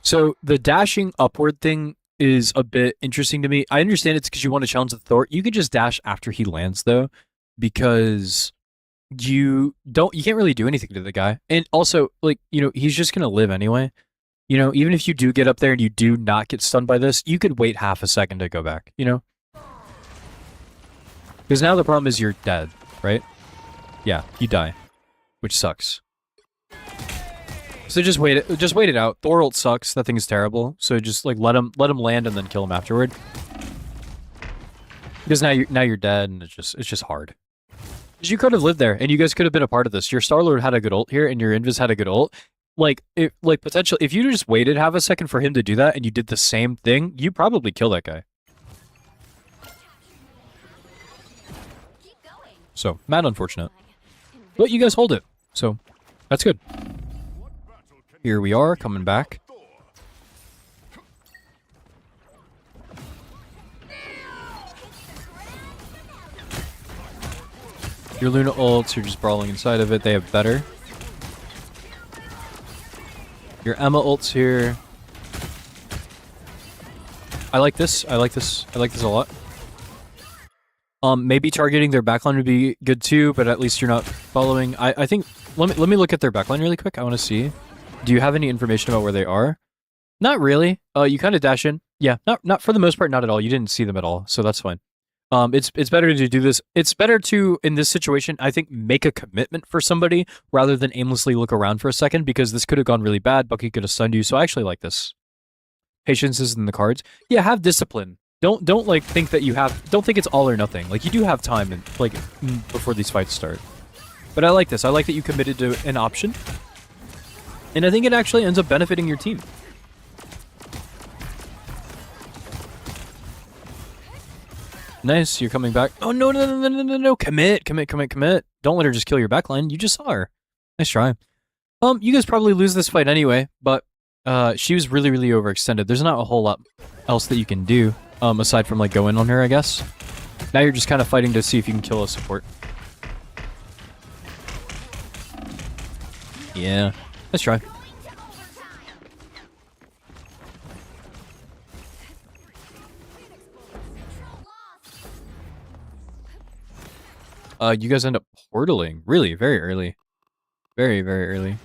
So the dashing upward thing is a bit interesting to me. I understand it's because you want to challenge the Thor. You could just dash after he lands though, because you can't really do anything to the guy. And also, like, you know, he's just gonna live anyway. You know, even if you do get up there and you do not get stunned by this, you could wait half a second to go back, you know? Because now the problem is you're dead, right? Yeah, you die, which sucks. So just wait it out. Thor ult sucks. That thing is terrible. So just like let him land and then kill him afterward. Because now you're dead and it's just hard. Because you could have lived there and you guys could have been a part of this. Your Star-Lord had a good ult here and your Invis had a good ult. Like potential if you just waited half a second for him to do that and you did the same thing, you probably kill that guy. So, mad unfortunate. But you guys hold it. So, that's good. Here we are, coming back. Your Luna ults, you're just brawling inside of it. They have better. Your Emma ults here. I like this. I like this a lot. Maybe targeting their backline would be good too, but at least you're not following. I think let me look at their backline really quick. I want to see. Do you have any information about where they are? Not really. You kind of dash in. Yeah, not for the most part, not at all. You didn't see them at all, so that's fine. It's better to do this. It's better to, in this situation, I think, make a commitment for somebody rather than aimlessly look around for a second, because this could have gone really bad. Bucky could have stunned you, so I actually like this. Patience is in the cards. Yeah, have discipline. Don't like think that you have. Don't think it's all or nothing. Like you do have time and like before these fights start. But I like this. I like that you committed to an option, and I think it actually ends up benefiting your team. Nice, you're coming back. Oh no! Commit! Don't let her just kill your backline. You just saw her. Nice try. You guys probably lose this fight anyway, but she was really overextended. There's not a whole lot else that you can do. Aside from like go in on her, I guess. Now you're just kind of fighting to see if you can kill a support. Yeah, let's try. You guys end up portaling, really, very early. Very early.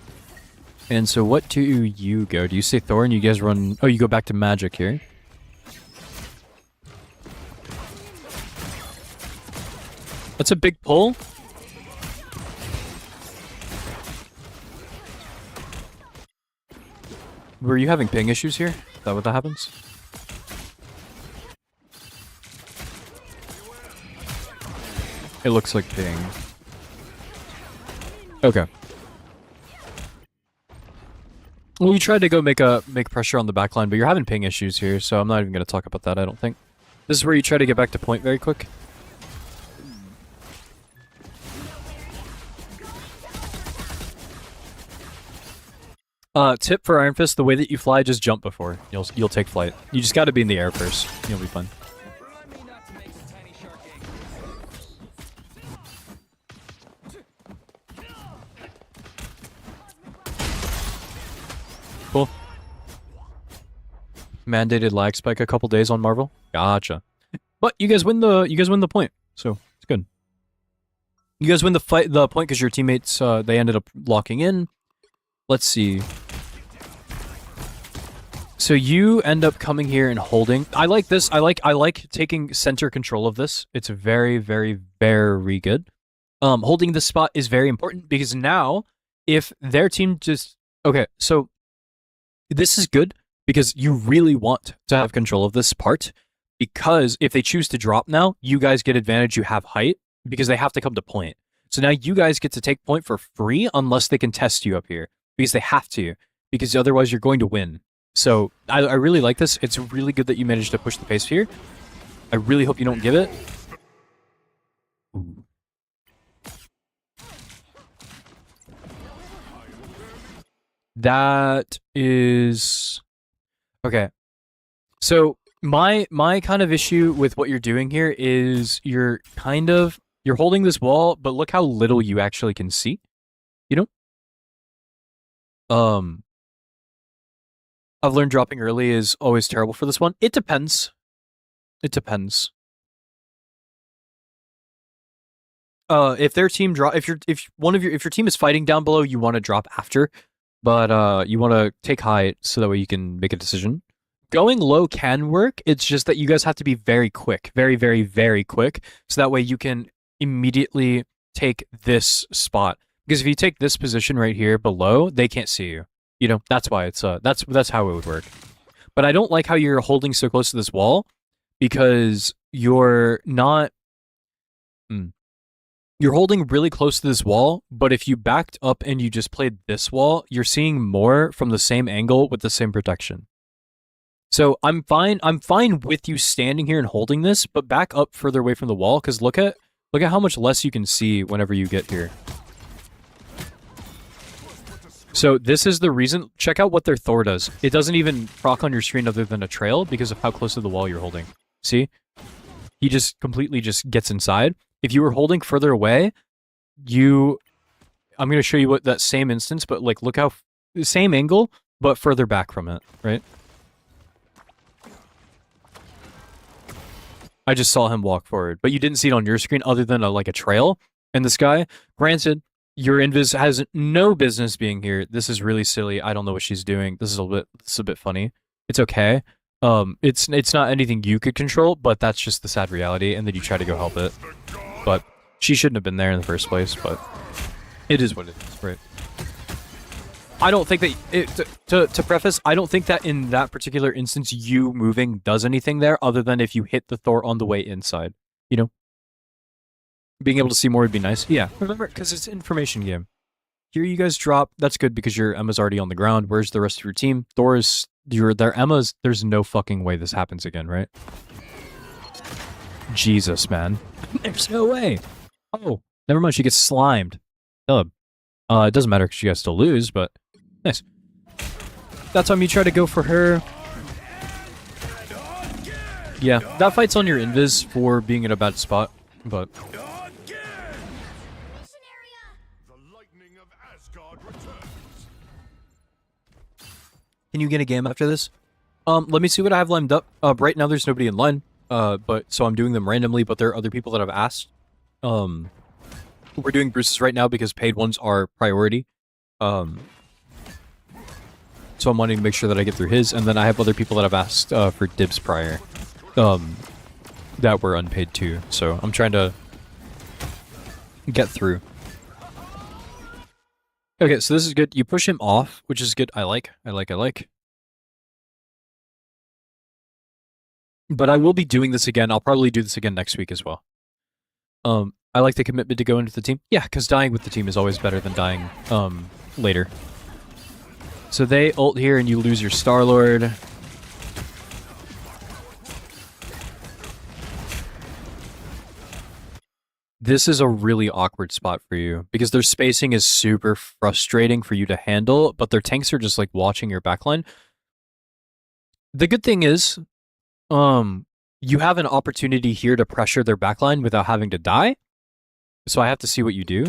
And so what do you go? Do you say Thor and you guys run... Oh, you go back to magic here. That's a big pull. Were you having ping issues here? Is that what that happens? It looks like ping. Okay. Well, we tried to go make pressure on the backline, but you're having ping issues here, so I'm not even going to talk about that, I don't think. This is where you try to get back to point very quick. Tip for Iron Fist, the way that you fly, just jump before. You'll take flight. You just gotta be in the air first. You'll be fine. Cool. Mandated lag spike a couple days on Marvel. Gotcha. But you guys win the point, so it's good. You guys win the point because your teammates they ended up locking in. Let's see. So you end up coming here and holding. I like this. I like taking center control of this. It's very good. Holding this spot is very important because now, if their team just... Okay, so this is good because you really want to have control of this part, because if they choose to drop now, you guys get advantage, you have height, because they have to come to point. So now you guys get to take point for free unless they can test you up here, because they have to, because otherwise you're going to win. So I really like this. It's really good that you managed to push the pace here. I really hope you don't give it. Ooh. That is... Okay. So my kind of issue with what you're doing here is you're holding this wall, but look how little you actually can see. You know? I've learned dropping early is always terrible for this one. It depends. It depends. If their team if your team is fighting down below, you want to drop after, but you want to take high so that way you can make a decision. Going low can work. It's just that you guys have to be very quick, very, very, very quick, so that way you can immediately take this spot. Because if you take this position right here below, they can't see you. You know, that's why it's that's how it would work. But I don't like how you're holding so close to this wall, because you're not. You're holding really close to this wall, but if you backed up and you just played this wall, you're seeing more from the same angle with the same protection. So I'm fine with you standing here and holding this, but back up further away from the wall, because look at how much less you can see whenever you get here. So this is the reason. Check out what their Thor does. It doesn't even proc on your screen other than a trail because of how close to the wall you're holding. See? He just completely just gets inside. If you were holding further away, I'm going to show you what that same instance, but like look how same angle, but further back from it, right? I just saw him walk forward, but you didn't see it on your screen other than like a trail. And this guy, granted, your invis has no business being here. This is really silly. I don't know what she's doing. This is a bit funny. It's okay. It's not anything you could control, but that's just the sad reality, and then you try to go help it. But she shouldn't have been there in the first place, but it is what it is, right? I don't think that, to preface, I don't think that in that particular instance, you moving does anything there, other than if you hit the Thor on the way inside, you know? Being able to see more would be nice. Yeah, remember, because it's an information game. Here you guys drop, that's good because your Emma's already on the ground. Where's the rest of your team? Thor is, their Emma's, there's no fucking way this happens again, right? Jesus, man. There's no way. Oh, never mind, she gets slimed. Dub. It doesn't matter because you guys still lose, but nice. That time you try to go for her. Yeah, that fight's on your invis for being in a bad spot, but... The lightning of Asgard returns. Can you get a game after this? Let me see what I have lined up. Right now there's nobody in line. But so I'm doing them randomly, but there are other people that have asked. We're doing Bruce's right now because paid ones are priority. So I'm wanting to make sure that I get through his, and then I have other people that have asked for dibs prior. That were unpaid too. So I'm trying to get through. Okay, so this is good. You push him off, which is good. I like. But I will be doing this again. I'll probably do this again next week as well. I like the commitment to go into the team. Yeah, because dying with the team is always better than dying later. So they ult here and you lose your Star-Lord. This is a really awkward spot for you because their spacing is super frustrating for you to handle, but their tanks are just like watching your backline. The good thing is, you have an opportunity here to pressure their backline without having to die. So I have to see what you do.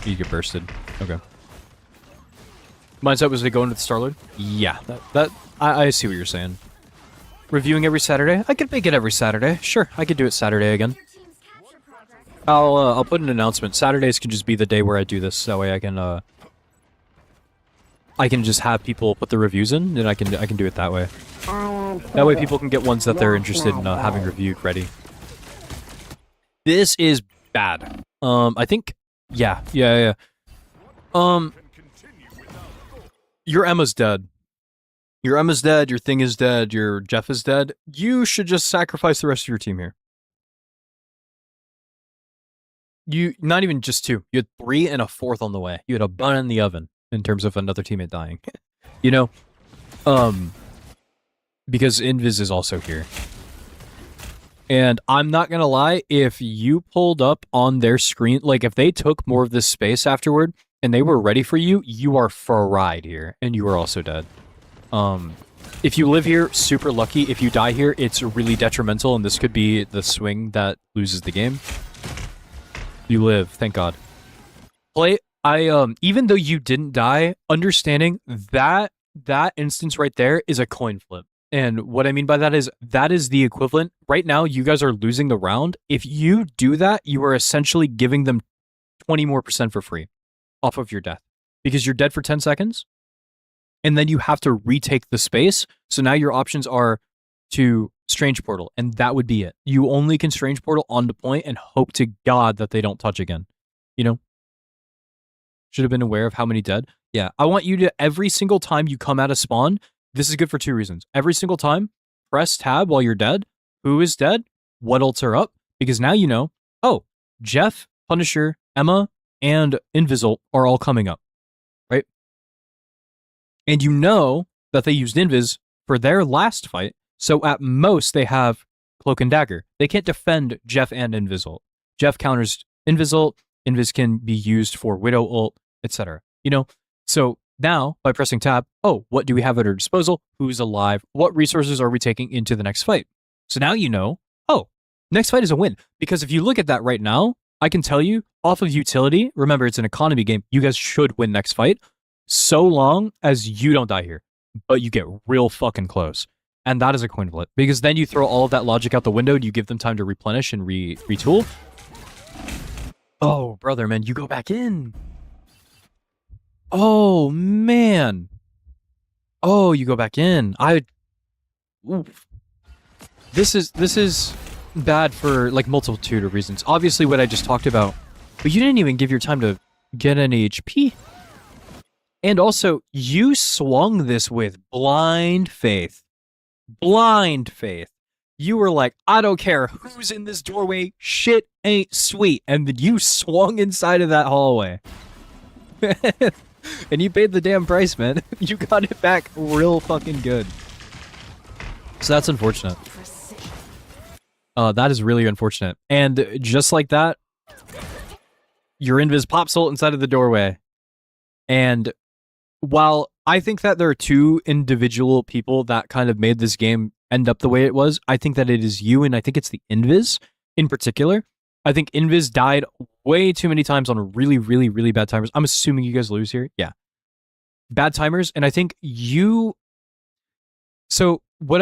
You get bursted. Okay. Mindset was to go into the Star-Lord? Yeah, I see what you're saying. Reviewing every Saturday? I could make it every Saturday. Sure, I could do it Saturday again. I'll put an announcement. Saturdays can just be the day where I do this. That way I can just have people put the reviews in, and I can do it that way. That way people can get ones that they're interested in having reviewed ready. This is bad. I think, yeah. Can continue without thought. Your Emma's dead. Your Emma's dead, your thing is dead, your Jeff is dead. You should just sacrifice the rest of your team here. You, not even just two. You had 3 and a 4th on the way. You had a bun in the oven in terms of another teammate dying. You know? Because Invis is also here. And I'm not gonna lie, if you pulled up on their screen, like if they took more of this space afterward and they were ready for you, you are fried here, and you are also dead. If you live here, super lucky. If you die here, it's really detrimental, and this could be the swing that loses the game. You live, thank God. Even though you didn't die, understanding that instance right there is a coin flip. And what I mean by that is the equivalent. Right now, you guys are losing the round. If you do that, you are essentially giving them 20% more for free off of your death. Because you're dead for 10 seconds, and then you have to retake the space. So now your options are to Strange Portal, and that would be it. You only can Strange Portal onto point and hope to God that they don't touch again. You know? Should have been aware of how many dead. Yeah, I want you to, every single time you come out of spawn, this is good for 2 reasons. Every single time, press tab while you're dead. Who is dead? What ults are up? Because now you know, oh, Jeff, Punisher, Emma, and Invisult are all coming up, right? And you know that they used Invis for their last fight, so at most they have Cloak and Dagger. They can't defend Jeff and Invisult. Jeff counters Invisult, Invis can be used for Widow ult, etc. You know? So now, by pressing tab, oh, what do we have at our disposal? Who's alive? What resources are we taking into the next fight? So now you know, oh, next fight is a win. Because if you look at that right now, I can tell you, off of utility, remember it's an economy game, you guys should win next fight, so long as you don't die here. But you get real fucking close. And that is a coin flip. Because then you throw all of that logic out the window, and you give them time to replenish and retool. Oh, brother, man, you go back in. Oh, man. Oh, you go back in. Oof. This is bad for, like, multitude of reasons. Obviously, what I just talked about. But you didn't even give your time to get any HP. And also, you swung this with blind faith. Blind faith. You were like, I don't care who's in this doorway. Shit ain't sweet. And then you swung inside of that hallway. And you paid the damn price, man. You got it back real fucking good. So that's unfortunate. That is really unfortunate. And just like that, your Invis pops ult inside of the doorway. And while I think that there are 2 individual people that kind of made this game end up the way it was, I think that it is you, and I think it's the Invis in particular. I think Invis died way too many times on really, really, really bad timers. I'm assuming you guys lose here. Yeah. Bad timers, and I think you... So what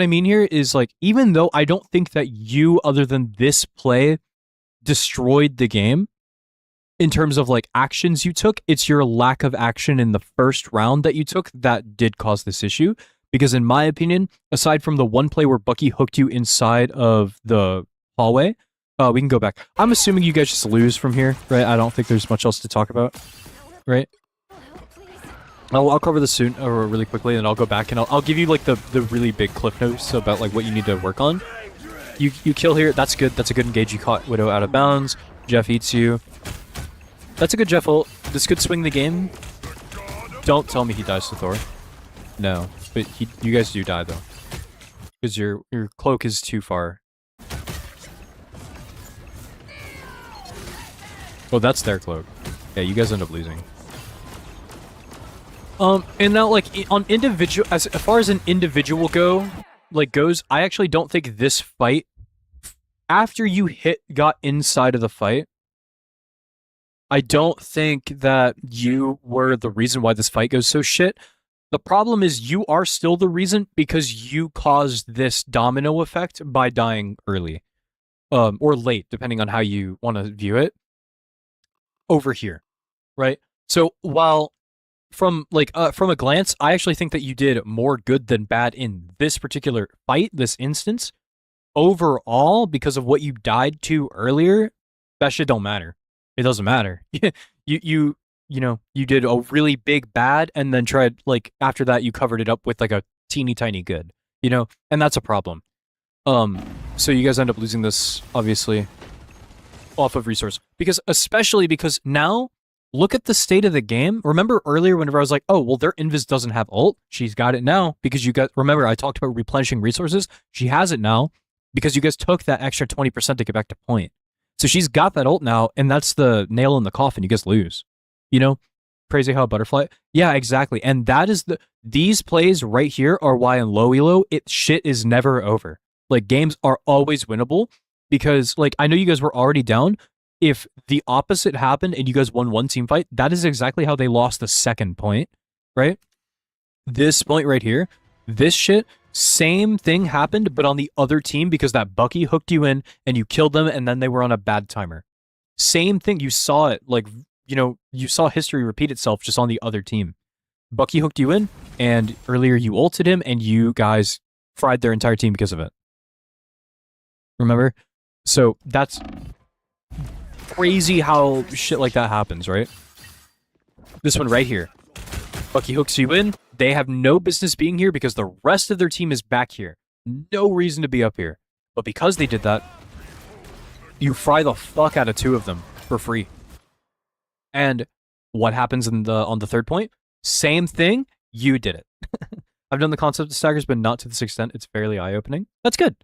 I mean here is, like, even though I don't think that you, other than this play, destroyed the game, in terms of, like, actions you took, it's your lack of action in the first round that you took that did cause this issue. Because in my opinion, aside from the one play where Bucky hooked you inside of the hallway, we can go back. I'm assuming you guys just lose from here, right? I don't think there's much else to talk about, right? I'll cover this soon, or really quickly, and I'll go back and I'll give you, like, the really big cliff notes about, like, what you need to work on. You kill here, that's good. That's a good engage. You caught Widow out of bounds. Jeff eats you. That's a good Jeff ult. This could swing the game. Don't tell me he dies to Thor. No, but you guys do die, though. Because your cloak is too far. Oh, that's their cloak. Yeah, you guys end up losing. And now, like, on individual, as far as an individual goes, I actually don't think this fight, after you got inside of the fight, I don't think that you were the reason why this fight goes so shit. The problem is you are still the reason because you caused this domino effect by dying early. Or late, depending on how you want to view it. Over here, right? So while from a glance, I actually think that you did more good than bad in this particular fight, this instance. overall, because of what you died to earlier, that shit don't matter. It doesn't matter. You did a really big bad and then tried, like, after that you covered it up with like a teeny tiny good, and that's a problem. So you guys end up losing this, obviously, off of resource. Especially because now, look at the state of the game. Remember earlier whenever I was like, oh, well, their Invis doesn't have ult. She's got it now because remember I talked about replenishing resources? She has it now because you guys took that extra 20% to get back to point. So she's got that ult now, and that's the nail in the coffin. You guys lose. Crazy how a butterfly. Yeah, exactly. And that is these plays right here are why in low elo, shit is never over. Like, games are always winnable because, like, I know you guys were already down. If the opposite happened and you guys won one team fight, that is exactly how they lost the second point, right? This point right here, this shit, same thing happened, but on the other team because that Bucky hooked you in and you killed them and then they were on a bad timer. Same thing. You saw it, like, you saw history repeat itself just on the other team. Bucky hooked you in, and earlier you ulted him, and you guys fried their entire team because of it. Remember? So that's crazy how shit like that happens, right? This one right here. Bucky hooks you in. They have no business being here because the rest of their team is back here. No reason to be up here. But because they did that, you fry the fuck out of two of them for free. And what happens on the third point? Same thing. You did it. I've done the concept of staggers, but not to this extent. It's fairly eye-opening. That's good.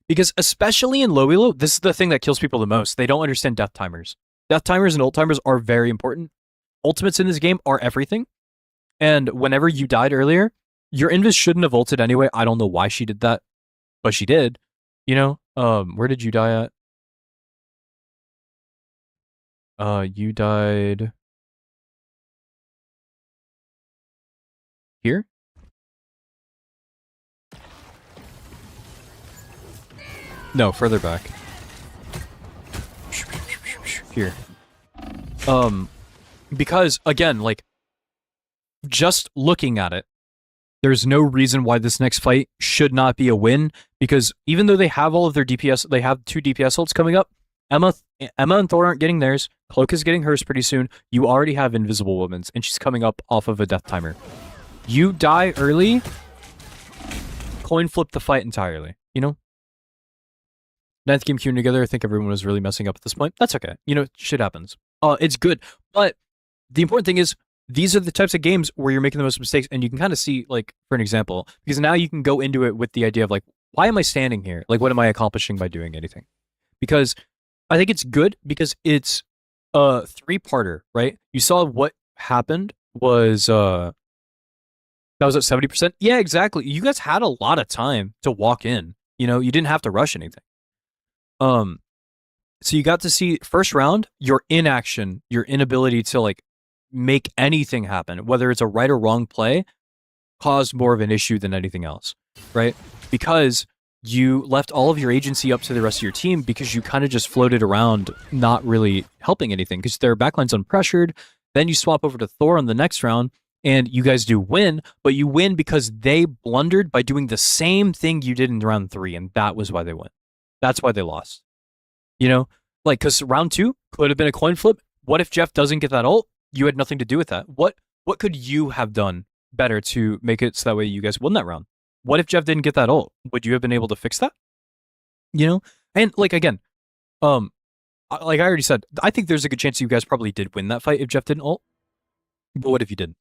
Because especially in low elo, this is the thing that kills people the most. They don't understand death timers. Death timers and ult timers are very important. Ultimates in this game are everything. And whenever you died earlier, your Invis shouldn't have ulted anyway. I don't know why she did that, but she did. Where did you die at? You died here? No, further back. Here. Because again, like, just looking at it, there's no reason why this next fight should not be a win, because even though they have all of their DPS, they have 2 DPS ults coming up. Emma and Thor aren't getting theirs. Cloak is getting hers pretty soon. You already have Invisible Woman's, and she's coming up off of a death timer. You die early, coin flip the fight entirely, 9th game queuing together, I think everyone was really messing up at this point. That's okay. Shit happens. It's good. But the important thing is, these are the types of games where you're making the most mistakes, and you can kind of see, like, for an example, because now you can go into it with the idea of, like, why am I standing here? Like, what am I accomplishing by doing anything? Because I think it's good because it's a 3-parter, right? You saw what happened was, that was at 70%. Yeah, exactly. You guys had a lot of time to walk in. You didn't have to rush anything. So you got to see first round, your inaction, your inability to, like, make anything happen, whether it's a right or wrong play, caused more of an issue than anything else, right? Because you left all of your agency up to the rest of your team because you kind of just floated around, not really helping anything because their backline's unpressured. Then you swap over to Thor on the next round, and you guys do win, but you win because they blundered by doing the same thing you did in round 3, and that was why they won. That's why they lost. Because round 2 could have been a coin flip. What if Jeff doesn't get that ult? You had nothing to do with that. What could you have done better to make it so that way you guys won that round? What if Jeff didn't get that ult? Would you have been able to fix that? And, like, again, like I already said, I think there's a good chance you guys probably did win that fight if Jeff didn't ult. But what if you didn't?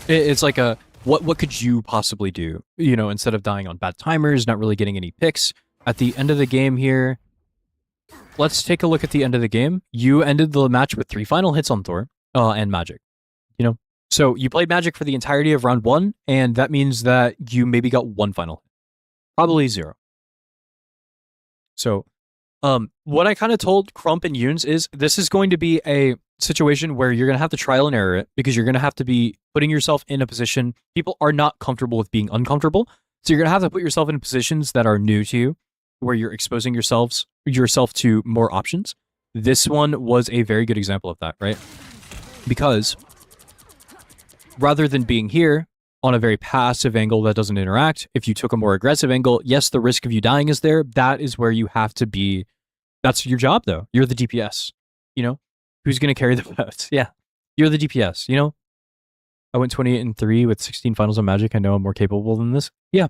It's like what could you possibly do? Instead of dying on bad timers, not really getting any picks at the end of the game here. Let's take a look at the end of the game. You ended the match with 3 final hits on Thor and Magic. So you played Magic for the entirety of round 1, and that means that you maybe got 1 final hit. Probably 0. So what I kind of told Crump and Yunes is this is going to be a situation where you're going to have to trial and error it because you're going to have to be putting yourself in a position. People are not comfortable with being uncomfortable. So you're going to have to put yourself in positions that are new to you, where you're exposing yourself to more options. This one was a very good example of that, right? Because rather than being here on a very passive angle that doesn't interact. If you took a more aggressive angle, yes, the risk of you dying is there. That is where you have to be. That's your job, though. You're the DPS. You know, who's going to carry the votes? Yeah, you're the DPS. You know, I went 28-3 with 16 finals on Magic. I know I'm more capable than this. Yeah,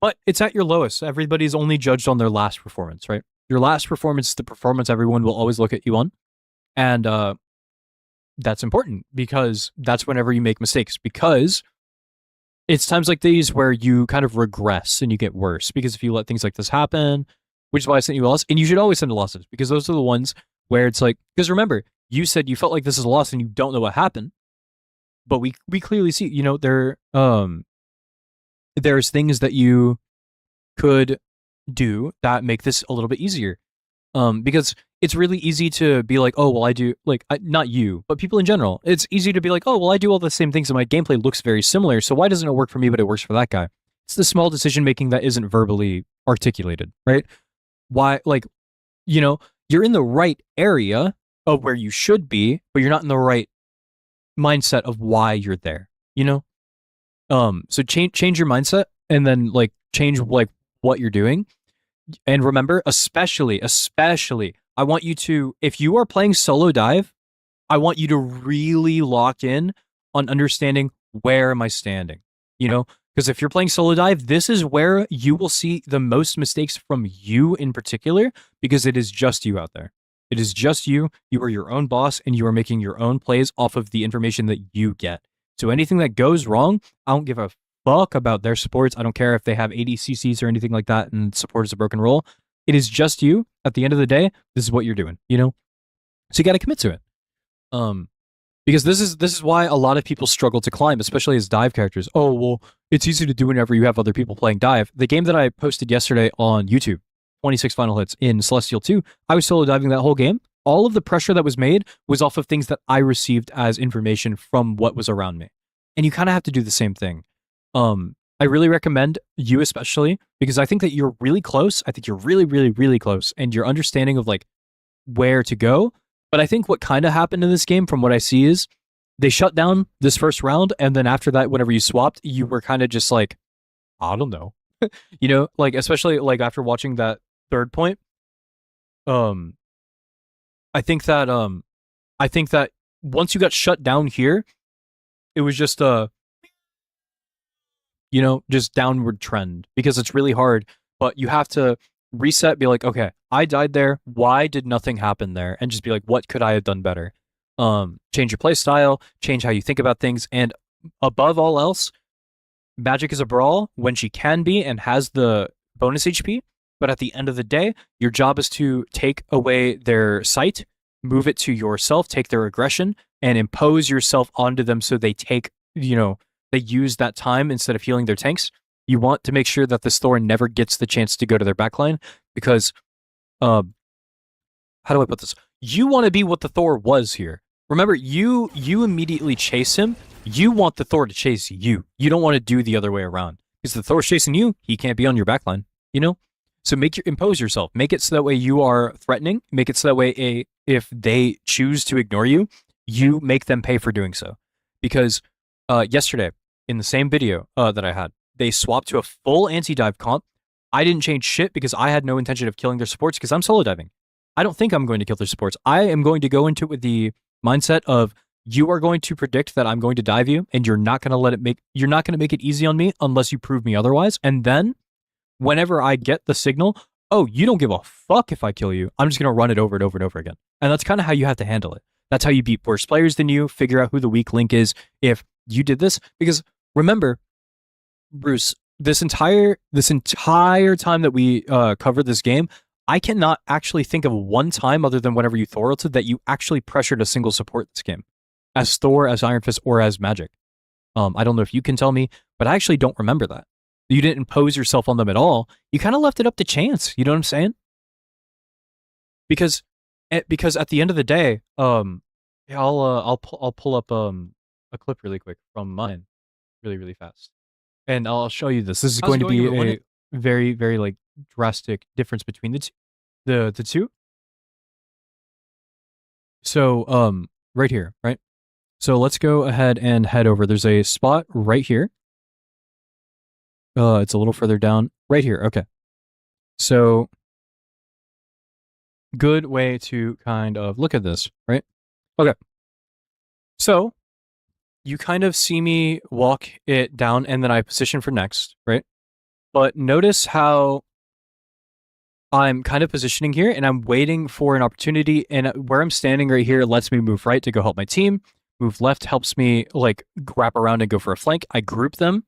but it's at your lowest. Everybody's only judged on their last performance, right? Your last performance is the performance everyone will always look at you on, and that's important because that's whenever you make mistakes. Because it's times like these where you kind of regress and you get worse. Because if you let things like this happen, which is why I sent you a loss, and you should always send losses because those are the ones where it's like, because remember, you said you felt like this is a loss and you don't know what happened, but we clearly see, you know, there's things that you could do that make this a little bit easier. Because it's really easy to be like, oh, well, I do, like, not you, but people in general. It's easy to be like, oh, well, I do all the same things and my gameplay looks very similar. So why doesn't it work for me, but it works for that guy? It's the small decision making that isn't verbally articulated, right? Why, like, you know, you're in the right area of where you should be, but you're not in the right mindset of why you're there, you know? So change your mindset and then like change like what you're doing. And remember, especially, I want you to, if you are playing solo dive, I want you to really lock in on understanding where am I standing, you know? Because if you're playing solo dive, this is where you will see the most mistakes from you in particular, because it is just you out there. It is just you. You are your own boss and you are making your own plays off of the information that you get. So anything that goes wrong, I don't give a fuck about their supports. I don't care if they have 80 CCs or anything like that and support is a broken role. It is just you. At the end of the day, this is what you're doing, you know? So you got to commit to it. Because this is why a lot of people struggle to climb, especially as dive characters. Oh, well, it's easy to do whenever you have other people playing dive. The game that I posted yesterday on YouTube, 26 final hits in Celestial 2, I was solo diving that whole game. All of the pressure that was made was off of things that I received as information from what was around me. And you kind of have to do the same thing. I really recommend you especially, because I think that you're really close. I think you're really, really, really close. And your understanding of like where to go. But I think what kind of happened in this game from what I see is they shut down this first round. And then after that, whenever you swapped, you were kind of just like, I don't know, you know, like, especially like after watching that third point. I think that once you got shut down here, it was just you know, just downward trend because it's really hard, but you have to reset, be like, okay, I died there. Why did nothing happen there? And just be like, what could I have done better? Change your play style, change how you think about things. And above all else, Magic is a brawl when she can be and has the bonus HP. But at the end of the day, your job is to take away their sight, move it to yourself, take their aggression, and impose yourself onto them so they take, you know, they use that time instead of healing their tanks. You want to make sure that this Thor never gets the chance to go to their backline because, how do I put this? You want to be what the Thor was here. Remember, you immediately chase him. You want the Thor to chase you. You don't want to do the other way around. Because the Thor's chasing you, he can't be on your backline, you know? So impose yourself. Make it so that way you are threatening. Make it so that way if they choose to ignore you, you make them pay for doing so. Because yesterday, in the same video that I had, they swapped to a full anti-dive comp. I didn't change shit because I had no intention of killing their supports because I'm solo diving. I don't think I'm going to kill their supports. I am going to go into it with the mindset of you are going to predict that I'm going to dive you and you're not going to make it easy on me unless you prove me otherwise. And then whenever I get the signal, oh, you don't give a fuck if I kill you, I'm just going to run it over and over and over again. And that's kind of how you have to handle it. That's how you beat worse players than you, figure out who the weak link is if you did this. Because remember, Bruce, this entire time that we covered this game, I cannot actually think of one time other than whenever you Thor ulted that you actually pressured a single support this game. As Thor, as Iron Fist, or as Magic. I don't know if you can tell me, but I actually don't remember that. You didn't impose yourself on them at all. You kind of left it up to chance. You know what I'm saying? Because at the end of the day, I'll pull up a clip really quick from mine, really fast, and I'll show you this. This is going to be a very, very like drastic difference between the two. So right here, right. So let's go ahead and head over. There's a spot right here It's a little further down. Right here. Okay. So, good way to kind of look at this, right? Okay. So, you kind of see me walk it down and then I position for next, right? But notice how I'm kind of positioning here and I'm waiting for an opportunity, and where I'm standing right here lets me move right to go help my team. Move left helps me like wrap around and go for a flank. I group them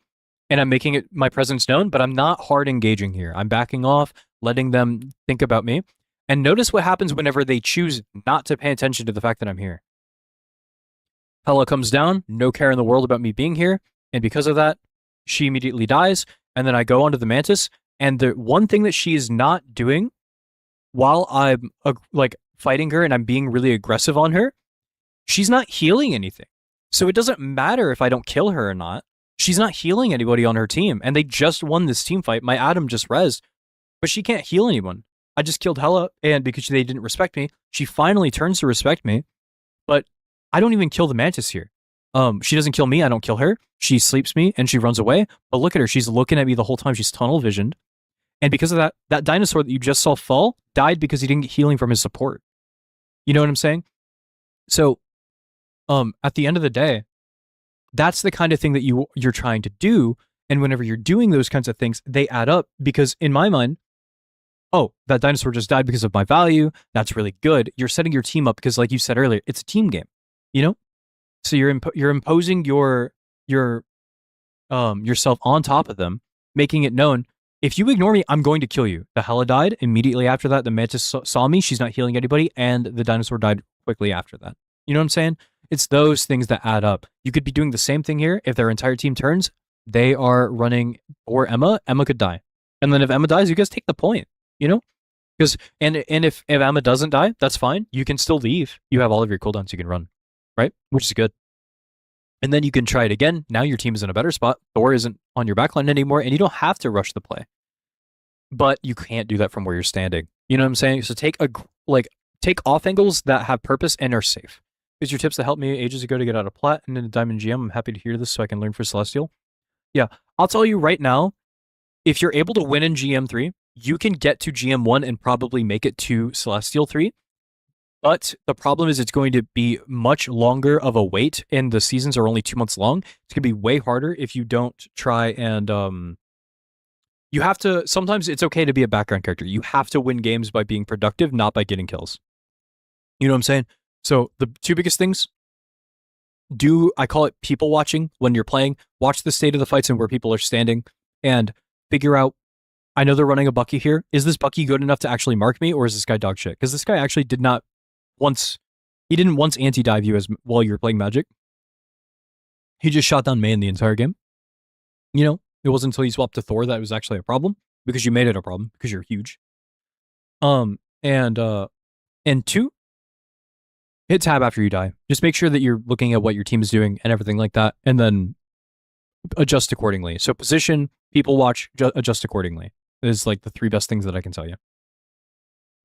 and I'm making it my presence known, but I'm not hard engaging here. I'm backing off, letting them think about me. And notice what happens whenever they choose not to pay attention to the fact that I'm here. Hela comes down, no care in the world about me being here, and because of that, she immediately dies, and then I go onto the Mantis, and the one thing that she is not doing while I'm like fighting her and I'm being really aggressive on her, she's not healing anything. So it doesn't matter if I don't kill her or not. She's not healing anybody on her team, and they just won this team fight. My Adam just rezzed, but she can't heal anyone. I just killed Hela, and because they didn't respect me, she finally turns to respect me, but I don't even kill the Mantis here. She doesn't kill me, I don't kill her. She sleeps me, and she runs away, but look at her, she's looking at me the whole time, she's tunnel visioned, and because of that, that dinosaur that you just saw fall died because he didn't get healing from his support. You know what I'm saying? So, at the end of the day, that's the kind of thing that you're trying to do, and whenever you're doing those kinds of things, they add up, because in my mind, oh, that dinosaur just died because of my value, that's really good. You're setting your team up because, like you said earlier, it's a team game, you know? So you're imposing your yourself on top of them, making it known, if you ignore me, I'm going to kill you. The Hela died. Immediately after that, the Mantis saw me, she's not healing anybody, and the dinosaur died quickly after that. You know what I'm saying? It's those things that add up. You could be doing the same thing here. If their entire team turns, they are running for Emma, Emma could die. And then if Emma dies, you guys take the point, you know? Because and if Emma doesn't die, that's fine. You can still leave. You have all of your cooldowns you can run, right? Which is good. And then you can try it again. Now your team is in a better spot. Thor isn't on your backline anymore, and you don't have to rush the play. But you can't do that from where you're standing. You know what I'm saying? So take off angles that have purpose and are safe. Here's your tips that helped me ages ago to get out of Plat and into Diamond GM. I'm happy to hear this so I can learn for Celestial. Yeah, I'll tell you right now, if you're able to win in GM3, you can get to GM1 and probably make it to Celestial 3. But the problem is it's going to be much longer of a wait, and the seasons are only 2 months long. It's going to be way harder if you don't try and... you have to... Sometimes it's okay to be a background character. You have to win games by being productive, not by getting kills. You know what I'm saying? So the two biggest things, I call it people watching when you're playing. Watch the state of the fights and where people are standing and figure out, I know they're running a Bucky here. Is this Bucky good enough to actually mark me, or is this guy dog shit? Because this guy actually didn't once anti-dive you while you were playing Magic. He just shot down Main the entire game. You know, it wasn't until you swapped to Thor that it was actually a problem, because you made it a problem, because you're huge. And two, hit tab after you die. Just make sure that you're looking at what your team is doing and everything like that, and then adjust accordingly. So position, people watch, adjust accordingly is like the three best things that I can tell you.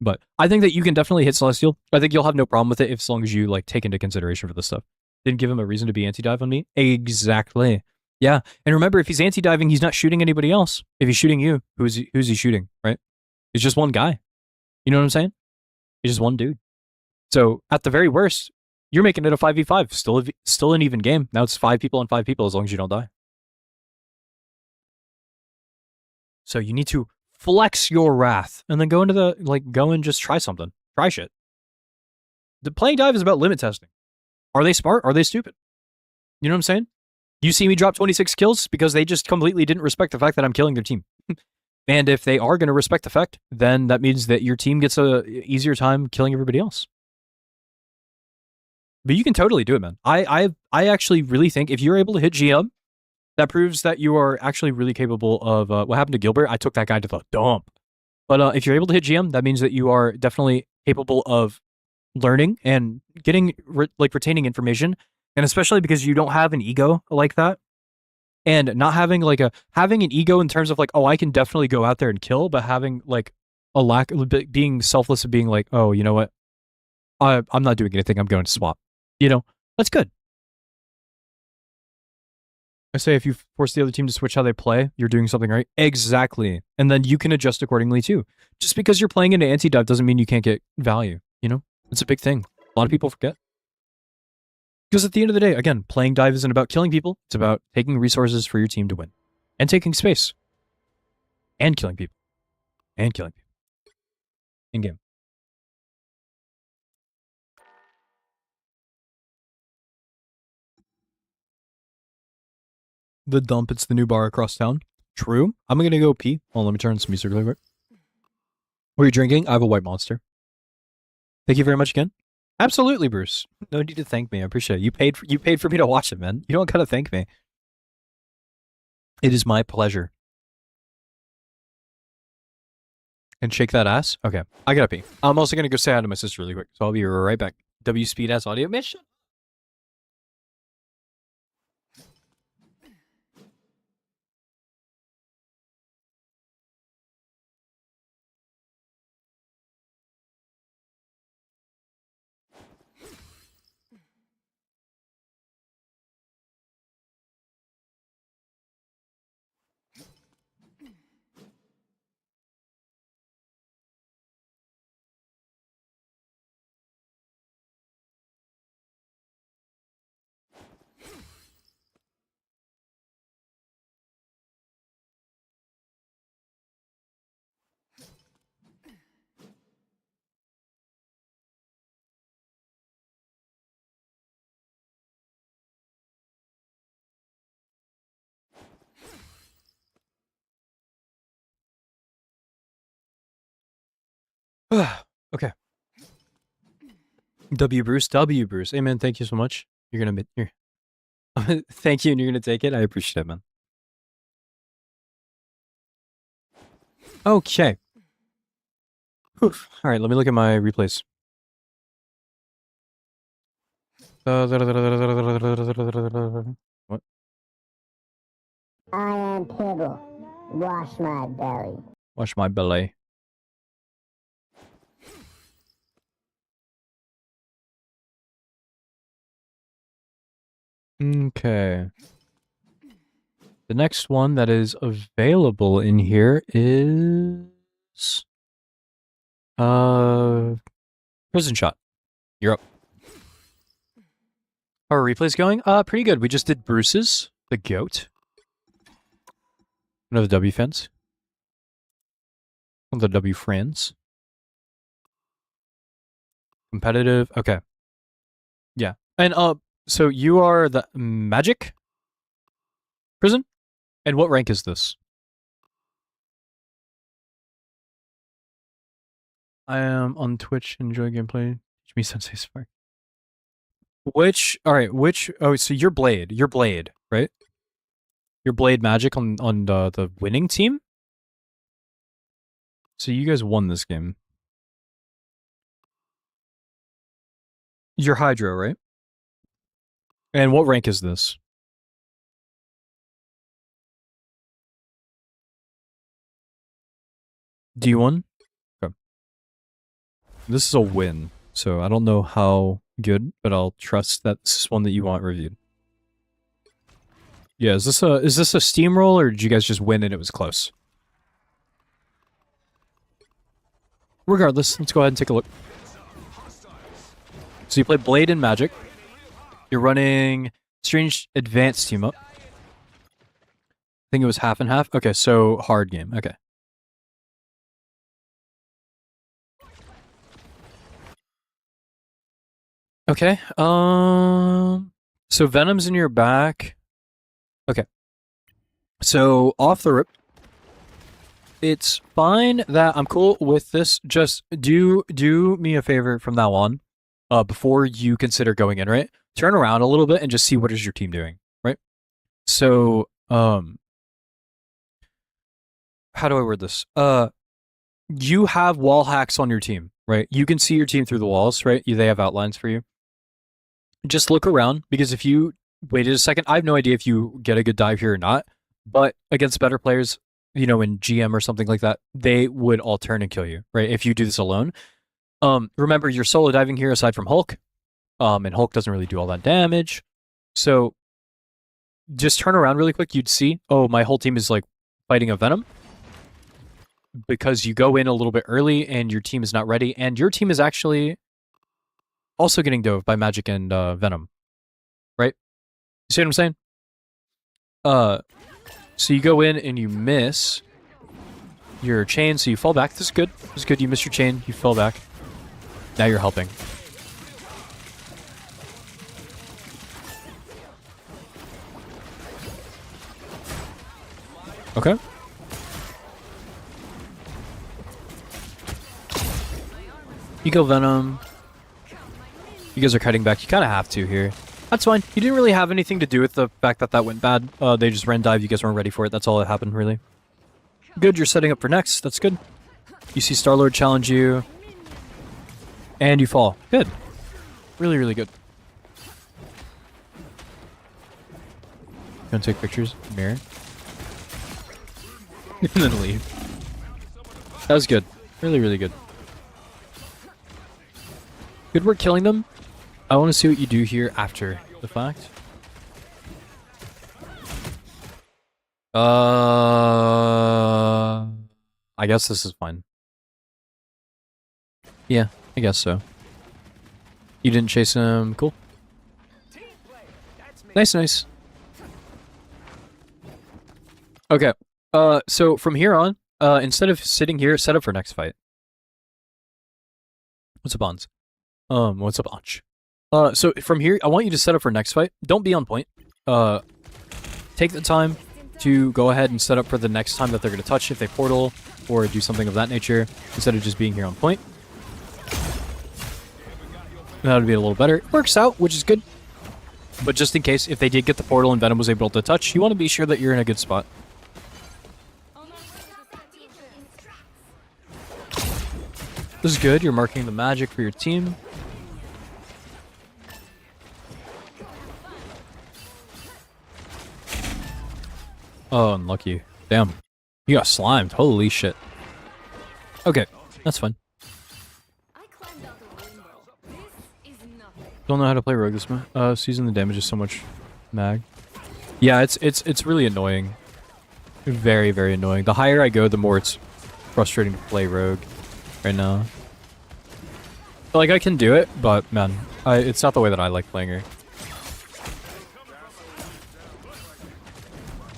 But I think that you can definitely hit Celestial. I think you'll have no problem with it as long as you like take into consideration for this stuff. Didn't give him a reason to be anti-dive on me? Exactly. Yeah. And remember, if he's anti-diving, he's not shooting anybody else. If he's shooting you, who's he shooting, right? It's just one guy. You know what I'm saying? He's just one dude. So at the very worst, you're making it a 5v5. Still an even game. Now it's 5 people on 5 people as long as you don't die. So you need to flex your wrath and then go and just try something. Try shit. The playing dive is about limit testing. Are they smart? Are they stupid? You know what I'm saying? You see me drop 26 kills because they just completely didn't respect the fact that I'm killing their team. And if they are going to respect the fact, then that means that your team gets a easier time killing everybody else. But you can totally do it, man. I actually really think if you're able to hit GM, that proves that you are actually really capable of what happened to Gilbert. I took that guy to the dump. But if you're able to hit GM, that means that you are definitely capable of learning and getting retaining information, and especially because you don't have an ego like that, and not having having an ego in terms of like, oh, I can definitely go out there and kill, but having like a lack of being selfless of being like, oh, you know what, I'm not doing anything, I'm going to swap. You know, that's good. I say if you force the other team to switch how they play, you're doing something right. Exactly. And then you can adjust accordingly too. Just because you're playing into anti-dive doesn't mean you can't get value, you know? It's a big thing. A lot of people forget. Because at the end of the day, again, playing dive isn't about killing people. It's about taking resources for your team to win. And taking space. And killing people. And killing people. In-game. The dump, it's the new bar across town. True. I'm gonna go pee. Oh, let me turn some music really quick. What are you drinking? I have a white monster. Thank you very much again. Absolutely, Bruce. No need to thank me. I appreciate it. You paid for me to watch it, man. You don't gotta thank me. It is my pleasure. And shake that ass? Okay. I gotta pee. I'm also gonna go say hi to my sister really quick, so I'll be right back. W Speed ass audio mission. Okay. W Bruce. Hey man, thank you so much. You're gonna be here. Thank you, and you're gonna take it. I appreciate it, man. Okay. Whew. All right, let me look at my replays. What? I am Tibble. Wash my belly. Wash my belly. Okay. The next one that is available in here is Prison Shot. You're up. How are replays going? Pretty good. We just did Bruce's, the goat. Another W fence. The W friends. Competitive. Okay. Yeah. And so you are the Magic Prison? And what rank is this? I am on Twitch, enjoy gameplay. Teach me Sensei Spark. Oh, so you're Blade, right? You're Blade Magic on the winning team? So you guys won this game. You're Hydro, right? And what rank is this? D1? Okay. This is a win, so I don't know how good, but I'll trust that this is one that you want reviewed. Yeah, is this a steamroll, or did you guys just win and it was close? Regardless, let's go ahead and take a look. So you play Blade and Magic. You're running Strange Advanced Team Up. I think it was half and half. Okay, so hard game. Okay. Okay. So Venom's in your back. Okay. So off the rip. It's fine that I'm cool with this. Just do me a favor from now on. Before you consider going in, right? Turn around a little bit and just see what is your team doing, right? So, how do I word this? You have wall hacks on your team, right? You can see your team through the walls, right? They have outlines for you. Just look around, because if you waited a second, I have no idea if you get a good dive here or not, but against better players, you know, in GM or something like that, they would all turn and kill you, right? If you do this alone. Remember, you're solo diving here aside from Hulk, and Hulk doesn't really do all that damage. So just turn around really quick, you'd see, oh, my whole team is like fighting a Venom. Because you go in a little bit early and your team is not ready, and your team is actually also getting dove by Magic and Venom. Right? You see what I'm saying? So you go in and you miss your chain, so you fall back. This is good. This is good. You miss your chain, you fall back. Now you're helping. Okay. You go Venom. You guys are cutting back. You kind of have to here. That's fine. You didn't really have anything to do with the fact that that went bad. They just ran dive. You guys weren't ready for it. That's all that happened, really. Good. You're setting up for next. That's good. You see Star-Lord challenge you. And you fall. Good. Really, really good. Gonna take pictures. Mirror. And then leave. That was good. Really, really good. Good work killing them. I want to see what you do here after the fact. I guess this is fine. Yeah, I guess so. You didn't chase him. Cool. Nice, nice. Okay. So from here on, instead of sitting here, set up for next fight. What's up, Bonds? What's up, Anch? So from here, I want you to set up for next fight. Don't be on point. Take the time to go ahead and set up for the next time that they're going to touch if they portal or do something of that nature instead of just being here on point. That would be a little better. It works out, which is good. But just in case, if they did get the portal and Venom was able to touch, you want to be sure that you're in a good spot. This is good. You're marking the magic for your team. Oh, unlucky. Damn. You got slimed. Holy shit. Okay, that's fine. Don't know how to play Rogue this season. The damage is so much mag. Yeah, it's really annoying. Very, very annoying. The higher I go, the more it's frustrating to play Rogue right now. Like, I can do it, but man, it's not the way that I like playing her.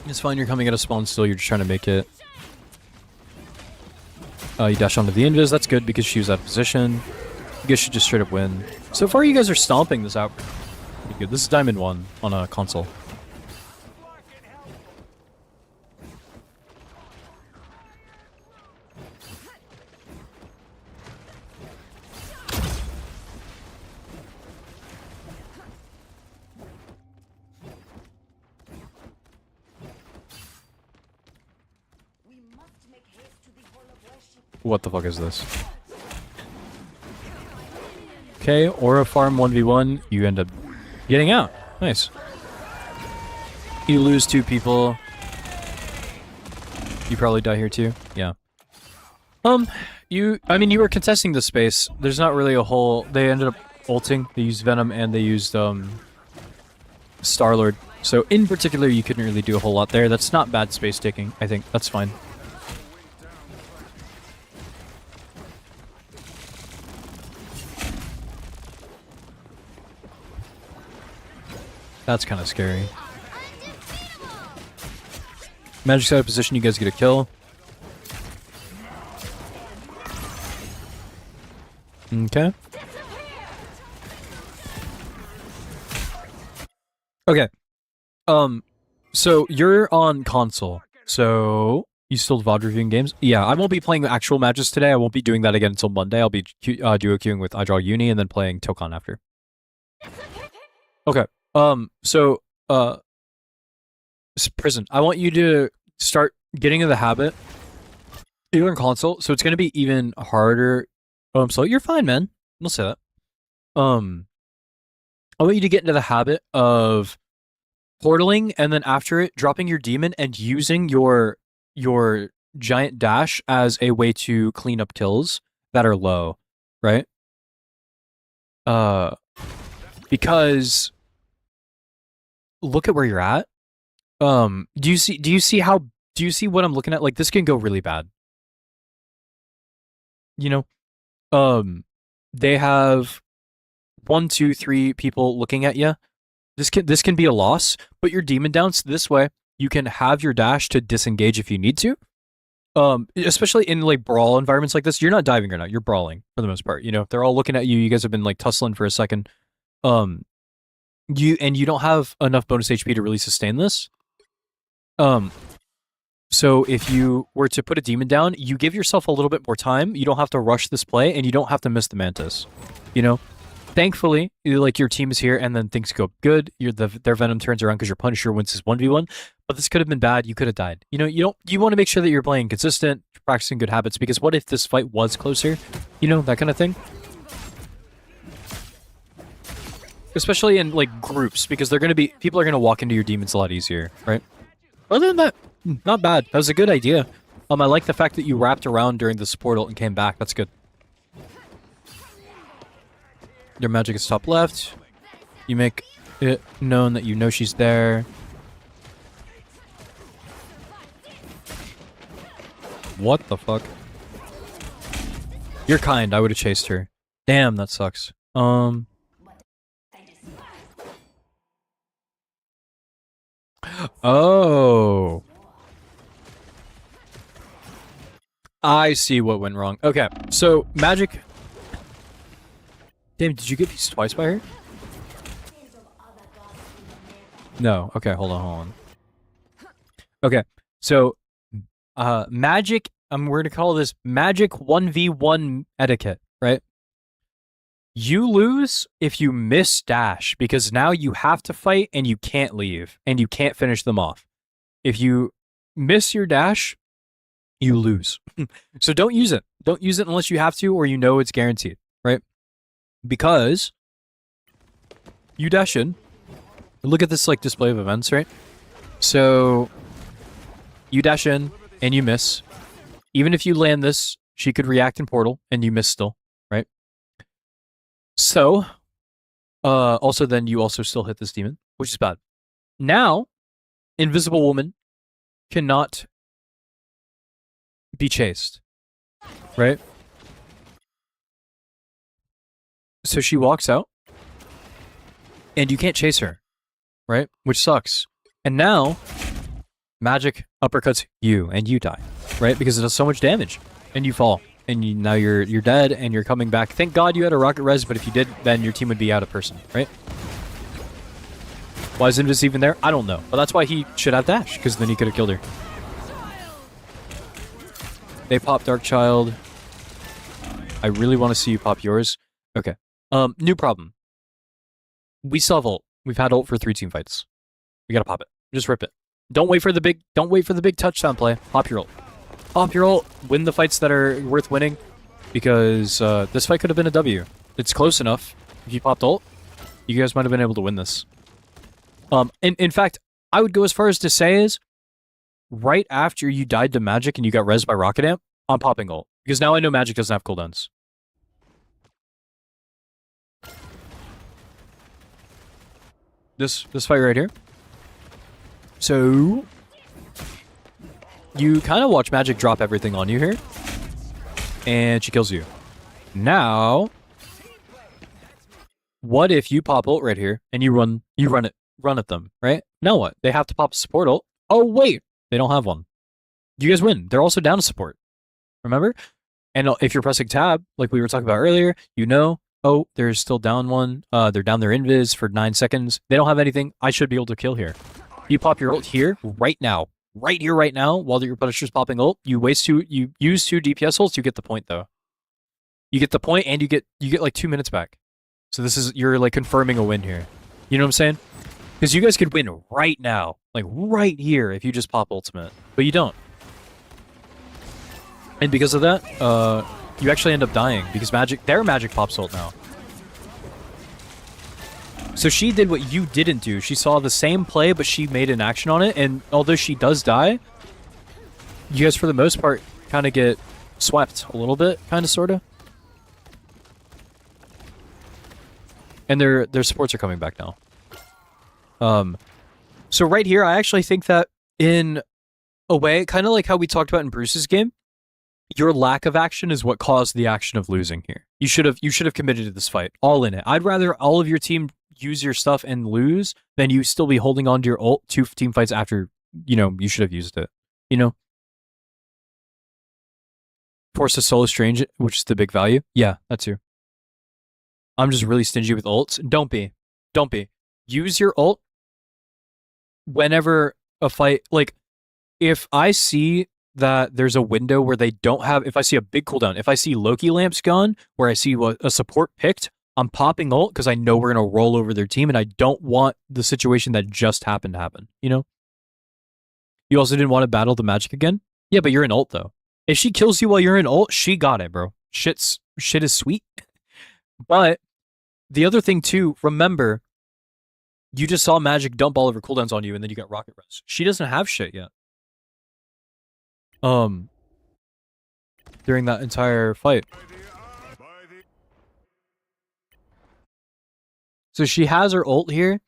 It's fine, you're coming at a spawn still, you're just trying to make it. You dash onto the invis, that's good because she was out of position. You guys should just straight up win. So far, you guys are stomping this out pretty good. This is Diamond 1 on a console. What the fuck is this? Okay, Aura Farm 1v1. You end up getting out. Nice. You lose 2 people. You probably die here too. Yeah. You were contesting the space. There's not really a whole... They ended up ulting. They used Venom and they used, Star-Lord. So in particular, you couldn't really do a whole lot there. That's not bad space taking, I think. That's fine. That's kind of scary. Magic's out of position, you guys get a kill. Okay. Okay. So you're on console. So you still VOD reviewing games? Yeah, I won't be playing actual matches today. I won't be doing that again until Monday. I'll be duo queuing with I Draw Uni and then playing Tokon after. Okay. Prison. I want you to start getting in the habit. You're in console, so it's gonna be even harder. So you're fine, man. We'll say that. I want you to get into the habit of portaling and then after it, dropping your demon and using your giant dash as a way to clean up kills that are low, right? Because look at where you're at. Do you see what I'm looking at? Like, this can go really bad. You know, they have 1, 2, 3 people looking at you. This can be a loss, but you're demon down, so this way you can have your dash to disengage if you need to. Especially in like brawl environments like this, you're not diving right now, you're brawling for the most part. You know, they're all looking at you. You guys have been like tussling for a second. You don't have enough bonus HP to really sustain this. So if you were to put a demon down, you give yourself a little bit more time. You don't have to rush this play, and you don't have to miss the mantis. You know, thankfully, like your team is here, and then things go good. Their venom turns around because your Punisher wins his 1v1. But this could have been bad. You could have died. You know, you want to make sure that you're playing consistent, practicing good habits, because what if this fight was closer? You know, that kind of thing. Especially in like groups, because people are gonna walk into your demons a lot easier, right? Other than that, not bad. That was a good idea. I like the fact that you wrapped around during the support ult and came back. That's good. Your magic is top left. You make it known that you know she's there. What the fuck? You're kind. I would have chased her. Damn, that sucks. Oh. I see what went wrong. Okay, so magic. Damn, did you get these twice by her? No. Okay, hold on. Okay, so magic, we're gonna call this magic 1v1 etiquette, right? You lose if you miss dash, because now you have to fight and you can't leave and you can't finish them off. If you miss your dash, you lose. So don't use it. Don't use it unless you have to or you know it's guaranteed, right? Because you dash in. Look at this like display of events, right? So you dash in and you miss. Even if you land this, she could react in portal and you miss still, right? So, also then you also still hit this demon, which is bad. Now, Invisible Woman cannot be chased, right? So she walks out, and you can't chase her, right? Which sucks. And now, magic uppercuts you, and you die, right? Because it does so much damage, and you fall. And now you're dead, and you're coming back. Thank God you had a rocket res, but if you did, then your team would be out of person, right? Why is Invis even there? I don't know. But that's why he should have dash, because then he could have killed her. They pop Dark Child. I really want to see you pop yours. Okay. New problem. We still have ult. We've had ult for 3 team fights. We gotta pop it. Just rip it. Don't wait for the big touchdown play. Pop your ult. Pop your ult, win the fights that are worth winning, because this fight could have been a W. It's close enough. If you popped ult, you guys might have been able to win this. In fact, I would go as far as to say is, right after you died to Magic and you got rezzed by Rocket Amp, I'm popping ult. Because now I know Magic doesn't have cooldowns. This fight right here. So you kind of watch Magic drop everything on you here. And she kills you. Now, what if you pop ult right here and you run at them, right? Now what? They have to pop a support ult. Oh wait, they don't have one. You guys win. They're also down to support. Remember? And if you're pressing tab, like we were talking about earlier, you know, oh, they're still down one. They're down their invis for 9 seconds. They don't have anything. I should be able to kill here. You pop your ult here, right now. Right here, right now, while your Punisher's popping ult. You use 2 DPS ults, you get the point though. You get the point and you get like 2 minutes back. So you're like confirming a win here. You know what I'm saying? Because you guys could win right now. Like right here if you just pop ultimate. But you don't. And because of that, you actually end up dying because their magic pops ult now. So she did what you didn't do. She saw the same play, but she made an action on it. And although she does die, you guys, for the most part, kind of get swept a little bit, kind of, sort of. And their supports are coming back now. So right here, I actually think that in a way, kind of like how we talked about in Bruce's game, your lack of action is what caused the action of losing here. You should have committed to this fight, all in it. I'd rather all of your team use your stuff and lose than you still be holding on to your ult 2 team fights after, you should have used it. Force a solo strange, which is the big value. Yeah, that's you. I'm just really stingy with ults. Don't be. Use your ult whenever a fight, like, if I see that there's a window where they don't have, if I see a big cooldown, if I see Loki lamps gone, where I see a support picked, I'm popping ult because I know we're going to roll over their team and I don't want the situation that just happened to happen, You also didn't want to battle the magic again? Yeah, but you're in ult though. If she kills you while you're in ult, she got it, bro. Shit is sweet. But the other thing too, remember, you just saw magic dump all of her cooldowns on you and then you got rocket res. She doesn't have shit yet. During that entire fight. So she has her ult here,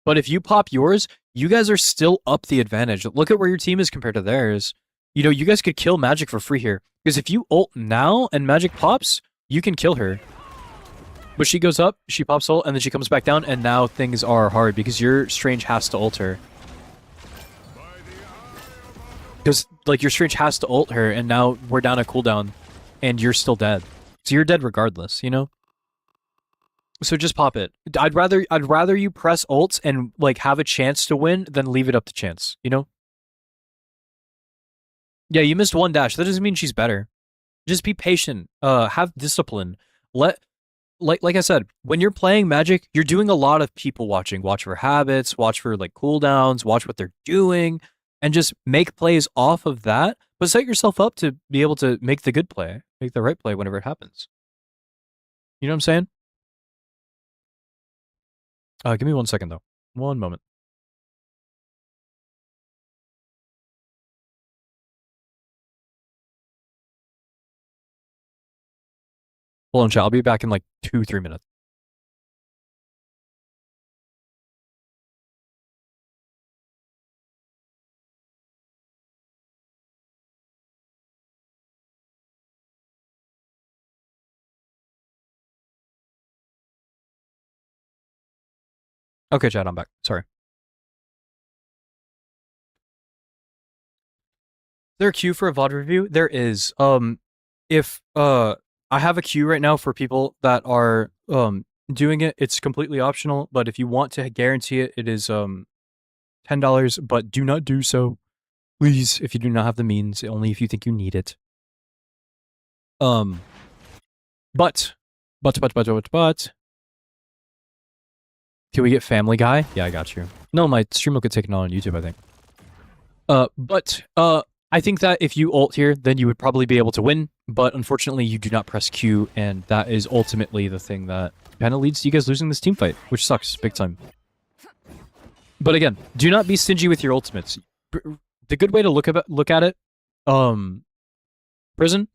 but if you pop yours, you guys are still up the advantage. Look at where your team is compared to theirs. You guys could kill Magic for free here. Because if you ult now and Magic pops, you can kill her. But she goes up, she pops ult, and then she comes back down, and now things are hard because your Strange has to ult her. Because, your Strange has to ult her, and now we're down a cooldown, and you're still dead. So you're dead regardless, So just pop it. I'd rather you press ults and, have a chance to win than leave it up to chance, Yeah, you missed one dash. That doesn't mean she's better. Just be patient. Have discipline. Like I said, when you're playing Magic, you're doing a lot of people watching. Watch for habits, watch for cooldowns, watch what they're doing, and just make plays off of that, but set yourself up to be able to make the good play, make the right play whenever it happens. You know what I'm saying? Give me 1 second, though. 1 moment. Hold on, chat. I'll be back in 2-3 minutes. Okay, chat, I'm back. Sorry. Is there a queue for a VOD review? There is. If I have a queue right now for people that are doing it. It's completely optional, but if you want to guarantee it, it is $10, but do not do so. Please, if you do not have the means, only if you think you need it. But. Can we get Family Guy? Yeah, I got you. No, my stream will get taken on YouTube, I think. I think that if you ult here, then you would probably be able to win, but unfortunately you do not press Q, and that is ultimately the thing that kind of leads to you guys losing this team fight, which sucks big time. But again, do not be stingy with your ultimates. The good way to look at it, Prison,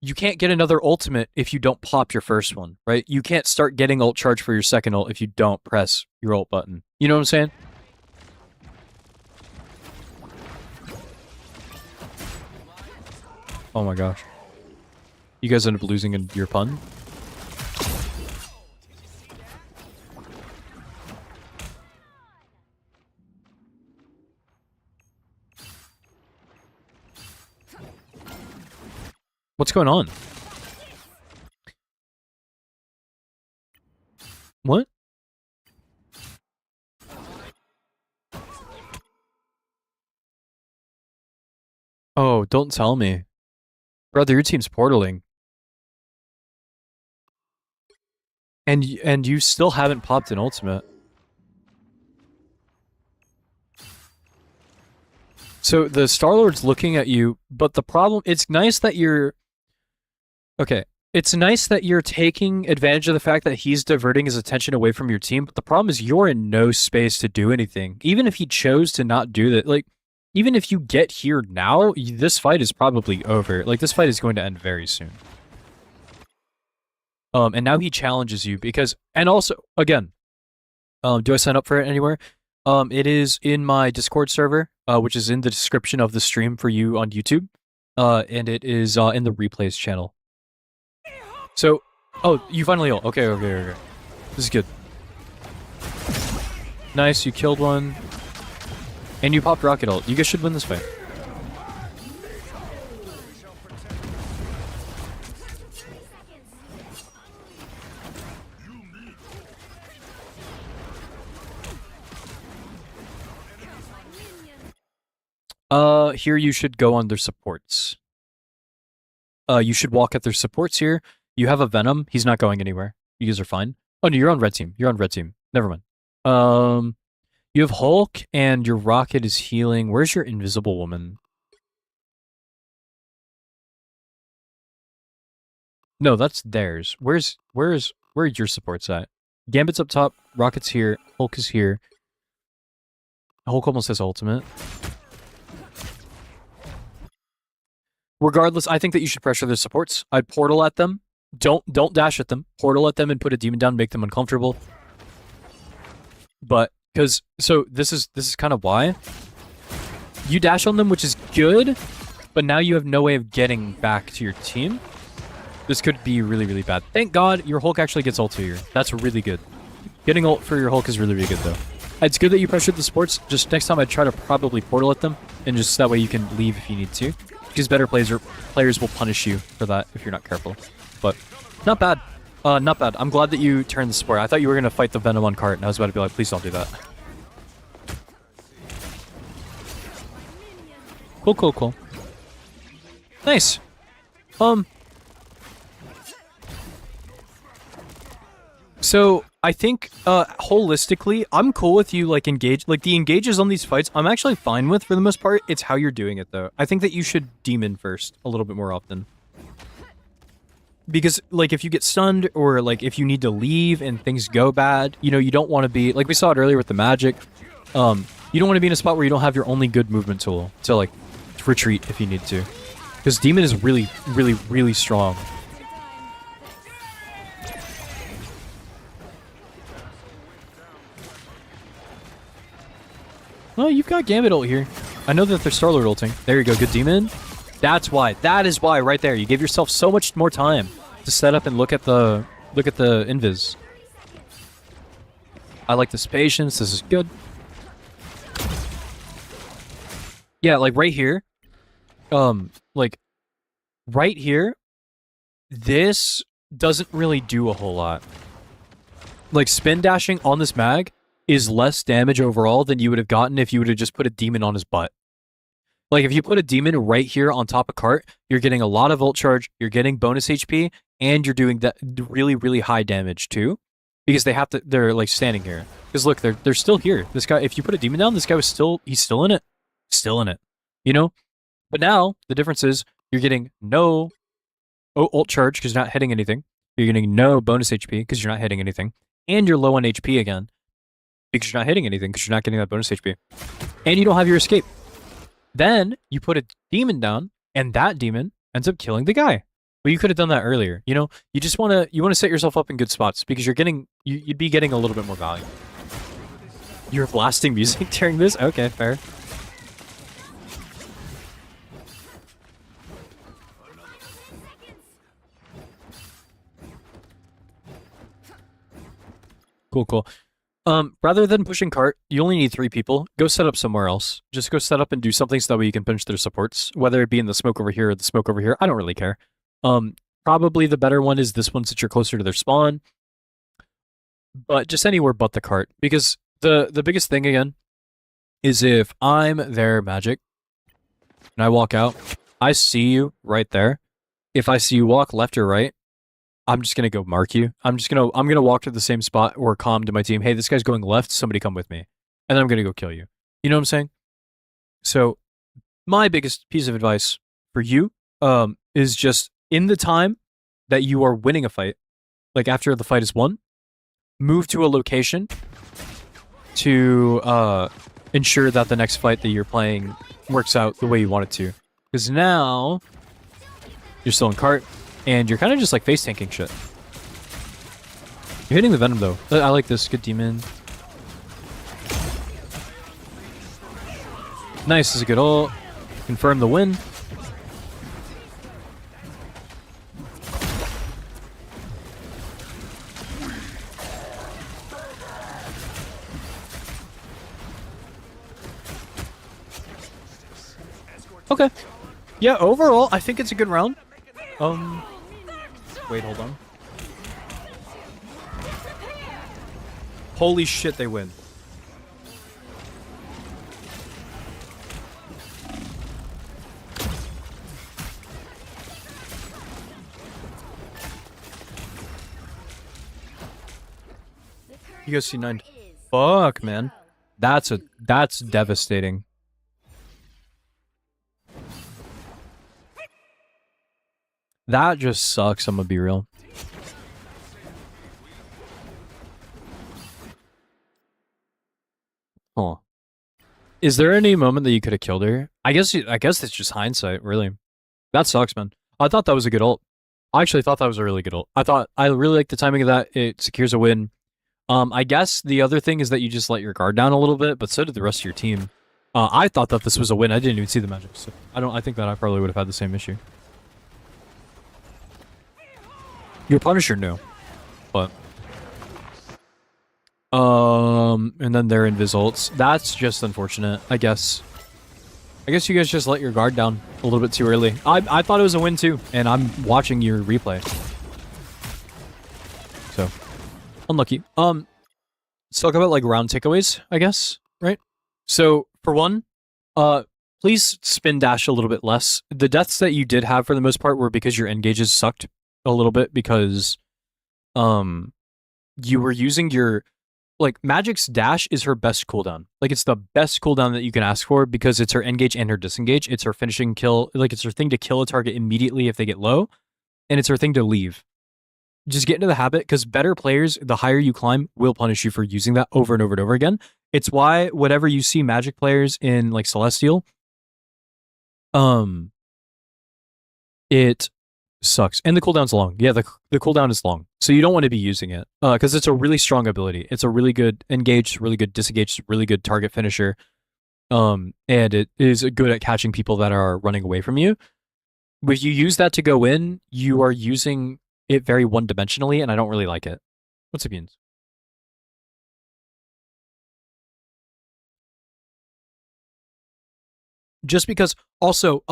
you can't get another ultimate if you don't pop your first one, right? You can't start getting ult charge for your second ult if you don't press your ult button. You know what I'm saying? Oh my gosh. You guys end up losing in your pun? What's going on? What? Oh, don't tell me. Brother, your team's portaling. And you still haven't popped an ultimate. So the Star-Lord's looking at you, but the problem, it's nice that you're... Okay, it's nice that you're taking advantage of the fact that he's diverting his attention away from your team, but the problem is you're in no space to do anything. Even if he chose to not do that, like, even if you get here now, this fight is probably over. Like, this fight is going to end very soon. And now he challenges you because, and also, again, do I sign up for it anywhere? It is in my Discord server, which is in the description of the stream for you on YouTube. And it is in the replays channel. So, oh, you finally ult. Okay. This is good. Nice, you killed one. And you popped rocket ult. You guys should win this fight. Here you should go on their supports. You should walk at their supports here. You have a Venom. He's not going anywhere. You guys are fine. Oh, no, you're on red team. You're on red team. Never mind. You have Hulk, and your Rocket is healing. Where's your Invisible Woman? No, that's theirs. Where are your supports at? Gambit's up top. Rocket's here. Hulk is here. Hulk almost has ultimate. Regardless, I think that you should pressure their supports. I'd portal at them. Don't dash at them. Portal at them and put a demon down, make them uncomfortable. But so this is kind of why. You dash on them, which is good, but now you have no way of getting back to your team. This could be really, really bad. Thank God your Hulk actually gets ult here. That's really good. Getting ult for your Hulk is really, really good though. It's good that you pressured the supports. Just next time I'd try to probably portal at them, and just that way you can leave if you need to. Because better players will punish you for that if you're not careful. But not bad. Not bad. I'm glad that you turned the support. I thought you were going to fight the Venom on cart, and I was about to be like, please don't do that. Cool. Nice. So I think holistically, I'm cool with you like engage. Like the engages on these fights, I'm actually fine with for the most part. It's how you're doing it though. I think that you should demon first a little bit more often. Because like if you get stunned or like if you need to leave and things go bad, you know, you don't want to be like we saw it earlier with the magic. You don't want to be in a spot where you don't have your only good movement tool to like retreat if you need to. Because demon is really, really, really strong. Oh, you've got Gambit ult here. I know that they're Star-Lord ulting. There you go, good demon. That's why. That is why, right there. You gave yourself so much more time to set up and look at the invis. I like this patience. This is good. Yeah, like right here. Like right here. This doesn't really do a whole lot. Like spin dashing on this mag is less damage overall than you would have gotten if you would have just put a demon on his butt. Like if you put a demon right here on top of cart, you're getting a lot of ult charge, you're getting bonus HP, and you're doing that really, really high damage too. Because they're like standing here. Because look, they're still here. This guy, if you put a demon down, this guy he's still in it. Still in it. You know? But now, the difference is, you're getting no ult charge because you're not hitting anything. You're getting no bonus HP because you're not hitting anything. And you're low on HP again. Because you're not hitting anything, because you're not getting that bonus HP. And you don't have your escape. Then, you put a demon down, and that demon ends up killing the guy. But you could have done that earlier. You know, you just want to set yourself up in good spots, because you'd be getting a little bit more value. You're blasting music during this? Okay, fair. Cool. Rather than pushing cart, you only need 3 people. Go set up somewhere else. Just go set up and do something so that way you can punch their supports. Whether it be in the smoke over here or the smoke over here, I don't really care. Probably the better one is this one since you're closer to their spawn. But just anywhere but the cart. Because the biggest thing, again, is if I'm their magic, and I walk out, I see you right there. If I see you walk left or right, I'm just gonna go mark you. I'm gonna walk to the same spot or comm to my team. Hey, this guy's going left. Somebody come with me, and then I'm gonna go kill you. You know what I'm saying? So, my biggest piece of advice for you, is just in the time that you are winning a fight, like after the fight is won, move to a location to ensure that the next fight that you're playing works out the way you want it to. Because now you're still in cart. And you're kind of just like face tanking shit. You're hitting the Venom though. I like this. Good demon. Nice, this is a good ult. Confirm the win. Okay. Yeah, overall, I think it's a good round. Wait, hold on. Holy shit, they win. You guys see 9. Fuck, man. That's devastating. That just sucks, I'm gonna be real. Huh. Is there any moment that you could have killed her? I guess it's just hindsight, really. That sucks, man. I thought that was a good ult. I actually thought that was a really good ult. I really like the timing of that. It secures a win. I guess the other thing is that you just let your guard down a little bit, but so did the rest of your team. I thought that this was a win. I didn't even see the magic, so I think that I probably would have had the same issue. Your Punisher, no. But and then their invis ults. That's just unfortunate, I guess. I guess you guys just let your guard down a little bit too early. I thought it was a win too, and I'm watching your replay. So unlucky. Let's talk about like round takeaways, I guess, right? So for one, please spin dash a little bit less. The deaths that you did have for the most part were because your engages sucked a little bit because you were using your like Magic's dash is her best cooldown. Like it's the best cooldown that you can ask for because it's her engage and her disengage. It's her finishing kill. Like it's her thing to kill a target immediately if they get low, and it's her thing to leave. Just get into the habit because better players, the higher you climb, will punish you for using that over and over and over again. It's why whatever you see Magic players in like Celestial, it sucks. And the cooldown's long. Yeah, the cooldown is long. So you don't want to be using it because it's a really strong ability. It's a really good engage, really good disengage, really good target finisher. And it is good at catching people that are running away from you. If you use that to go in, you are using it very one-dimensionally, and I don't really like it. What's it means? Just because, also,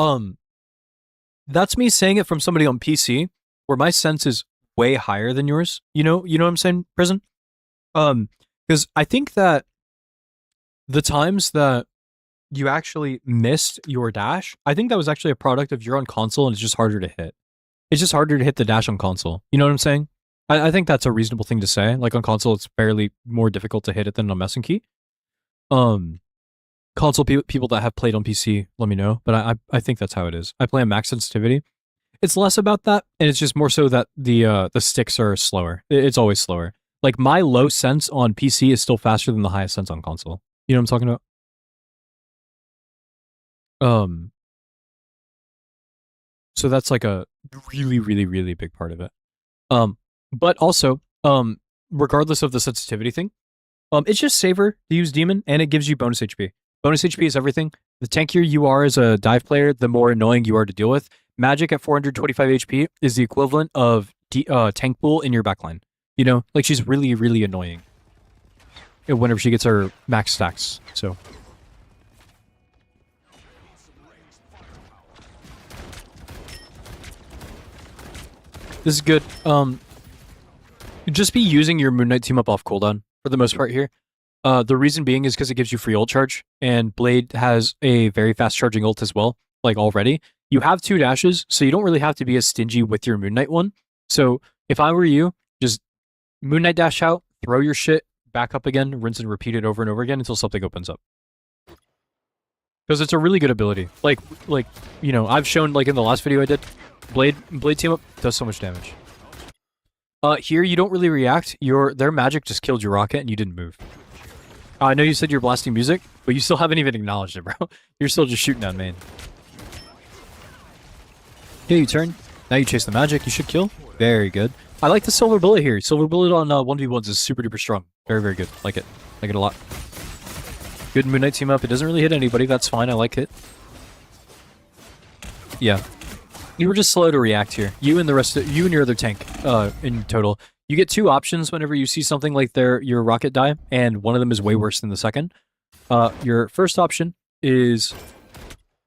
that's me saying it from somebody on PC, where my sense is way higher than yours. You know what I'm saying, Prison? Because I think that the times that you actually missed your dash, I think that was actually a product of you're on console and it's just harder to hit. It's just harder to hit the dash on console. You know what I'm saying? I think that's a reasonable thing to say. Like on console, it's barely more difficult to hit it than on mouse and key. Console people that have played on PC, let me know. But I think that's how it is. I play on max sensitivity. It's less about that, and it's just more so that the sticks are slower. It's always slower. Like my low sense on PC is still faster than the highest sense on console. You know what I'm talking about? So that's like a really, really, really big part of it. But also, regardless of the sensitivity thing, it's just safer to use Demon, and it gives you bonus HP. Bonus HP is everything. The tankier you are as a dive player, the more annoying you are to deal with. Magic at 425 HP is the equivalent of tank pool in your backline. You know, like she's really, really annoying whenever she gets her max stacks. So. This is good. Just be using your Moon Knight team up off cooldown for the most part here. The reason being is because it gives you free ult charge, and Blade has a very fast charging ult as well, like already. You have 2 dashes, so you don't really have to be as stingy with your Moon Knight one. So if I were you, just Moon Knight dash out, throw your shit back up again, rinse and repeat it over and over again until something opens up. Because it's a really good ability. Like you know, I've shown like in the last video I did, Blade team up does so much damage. Here you don't really react. Their magic just killed your rocket and you didn't move. I know you said you're blasting music, but you still haven't even acknowledged it, bro. You're still just shooting down main. Yeah, you turn. Now you chase the magic. You should kill. Very good. I like the silver bullet here. Silver bullet on 1v1s is super duper strong. Very, very good. Like it. Like it a lot. Good Moon Knight team up. It doesn't really hit anybody. That's fine. I like it. Yeah. You were just slow to react here. You and the rest of you and your other tank, in total. You get two options whenever you see something like your rocket die, and one of them is way worse than the second. Your first option is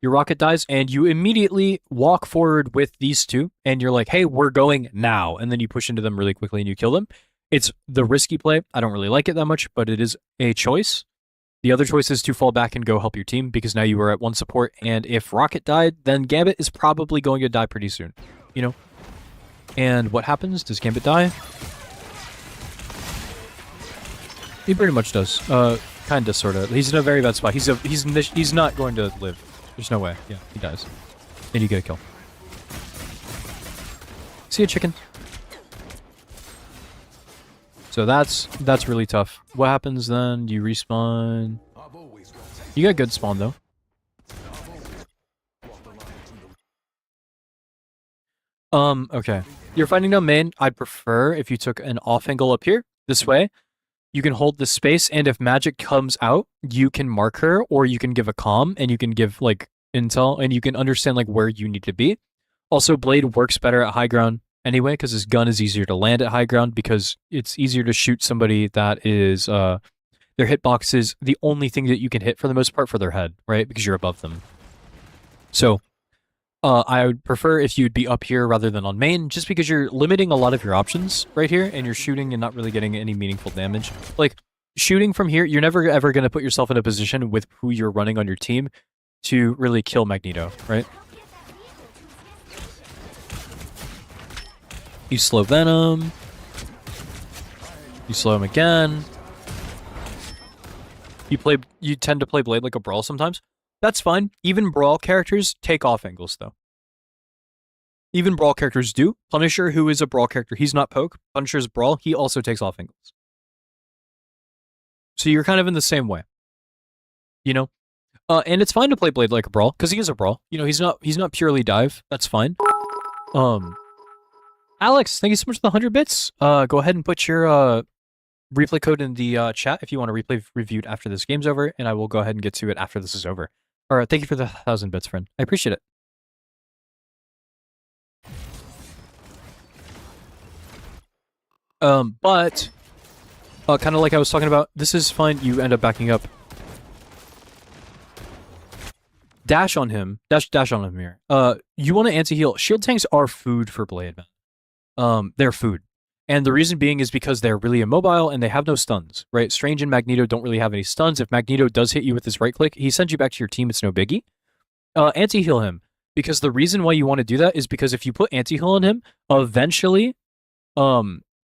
your rocket dies, and you immediately walk forward with these two, and you're like, hey, we're going now. And then you push into them really quickly and you kill them. It's the risky play. I don't really like it that much, but it is a choice. The other choice is to fall back and go help your team, because now you are at one support, and if Rocket died, then Gambit is probably going to die pretty soon, you know? And what happens? Does Gambit die? He pretty much does. Kinda, sorta. He's in a very bad spot. He's not going to live. There's no way. Yeah, he dies. And you get a kill. See ya, chicken. So that's really tough. What happens then? You respawn. You got good spawn though. Okay. You're fighting down main. I'd prefer if you took an off angle up here, this way. You can hold the space, and if magic comes out, you can mark her, or you can give a comm, and you can give like intel, and you can understand like where you need to be. Also, Blade works better at high ground anyway, because his gun is easier to land at high ground, because it's easier to shoot somebody that is their hitbox is the only thing that you can hit for the most part for their head, right? Because you're above them. So I would prefer if you'd be up here rather than on main, just because you're limiting a lot of your options right here, and you're shooting and not really getting any meaningful damage. Like, shooting from here, you're never ever going to put yourself in a position with who you're running on your team to really kill Magneto, right? You slow Venom. You slow him again. You tend to play Blade like a Brawl sometimes. That's fine. Even Brawl characters take off angles, though. Even Brawl characters do. Punisher, who is a Brawl character, he's not poke. Punisher's Brawl, he also takes off angles. So you're kind of in the same way. You know? And it's fine to play Blade like a Brawl, because he is a Brawl. You know, he's not purely dive. That's fine. Alex, thank you so much for the 100 bits. Go ahead and put your replay code in the chat if you want to replay reviewed after this game's over, and I will go ahead and get to it after this is over. All right, thank you for the 1,000 bits, friend. I appreciate it. But kind of like I was talking about, this is fine. You end up backing up. Dash on him. Dash on him here. You want to anti-heal. Shield tanks are food for Blade, man. They're food. And the reason being is because they're really immobile and they have no stuns, right? Strange and Magneto don't really have any stuns. If Magneto does hit you with his right click, he sends you back to your team. It's no biggie. Anti-heal him. Because the reason why you want to do that is because if you put anti-heal on him, eventually,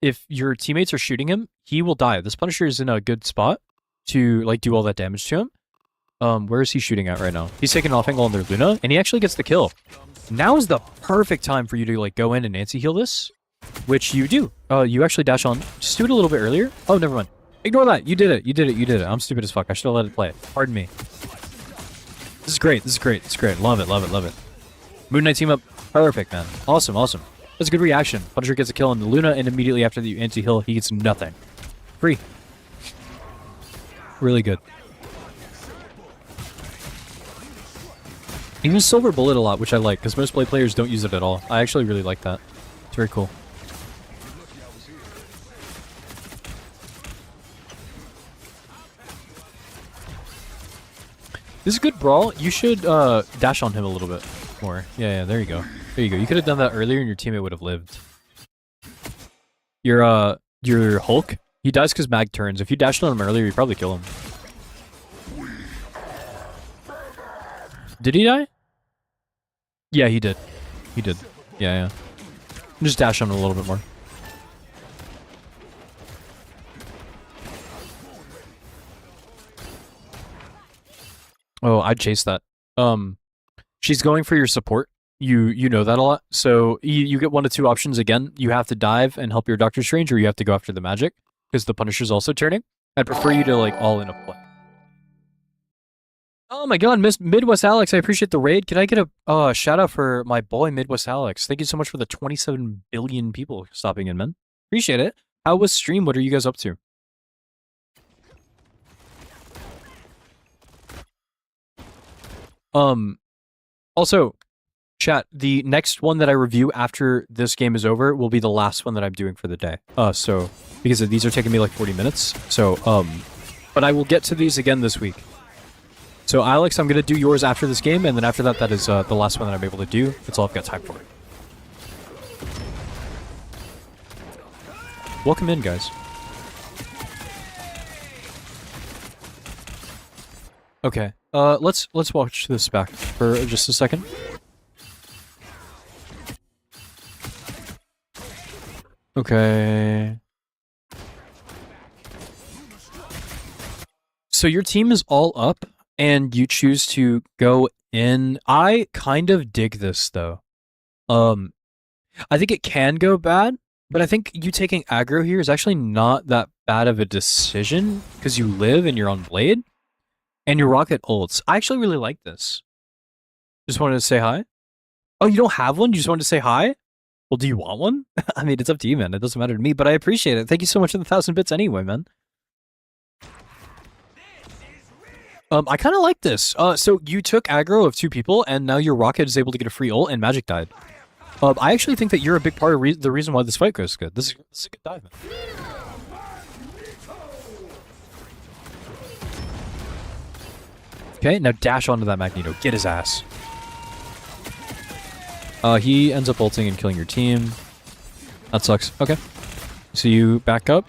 if your teammates are shooting him, he will die. This Punisher is in a good spot to like do all that damage to him. Where is he shooting at right now? He's taking off angle on their Luna, and he actually gets the kill. Now is the perfect time for you to like go in and anti-heal this, which you do. You actually dash on. Just do it a little bit earlier. Oh, never mind. Ignore that. You did it. You did it. You did it. I'm stupid as fuck. I should have let it play. Pardon me. This is great. This is great. It's great. Love it. Love it. Love it. Moon Knight team up. Perfect, man. Awesome. Awesome. That's a good reaction. Punisher gets a kill on the Luna, and immediately after the anti-heal, he gets nothing. Free. Really good. He uses Silver Bullet a lot, which I like, because most Blade players don't use it at all. I actually really like that. It's very cool. This is a good Brawl. You should dash on him a little bit more. Yeah, there you go. There you go. You could have done that earlier and your teammate would have lived. Your Hulk, he dies because Mag turns. If you dashed on him earlier, you'd probably kill him. Did he die? Yeah, he did. He did. Yeah. Just dash on him a little bit more. Oh, I'd chase that. She's going for your support. You know that a lot. So you get one of two options again. You have to dive and help your Doctor Strange, or you have to go after the magic, because the Punisher's also turning. I'd prefer you to like all in a play. Oh my god, Miss Midwest Alex, I appreciate the raid. Can I get a shout out for my boy Midwest Alex? Thank you so much for the 27 billion people stopping in, man. Appreciate it. How was stream? What are you guys up to? Also, chat, the next one that I review after this game is over will be the last one that I'm doing for the day. So because these are taking me like 40 minutes. So, but I will get to these again this week. So Alex, I'm gonna do yours after this game, and then after that, that is the last one that I'm able to do. That's all I've got time for. Welcome in, guys. Okay, let's watch this back for just a second. Okay. So your team is all up, and you choose to go in. I kind of dig this, though. I think it can go bad, but I think you taking aggro here is actually not that bad of a decision, because you live and you're on Blade, and your rocket ults. I actually really like this. Just wanted to say hi. Oh, you don't have one? You just wanted to say hi? Well, do you want one? I mean, it's up to you, man. It doesn't matter to me, but I appreciate it. Thank you so much for the 1,000 bits anyway, man. I kind of like this. So you took aggro of 2 people, and now your rocket is able to get a free ult, and Magic died. I actually think that you're a big part of the reason why this fight goes good. This is a good dive, man. Okay, now dash onto that Magneto. Get his ass. He ends up ulting and killing your team. That sucks. Okay. So you back up.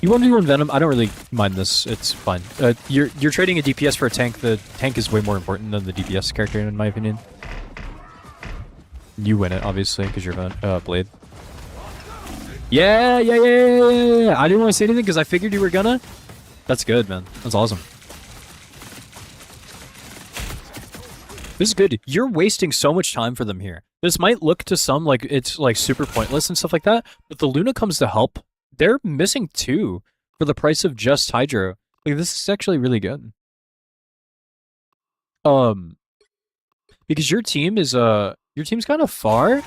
You want to do Venom? I don't really mind this. It's fine. You're trading a DPS for a tank. The tank is way more important than the DPS character, in my opinion. You win it, obviously, because you're Blade. Yeah. I didn't want to say anything because I figured you were gonna. That's good, man. That's awesome. This is good. You're wasting so much time for them here. This might look to some like it's like super pointless and stuff like that, but the Luna comes to help. They're missing 2 for the price of just Hydro. Like, this is actually really good. Because your team is your team's kind of far,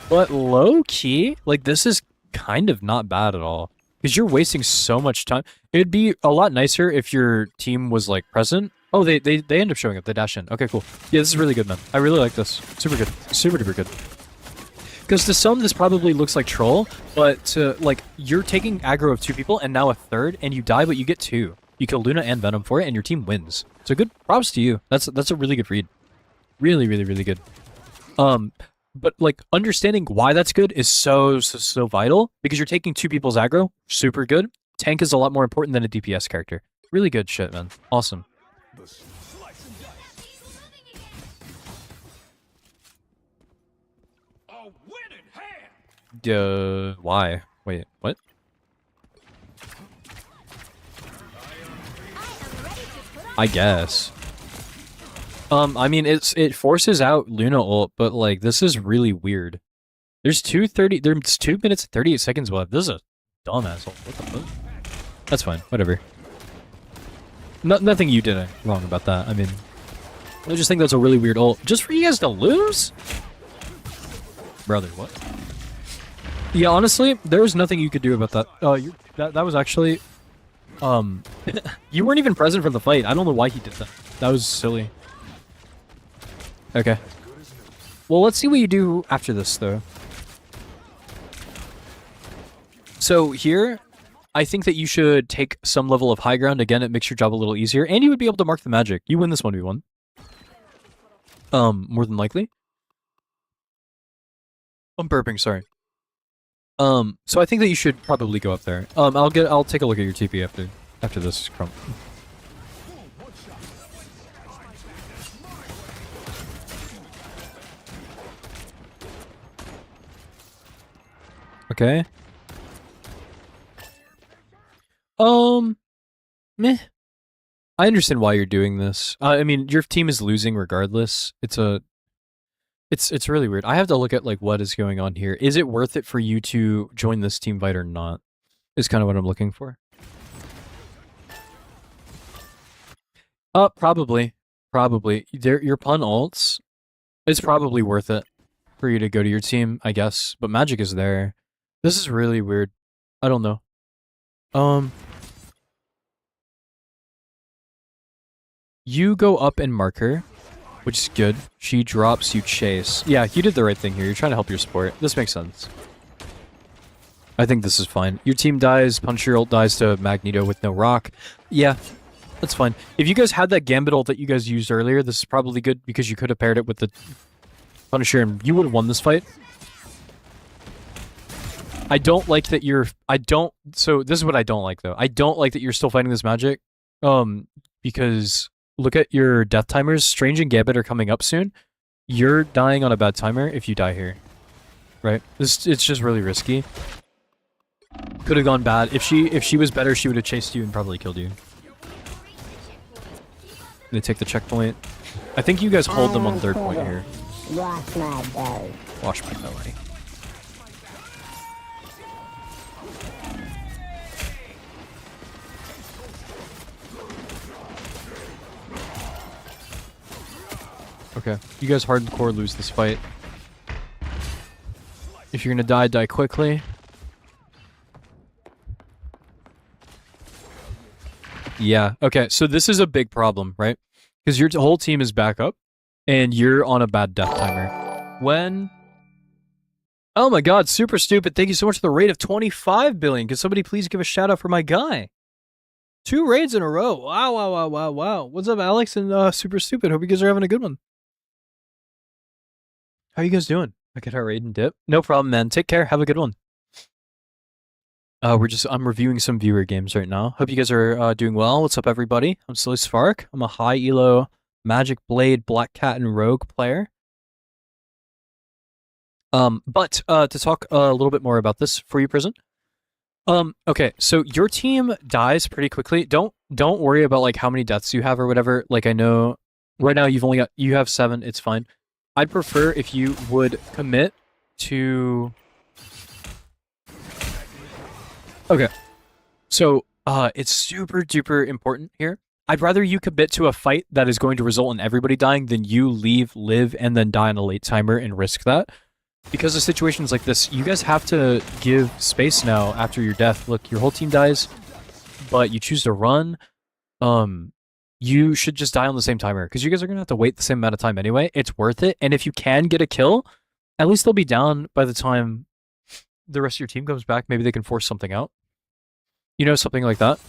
but low key, like this is kind of not bad at all. Because you're wasting so much time. It'd be a lot nicer if your team was like present. Oh, they end up showing up. They dash in. Okay, cool. Yeah, this is really good, man. I really like this. Super good. Super duper good. Because to some, this probably looks like troll, but to, like, you're taking aggro of 2 people and now a 3rd, and you die, but you get 2. You kill Luna and Venom for it, and your team wins. So good props to you. That's a really good read. Really, really, really good. But, like, understanding why that's good is so vital, because you're taking 2 people's aggro. Super good. Tank is a lot more important than a DPS character. Really good shit, man. Awesome. Why? Wait, what? I guess. I mean, it forces out Luna ult, but like this is really weird. There's 2 minutes and 38 seconds left. This is a dumbass ult. What the fuck? That's fine. Whatever. Nothing you did wrong about that. I mean, I just think that's a really weird ult. Just for you guys to lose? Brother, what? Yeah, honestly, there was nothing you could do about that. That was actually... you weren't even present for the fight. I don't know why he did that. That was silly. Okay. Well, let's see what you do after this, though. So here, I think that you should take some level of high ground. Again, it makes your job a little easier, and you would be able to mark the magic. You win this 1v1. More than likely. I'm burping, sorry. So I think that you should probably go up there. I'll take a look at your TP after this crump. Okay. Meh. I understand why you're doing this. I mean, your team is losing regardless. It's really weird. I have to look at like what is going on here. Is it worth it for you to join this team fight or not? Is kind of what I'm looking for. Probably. Your pun ults. It's probably worth it for you to go to your team, I guess. But magic is there. This is really weird. I don't know. You go up and mark her, which is good. She drops, you chase. Yeah, you did the right thing here. You're trying to help your support. This makes sense. I think this is fine. Your team dies, Punisher ult dies to Magneto with no rock. Yeah, that's fine. If you guys had that Gambit ult that you guys used earlier, this is probably good because you could have paired it with the Punisher and you would have won this fight. I don't like that you're... So this is what I don't like, though. I don't like that you're still fighting this magic. Because look at your death timers. Strange and Gambit are coming up soon. You're dying on a bad timer if you die here. Right? It's just really risky. Could have gone bad. If she was better, she would have chased you and probably killed you. They take the checkpoint. I think you guys hold them on third point here. Wash my belly. Wash my belly. Okay, you guys hardcore lose this fight. If you're gonna die, die quickly. Yeah, okay, so this is a big problem, right? Because your whole team is back up, and you're on a bad death timer. When... Oh my god, super stupid. Thank you so much for the raid of 25 billion. Can somebody please give a shout out for my guy? 2 raids in a row. Wow, wow, wow, wow, wow. What's up, Alex and super stupid? Hope you guys are having a good one. How you guys doing? I get our raid and dip. No problem, man. Take care. Have a good one. I'm reviewing some viewer games right now. Hope you guys are doing well. What's up, everybody? I'm Silly Spark. I'm a high elo Magic Blade, Black Cat, and Rogue player. But to talk a little bit more about this for you, Prison. Okay, so your team dies pretty quickly. Don't worry about like how many deaths you have or whatever. Like I know right now you have 7. It's fine. I'd prefer if you would commit to... Okay. So, it's super duper important here. I'd rather you commit to a fight that is going to result in everybody dying than you leave, live, and then die on a late timer and risk that. Because of situations like this, you guys have to give space now after your death. Look, your whole team dies, but you choose to run. You should just die on the same timer, because you guys are going to have to wait the same amount of time anyway. It's worth it, and if you can get a kill, at least they'll be down by the time the rest of your team comes back. Maybe they can force something out. You know, something like that.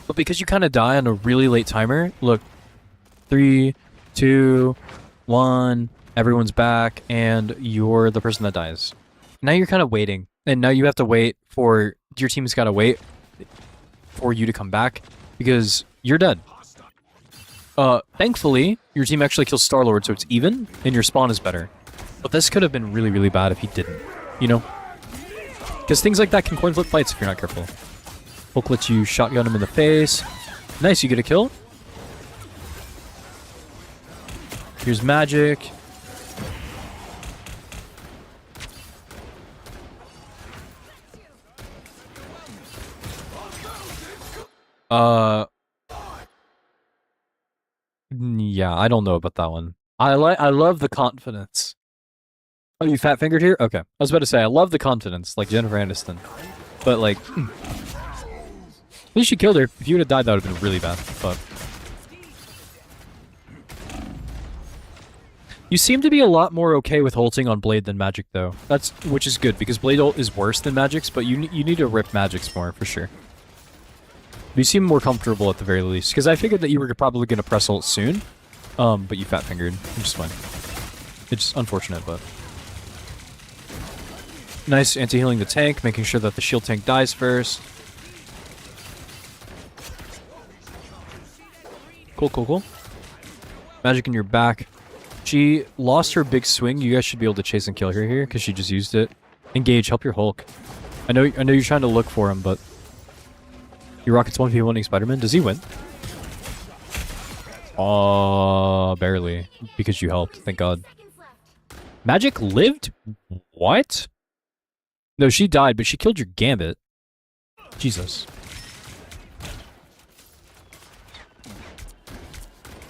But because you kind of die on a really late timer, look, 3, 2, 1, everyone's back, and you're the person that dies. Now you're kind of waiting, and now you have to wait for, your team's got to wait for you to come back, because you're dead. Thankfully, your team actually kills Star-Lord, so it's even, and your spawn is better. But this could have been really, really bad if he didn't, you know? Because things like that can coin flip fights if you're not careful. Hulk lets you shotgun him in the face. Nice, you get a kill. Here's magic. Yeah, I don't know about that one. I love the confidence. Oh, you fat fingered here? Okay. I was about to say, I love the confidence, like Jennifer Aniston. But, like, at least you killed her. If you would have died, that would have been really bad. But you seem to be a lot more okay with ulting on Blade than Magic, though. Which is good, because Blade ult is worse than Magic's, but you need to rip Magic's more, for sure. You seem more comfortable at the very least, because I figured that you were probably going to press ult soon, but you fat-fingered, which is fine. It's unfortunate, but... Nice anti-healing the tank, making sure that the shield tank dies first. Cool, cool, cool. Magic in your back. She lost her big swing. You guys should be able to chase and kill her here, because she just used it. Engage, help your Hulk. I know you're trying to look for him, but... Your Rocket's 1v1ing Spider-Man. Does he win? Barely. Because you helped, thank God. Magic lived? What? No, she died, but she killed your Gambit. Jesus.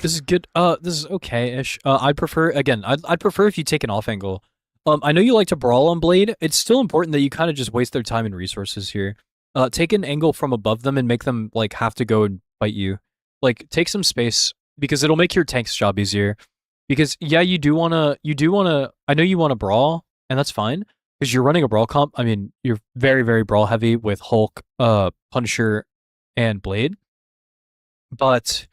This is good. This is okay-ish. I'd prefer, again, I'd prefer if you take an off angle. I know you like to brawl on Blade. It's still important that you kind of just waste their time and resources here. Take an angle from above them and make them, like, have to go and fight you. Like, take some space because it'll make your tank's job easier. Because yeah, you do wanna. I know you want to brawl, and that's fine because you're running a brawl comp. I mean, you're very very brawl heavy with Hulk, Punisher, and Blade. But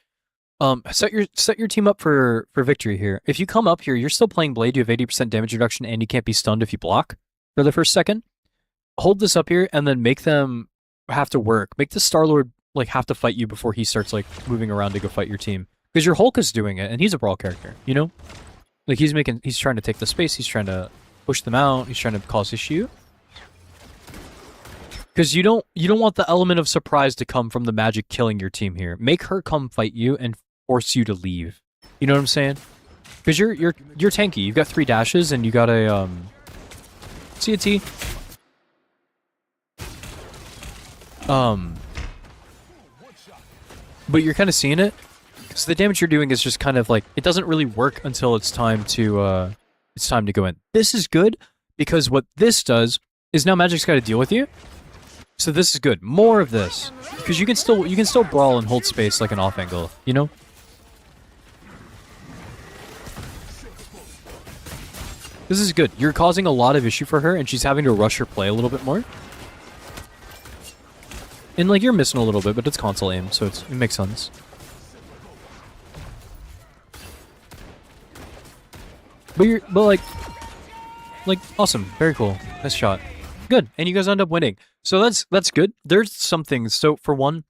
set your team up for victory here. If you come up here, you're still playing Blade. You have 80% damage reduction, and you can't be stunned if you block for the first second. Hold this up here, and then make them have to work. Make the Star-Lord like have to fight you before he starts like moving around to go fight your team. Because your Hulk is doing it, and he's a brawl character, you know? Like, he's trying to take the space, he's trying to push them out, he's trying to cause issue. Because you don't want the element of surprise to come from the magic killing your team here. Make her come fight you and force you to leave. You know what I'm saying? Because you're tanky, you've got 3 dashes, and you got a, see a T? But you're kind of seeing it. So the damage you're doing is just kind of like, it doesn't really work until it's time to go in. This is good because what this does is now Magic's got to deal with you. So this is good. More of this, because you can still brawl and hold space like an off angle, you know? This is good. You're causing a lot of issue for her, and she's having to rush her play a little bit more. And like you're missing a little bit, but it's console aim, so it makes sense. But like awesome, very cool, nice shot, good, and you guys end up winning. So that's good. There's some things. So for one,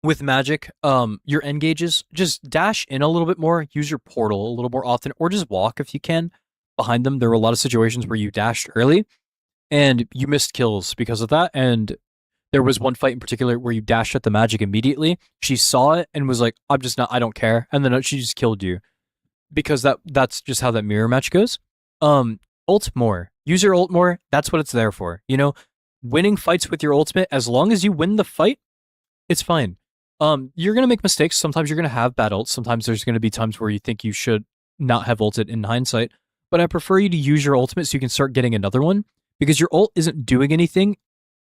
with Magic, your engages, just dash in a little bit more, use your portal a little more often, or just walk if you can behind them. There were a lot of situations where you dashed early, and you missed kills because of that. And there was one fight in particular where you dashed at the Magic immediately. She saw it and was like, I don't care. And then she just killed you. Because that's just how that mirror match goes. Ult more. Use your ult more. That's what it's there for. You know, winning fights with your ultimate, as long as you win the fight, it's fine. You're going to make mistakes. Sometimes you're going to have bad ults. Sometimes there's going to be times where you think you should not have ulted in hindsight. But I prefer you to use your ultimate so you can start getting another one. Because your ult isn't doing anything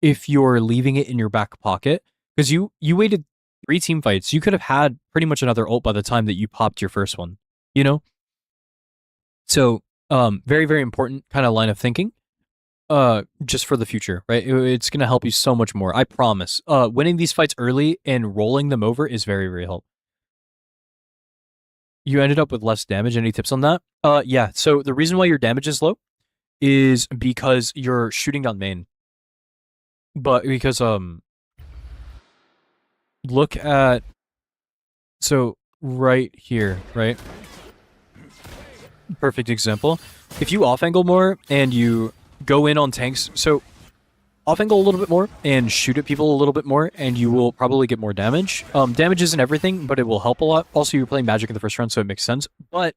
if you're leaving it in your back pocket. Because you waited 3 team fights. You could have had pretty much another ult by the time that you popped your first one. You know? So, very, very important kind of line of thinking. Just for the future, right? It's going to help you so much more. I promise. Winning these fights early and rolling them over is very, very helpful. You ended up with less damage. Any tips on that? Yeah. So the reason why your damage is low is because you're shooting down main. But because, look at, so right here, right? Perfect example. If you off angle more and you go in on tanks, so off angle a little bit more and shoot at people a little bit more, and you will probably get more damage. Damage isn't everything, but it will help a lot. Also, you're playing Magic in the first round, so it makes sense. But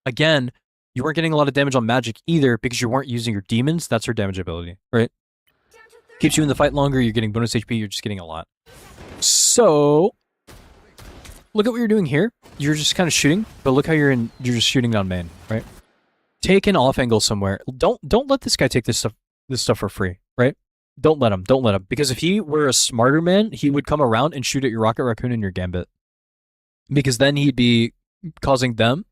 again, you weren't getting a lot of damage on Magic either because you weren't using your demons. That's her damage ability, right? Keeps you in the fight longer. You're getting bonus HP. You're just getting a lot. So look at what you're doing here. You're just kind of shooting, but look how you're just shooting down main, right? Take an off angle somewhere. Don't let this guy take this stuff for free, right? Don't let him. Because if he were a smarter man, he would come around and shoot at your Rocket Raccoon and your Gambit. Because then he'd be causing them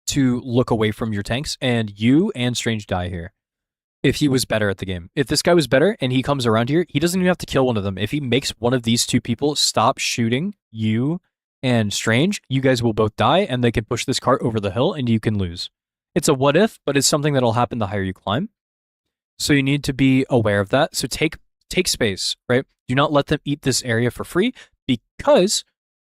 to look away from your tanks, and you and Strange die here. If he was better at the game. If this guy was better and he comes around here, he doesn't even have to kill one of them. If he makes one of these 2 people stop shooting you and Strange, you guys will both die, and they can push this cart over the hill, and you can lose. It's a what if, but it's something that'll happen the higher you climb. So you need to be aware of that. So take space, right? Do not let them eat this area for free, because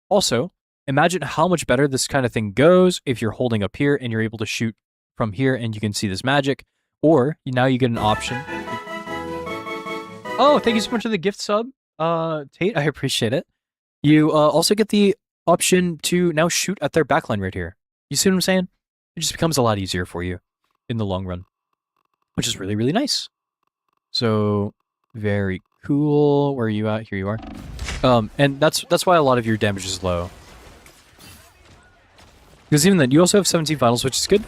also imagine how much better this kind of thing goes if you're holding up here and you're able to shoot from here and you can see this magic, or now you get an option. Oh, thank you so much for the gift sub, Tate. I appreciate it. You also get the option to now shoot at their backline right here. You see what I'm saying? It just becomes a lot easier for you in the long run, which is really, really nice. So very cool. Where are you at? Here you are. And that's why a lot of your damage is low. Because even then, you also have 17 vitals, which is good.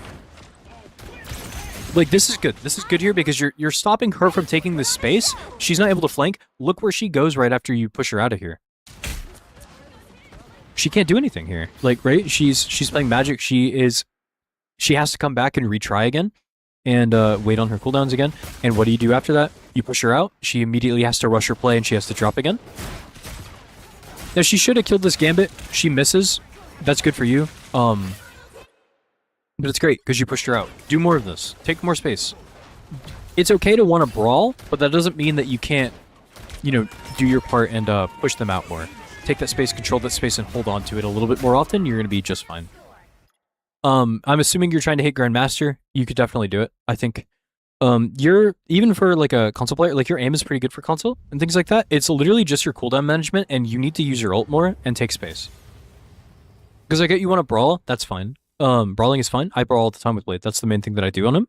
Like, this is good. This is good here because you're stopping her from taking this space. She's not able to flank. Look where she goes right after you push her out of here. she can't do anything here. Like, right? She's playing Magic. She has to come back and retry again and wait on her cooldowns again. And what do you do after that? You push her out. She immediately has to rush her play and she has to drop again. Now, she should have killed this Gambit. She misses. That's good for you. But it's great because you pushed her out. Do more of this. Take more space. It's okay to want to brawl, but that doesn't mean that you can't, you know, do your part and push them out more. Take that space, control that space, and hold on to it a little bit more often. You're going to be just fine. I'm assuming you're trying to hit Grandmaster. You could definitely do it. I think you're, even for like a console player, like your aim is pretty good for console and things like that. It's literally just your cooldown management, and you need to use your ult more and take space. Because I get you want to brawl, that's fine. Brawling is fine. I brawl all the time with Blade. That's the main thing that I do on him.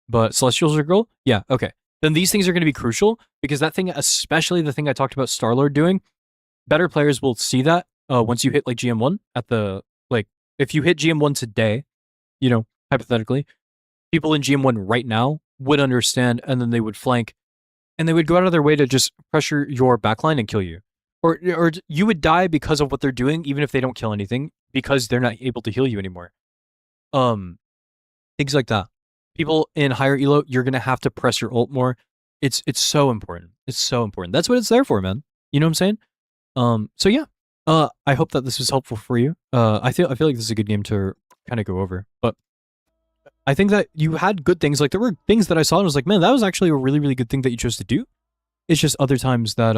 But Celestials are girl? Yeah, okay. Then these things are going to be crucial, because that thing, especially the thing I talked about Star-Lord doing, better players will see that once you hit like GM1 at the, like, if you hit GM1 today, you know, hypothetically, people in GM1 right now would understand, and then they would flank, and they would go out of their way to just pressure your backline and kill you. Or you would die because of what they're doing, even if they don't kill anything, because they're not able to heal you anymore. Things like that. People in higher elo, you're gonna have to press your ult more. It's so important. It's so important. That's what it's there for, man. You know what I'm saying? So yeah. I hope that this was helpful for you. I feel like this is a good game to kind of go over. But I think that you had good things. Like, there were things that I saw and was like, man, that was actually a really, really good thing that you chose to do. It's just other times that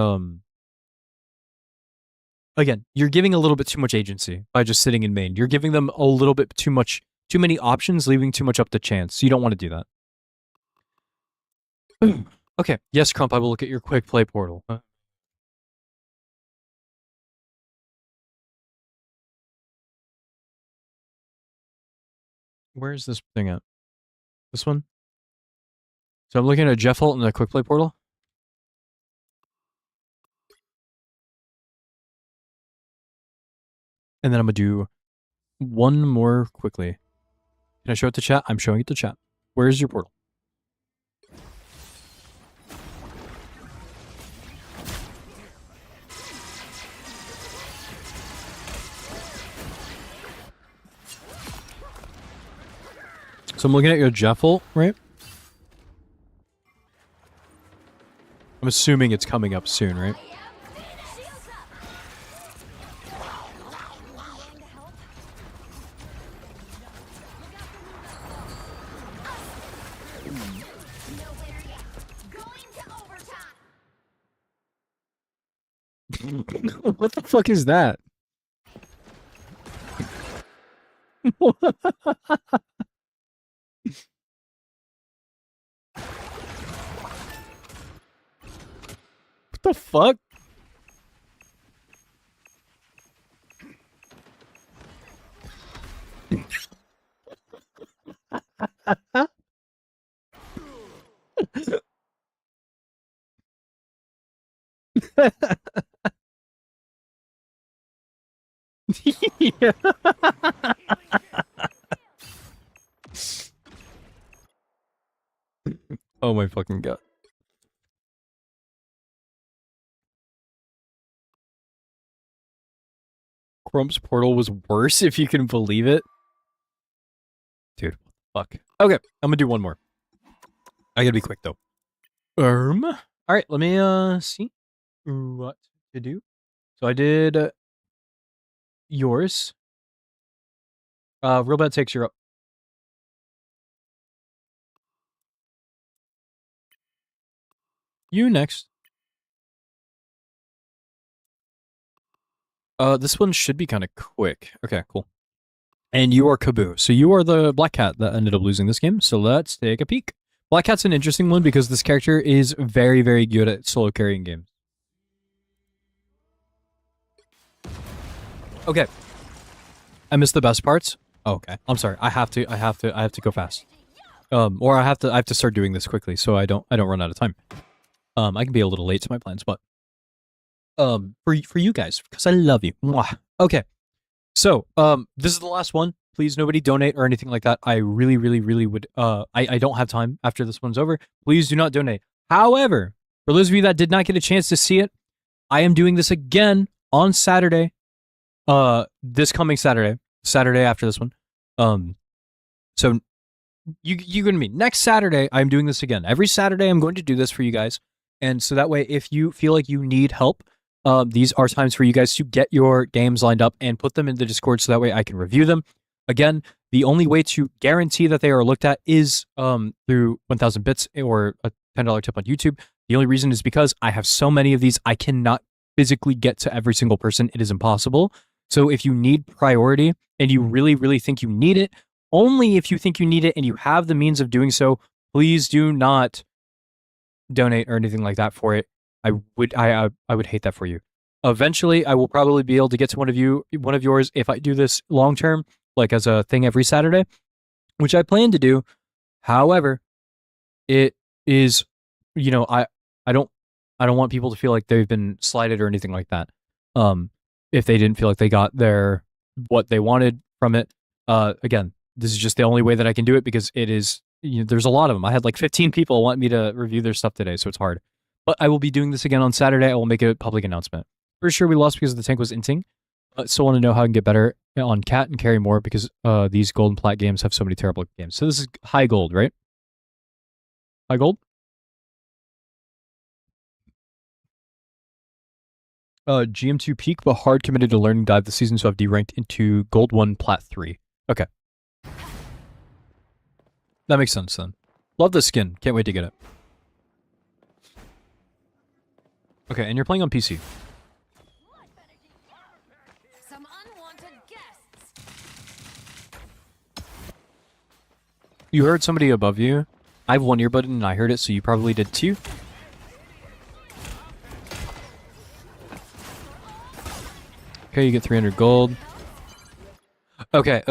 again, you're giving a little bit too much agency by just sitting in main. You're giving them a little bit too many options, leaving too much up to chance. So you don't want to do that. Okay. Yes, Crump, I will look at your quick play portal. Where's this thing at? This one? So I'm looking at Jeff Holt in the quick play portal. And then I'm going to do one more quickly. Can I show it to chat? I'm showing it to chat. Where's your portal? So I'm looking at your Jeff ult, right? I'm assuming it's coming up soon, right? What the fuck is that? What the fuck? Yeah. Oh my fucking god. Crump's portal was worse, if you can believe it. Dude, fuck. Okay, I'm gonna do one more. I gotta be quick though. Alright, let me see what to do. So I did yours. Real bad takes you up. You next. This one should be kind of quick. Okay, cool. And you are Kaboo. So you are the Black Cat that ended up losing this game. So let's take a peek. Black Cat's an interesting one because this character is very, very good at solo carrying games. Okay. I missed the best parts. Oh, okay. I'm sorry. I have to go fast. Or I have to start doing this quickly so I don't run out of time. I can be a little late to my plans, but for you guys, because I love you. Mwah. Okay. So, this is the last one. Please, nobody donate or anything like that. I really, really, really would, I don't have time after this one's over. Please do not donate. However, for those of you that did not get a chance to see it, I am doing this again on Saturday. this coming Saturday after this one. So you're gonna mean next Saturday. I'm doing this again. Every Saturday, I'm going to do this for you guys, and so that way, if you feel like you need help, these are times for you guys to get your games lined up and put them in the Discord, so that way I can review them. Again, the only way to guarantee that they are looked at is through 1,000 bits or a $10 tip on YouTube. The only reason is because I have so many of these, I cannot physically get to every single person. It is impossible. So if you need priority and you really, really think you need it, only if you think you need it and you have the means of doing so, please do not donate or anything like that for it. I would hate that for you. Eventually, I will probably be able to get to one of yours if I do this long term, like as a thing every Saturday, which I plan to do. However, it is, I don't want people to feel like they've been slighted or anything like that. If they didn't feel like they got what they wanted from it. Again, this is just the only way that I can do it because it is, there's a lot of them. I had like 15 people want me to review their stuff today, so it's hard. But I will be doing this again on Saturday. I will make a public announcement. For sure, we lost because the tank was inting. Still want to know how I can get better on cat and carry more because these gold and plat games have so many terrible games. So this is high gold, right? High gold? GM2 peak, but hard committed to learning dive this season, so I've D-ranked into gold 1, plat 3. Okay. That makes sense then. Love the skin. Can't wait to get it. Okay, and you're playing on PC. Some unwanted guests. You heard somebody above you. I have one earbud and I heard it, so you probably did too. Okay, you get 300 gold. Okay.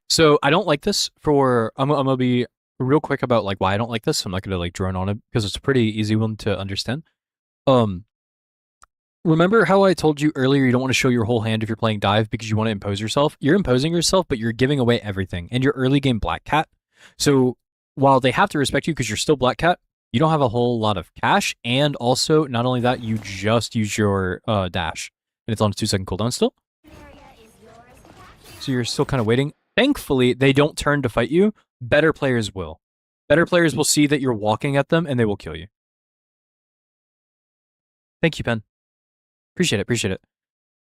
So I don't like this I'm gonna be real quick about like why I don't like this. I'm not gonna like drone on it because it's a pretty easy one to understand. Remember how I told you earlier you don't want to show your whole hand if you're playing dive because you want to impose yourself? You're imposing yourself, but you're giving away everything. And you're early game black cat. So while they have to respect you because you're still black cat, you don't have a whole lot of cash. And also, not only that, you just use your dash. And it's on a 2-second cooldown still. So you're still kind of waiting. Thankfully, they don't turn to fight you. Better players will. Better players will see that you're walking at them and they will kill you. Thank you, Pen. Appreciate it.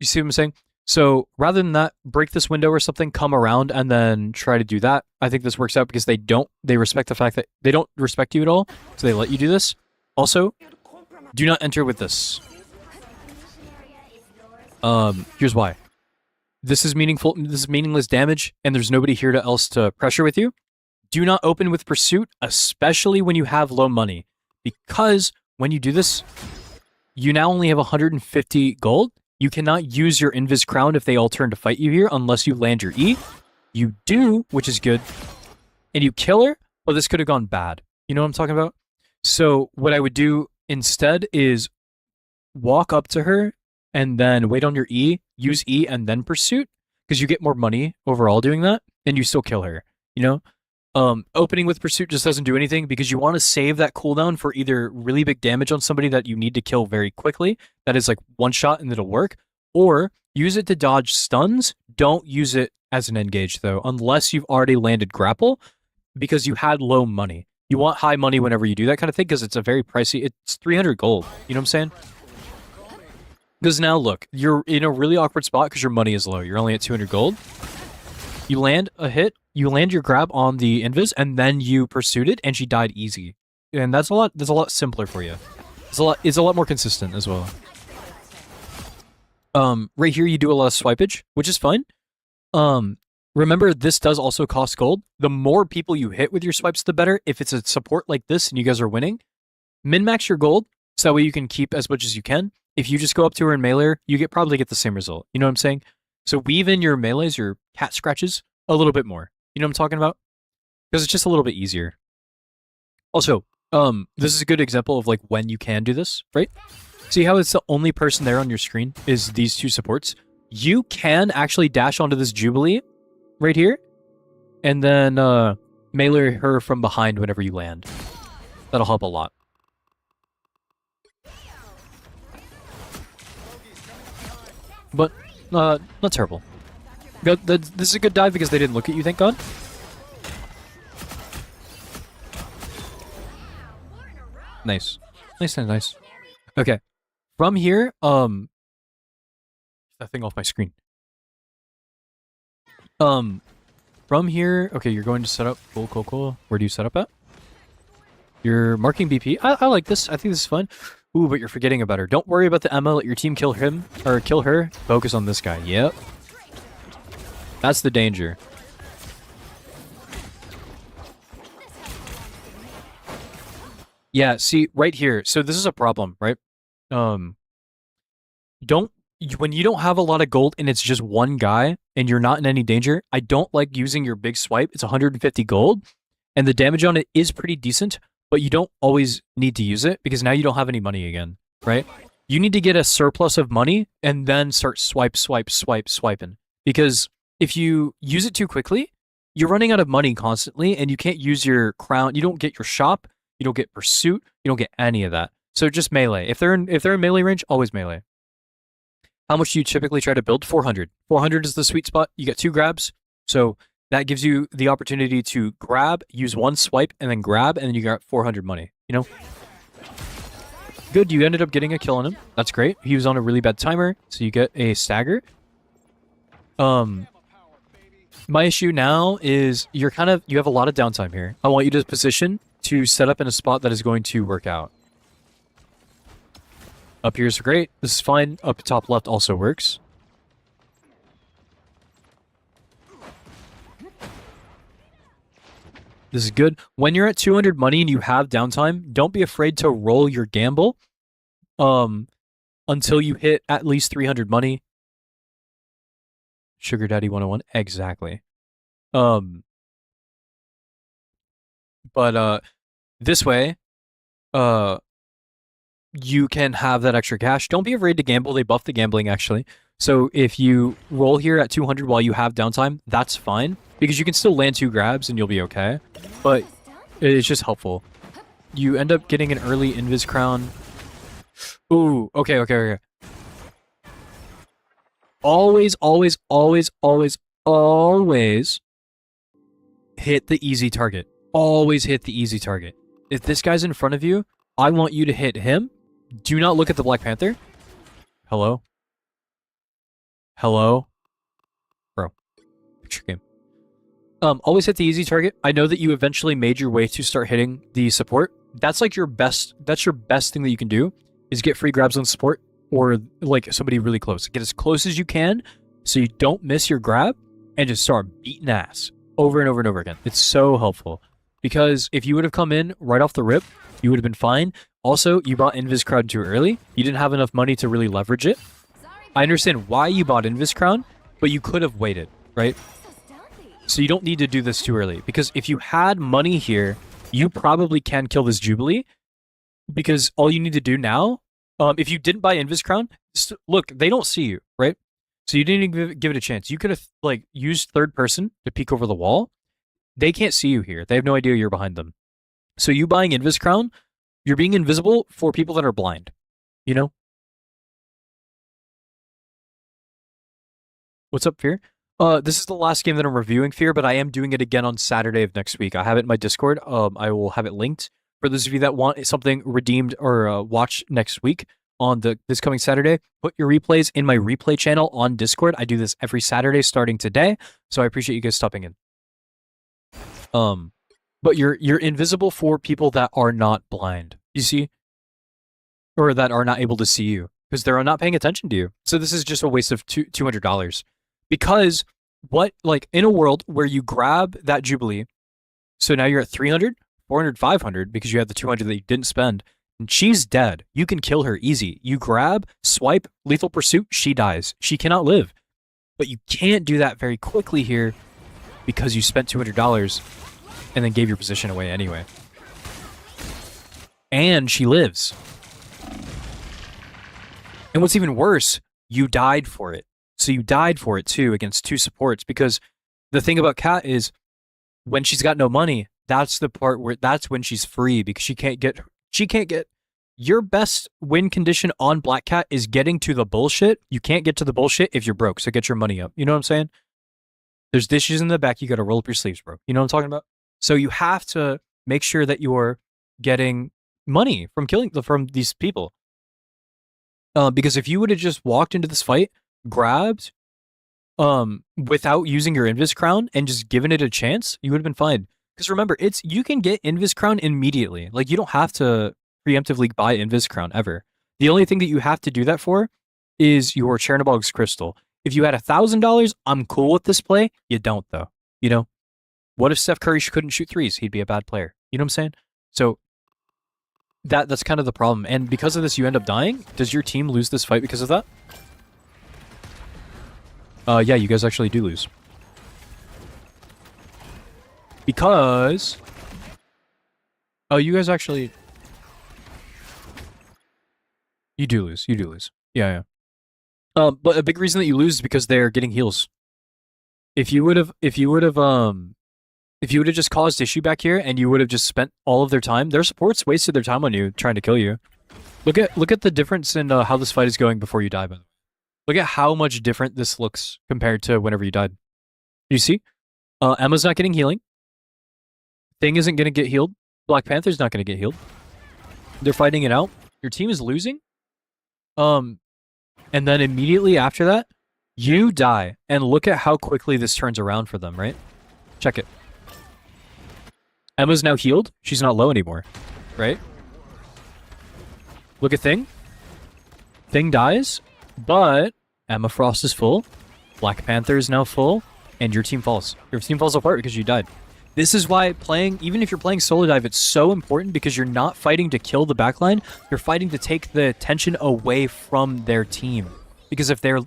You see what I'm saying? So rather than that, break this window or something, come around and then try to do that. I think this works out because they respect the fact that they don't respect you at all. So they let you do this. Also, do not enter with this. Here's why. This is meaningful. This is meaningless damage, and there's nobody here else to pressure with you. Do not open with pursuit, especially when you have low money, because when you do this, you now only have 150 gold. You cannot use your Invis Crown if they all turn to fight you here unless you land your E. You do, which is good, and you kill her, but this could have gone bad. You know what I'm talking about? So what I would do instead is walk up to her and then wait on your E, use E, and then pursuit, because you get more money overall doing that, and you still kill her, Opening with pursuit just doesn't do anything because you want to save that cooldown for either really big damage on somebody that you need to kill very quickly, that is like one shot and it'll work, or use it to dodge stuns. Don't use it as an engage though, unless you've already landed grapple, because you had low money. You want high money whenever you do that kind of thing because it's a very pricey, it's 300 gold, you know what I'm saying? Because now look, you're in a really awkward spot because your money is low. You're only at 200 gold. You land a hit, you land your grab on the Invis, and then you pursued it, and she died easy. And that's a lot simpler for you. It's a lot more consistent as well. Right here you do a lot of swipage, which is fine. Remember, this does also cost gold. The more people you hit with your swipes, the better. If it's a support like this and you guys are winning, min-max your gold, so that way you can keep as much as you can. If you just go up to her and melee her, you probably get the same result. You know what I'm saying? So weave in your melees, your cat scratches, a little bit more. You know what I'm talking about? Because it's just a little bit easier. Also, this is a good example of like when you can do this, right? See how it's the only person there on your screen is these two supports? You can actually dash onto this Jubilee right here, and then melee her from behind whenever you land. That'll help a lot. But not terrible. This is a good dive because they didn't look at you, thank God. Nice. Nice. Okay. From here, that thing off my screen. From here, okay, you're going to set up. Cool. Where do you set up at? You're marking BP. I like this. I think this is fun. Ooh, but you're forgetting about her. Don't worry about the Emma. Let your team kill him or kill her. Focus on this guy. Yep. That's the danger. Yeah, see, right here. So this is a problem, right? When you don't have a lot of gold and it's just one guy and you're not in any danger, I don't like using your big swipe. It's 150 gold and the damage on it is pretty decent, but you don't always need to use it because now you don't have any money again, right? You need to get a surplus of money and then start swiping. Because if you use it too quickly, you're running out of money constantly and you can't use your crown. You don't get your shop. You don't get pursuit. You don't get any of that. So just melee. If they're in melee range, always melee. How much do you typically try to build? 400. 400 is the sweet spot. You get 2 grabs. So that gives you the opportunity to grab, use 1 swipe, and then grab, and then you got 400 money. You know? Good, you ended up getting a kill on him. That's great. He was on a really bad timer, so you get a stagger. My issue now is you have a lot of downtime here. I want you to position to set up in a spot that is going to work out. Up here is great. This is fine. Up top left also works. This is good. When you're at 200 money and you have downtime, don't be afraid to roll your gamble until you hit at least 300 money. Sugar Daddy 101. Exactly. But this way, you can have that extra cash. Don't be afraid to gamble. They buff the gambling, actually. So if you roll here at 200 while you have downtime, that's fine. Because you can still land 2 grabs and you'll be okay. But it's just helpful. You end up getting an early Invis Crown. Ooh, okay. Always hit the easy target. Always hit the easy target. If this guy's in front of you, I want you to hit him. Do not look at the Black Panther. Hello? Bro. Picture game. Always hit the easy target. I know that you eventually made your way to start hitting the support. That's like your best thing that you can do is get free grabs on support or like somebody really close. Get as close as you can so you don't miss your grab and just start beating ass over and over again. It's so helpful because if you would have come in right off the rip, you would have been fine. Also, you bought Invis Crown too early. You didn't have enough money to really leverage it. I understand why you bought Invis Crown, but you could have waited, right? So you don't need to do this too early because if you had money here, you probably can kill this Jubilee because all you need to do now, if you didn't buy Invis Crown, look, they don't see you, right? So you didn't even give it a chance. You could have like used third person to peek over the wall. They can't see you here. They have no idea you're behind them. So you buying Invis Crown, you're being invisible for people that are blind, you know? What's up, Fear? This is the last game that I'm reviewing, Fear, but I am doing it again on Saturday of next week. I have it in my Discord. I will have it linked for those of you that want something redeemed or watch next week on this coming Saturday. Put your replays in my replay channel on Discord. I do this every Saturday starting today, so I appreciate you guys stopping in. But you're invisible for people that are not blind, you see? Or that are not able to see you because they're not paying attention to you. So this is just a waste of $200. Because in a world where you grab that Jubilee, so now you're at 300, 400, 500 because you had the 200 that you didn't spend, and she's dead. You can kill her easy. You grab, swipe, lethal pursuit, she dies. She cannot live. But you can't do that very quickly here because you spent $200 and then gave your position away anyway. And she lives. And what's even worse, you died for it. So you died for it too against 2 supports because the thing about Cat is when she's got no money, that's the part where that's when she's free because she can't get your best win condition on Black Cat is getting to the bullshit. You can't get to the bullshit if you're broke, so get your money up. You know what I'm saying? There's dishes in the back, you gotta roll up your sleeves, bro. You know what I'm talking about? So you have to make sure that you're getting money from these people. Because if you would have just walked into this fight, grabbed, without using your Invis Crown and just given it a chance, you would have been fine. Because remember, you can get Invis Crown immediately. Like, you don't have to preemptively buy Invis Crown ever. The only thing that you have to do that for is your Chernobog's Crystal. If you had $1,000, I'm cool with this play. You don't, though. You know? What if Steph Curry couldn't shoot threes? He'd be a bad player. You know what I'm saying? So that's kind of the problem. And because of this, you end up dying. Does your team lose this fight because of that? Yeah, you guys actually do lose. Because... Oh, you guys actually... You do lose. You do lose. Yeah, yeah. But a big reason that you lose is because they're getting heals. If you would have just caused issue back here and you would have just spent all of their time, their supports wasted their time on you trying to kill you. Look at the difference in how this fight is going before you die, by the way. Look at how much different this looks compared to whenever you died. You see? Emma's not getting healing. Thing isn't going to get healed. Black Panther's not going to get healed. They're fighting it out. Your team is losing. And then immediately after that, you die. And look at how quickly this turns around for them, right? Check it. Emma's now healed. She's not low anymore, right? Look at Thing. Thing dies, but Emma Frost is full. Black Panther is now full, and your team falls. Your team falls apart because you died. This is why even if you're playing solo dive, it's so important because you're not fighting to kill the backline. You're fighting to take the attention away from their team. Because if their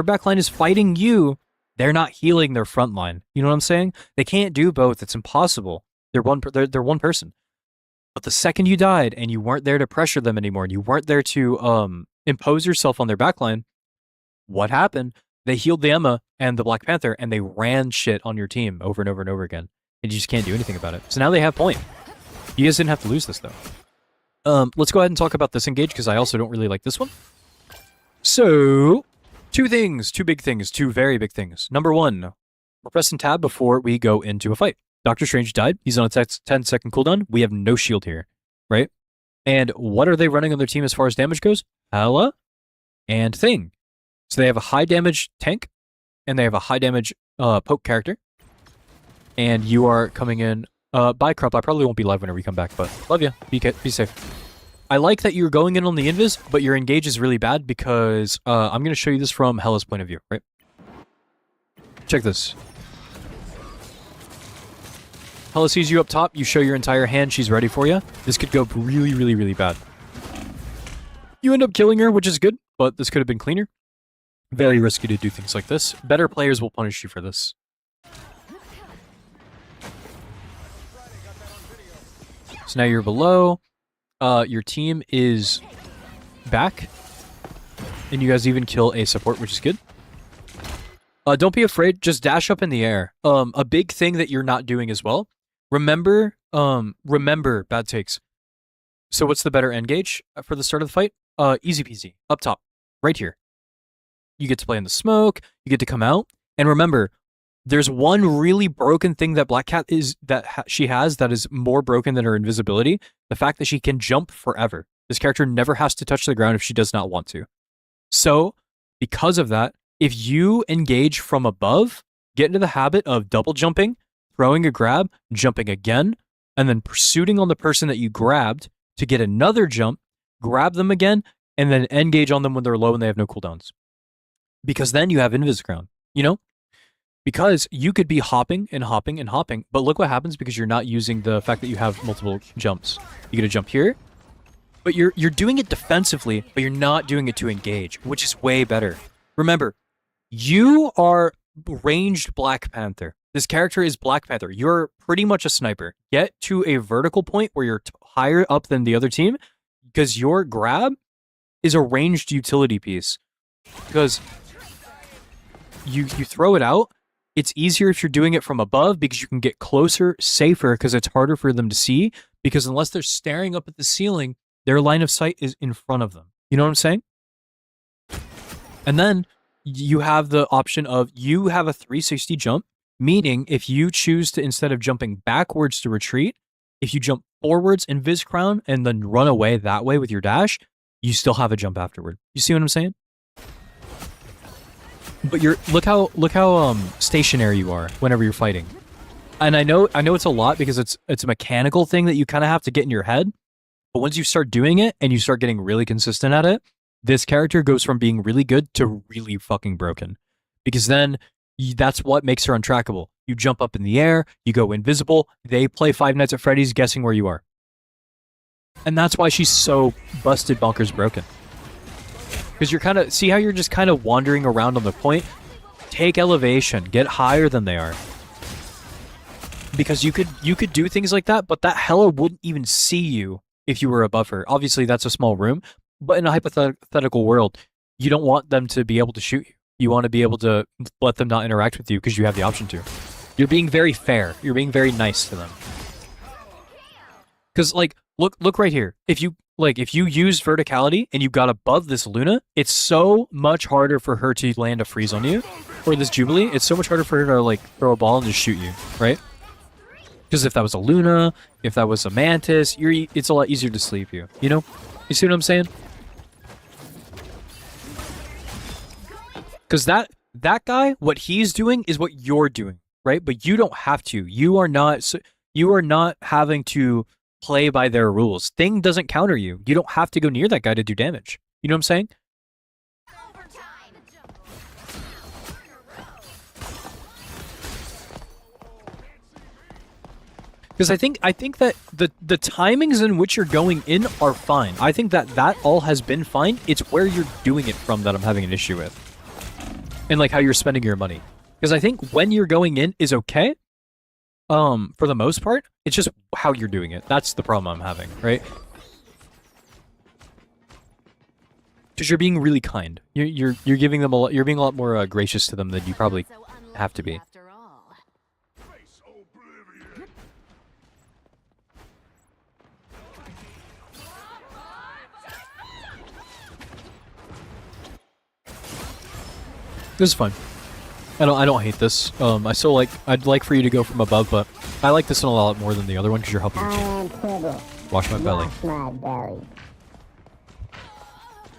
backline is fighting you, they're not healing their front line. You know what I'm saying? They can't do both. It's impossible. They're one person. But the second you died and you weren't there to pressure them anymore, and you weren't there to impose yourself on their backline, what happened? They healed the Emma and the Black Panther, and they ran shit on your team over and over and over again. And you just can't do anything about it. So now they have point. You guys didn't have to lose this, though. Let's go ahead and talk about this engage, because I also don't really like this one. So, two big things, two very big things. Number one, we're pressing tab before we go into a fight. Doctor Strange died. He's on a 10-second cooldown. We have no shield here, right? And what are they running on their team as far as damage goes? Hela and Thing. So they have a high damage tank, and they have a high damage poke character. And you are coming in. Bye, Crump. I probably won't be live whenever you come back, but love you. Be safe. I like that you're going in on the invis, but your engage is really bad because I'm going to show you this from Hela's point of view, right? Check this. Hela sees you up top, you show your entire hand, she's ready for you. This could go really, really, really bad. You end up killing her, which is good, but this could have been cleaner. Very risky to do things like this. Better players will punish you for this. So now you're below. Your team is back. And you guys even kill a support, which is good. Don't be afraid, just dash up in the air. A big thing that you're not doing as well. Remember bad takes. So what's the better engage for the start of the fight? Easy peasy. Up top. Right here. You get to play in the smoke. You get to come out. And remember, there's one really broken thing that Black Cat she has that is more broken than her invisibility. The fact that she can jump forever. This character never has to touch the ground if she does not want to. So, because of that, if you engage from above, get into the habit of double jumping, throwing a grab, jumping again, and then pursuing on the person that you grabbed to get another jump, grab them again, and then engage on them when they're low and they have no cooldowns. Because then you have Invis Crown, you know? Because you could be hopping and hopping and hopping, but look what happens because you're not using the fact that you have multiple jumps. You get to jump here, but you're doing it defensively, but you're not doing it to engage, which is way better. Remember, you are ranged Black Panther. This character is Black Panther. You're pretty much a sniper. Get to a vertical point where you're higher up than the other team because your grab is a ranged utility piece. Because you throw it out, it's easier if you're doing it from above because you can get closer, safer, because it's harder for them to see. Because unless they're staring up at the ceiling, Their line of sight is in front of them. You know what I'm saying? And then you have the option of you have a 360 jump, meaning if you choose to, instead of jumping backwards to retreat, if you jump forwards in Viz Crown and then run away that way with your dash, you still have a jump afterward. You see what I'm saying? But look how stationary you are whenever you're fighting. And I know it's a lot because it's a mechanical thing that you kind of have to get in your head. But once you start doing it and you start getting really consistent at it, this character goes from being really good to really fucking broken. Because then that's what makes her untrackable. You jump up in the air, you go invisible, they play Five Nights at Freddy's guessing where you are. And that's why she's so busted bonkers broken. Because you're kind of, see how you're just kind of wandering around on the point? Take elevation, get higher than they are. Because you could do things like that, but that Hela wouldn't even see you if you were above her. Obviously, that's a small room, but in a hypothetical world, you don't want them to be able to shoot you. You want to be able to let them not interact with you because you have the option to. You're being very fair. You're being very nice to them. Because, like, look right here. If you use verticality and you got above this Luna, it's so much harder for her to land a freeze on you. Or this Jubilee, it's so much harder for her to, like, throw a ball and just shoot you, right? Because if that was a Luna, if that was a Mantis, it's a lot easier to sleep you. You know? You see what I'm saying? Because that guy, what he's doing is what you're doing, right? But you don't have to. You are not having to play by their rules. Thing doesn't counter you. You don't have to go near that guy to do damage. You know what I'm saying? Because I think that the timings in which you're going in are fine. I think that all has been fine. It's where you're doing it from that I'm having an issue with. And like how you're spending your money. Because I think when you're going in is okay. For the most part, it's just how you're doing it. That's the problem I'm having, right? Because you're being really kind. You're giving them you're being a lot more gracious to them than you probably have to be. After all. Face oblivion. This is fine. I don't hate this. I'd like for you to go from above, but I like this one a lot more than the other one because you're helping your I team. am Tribble. Wash my belly. Wash my belly.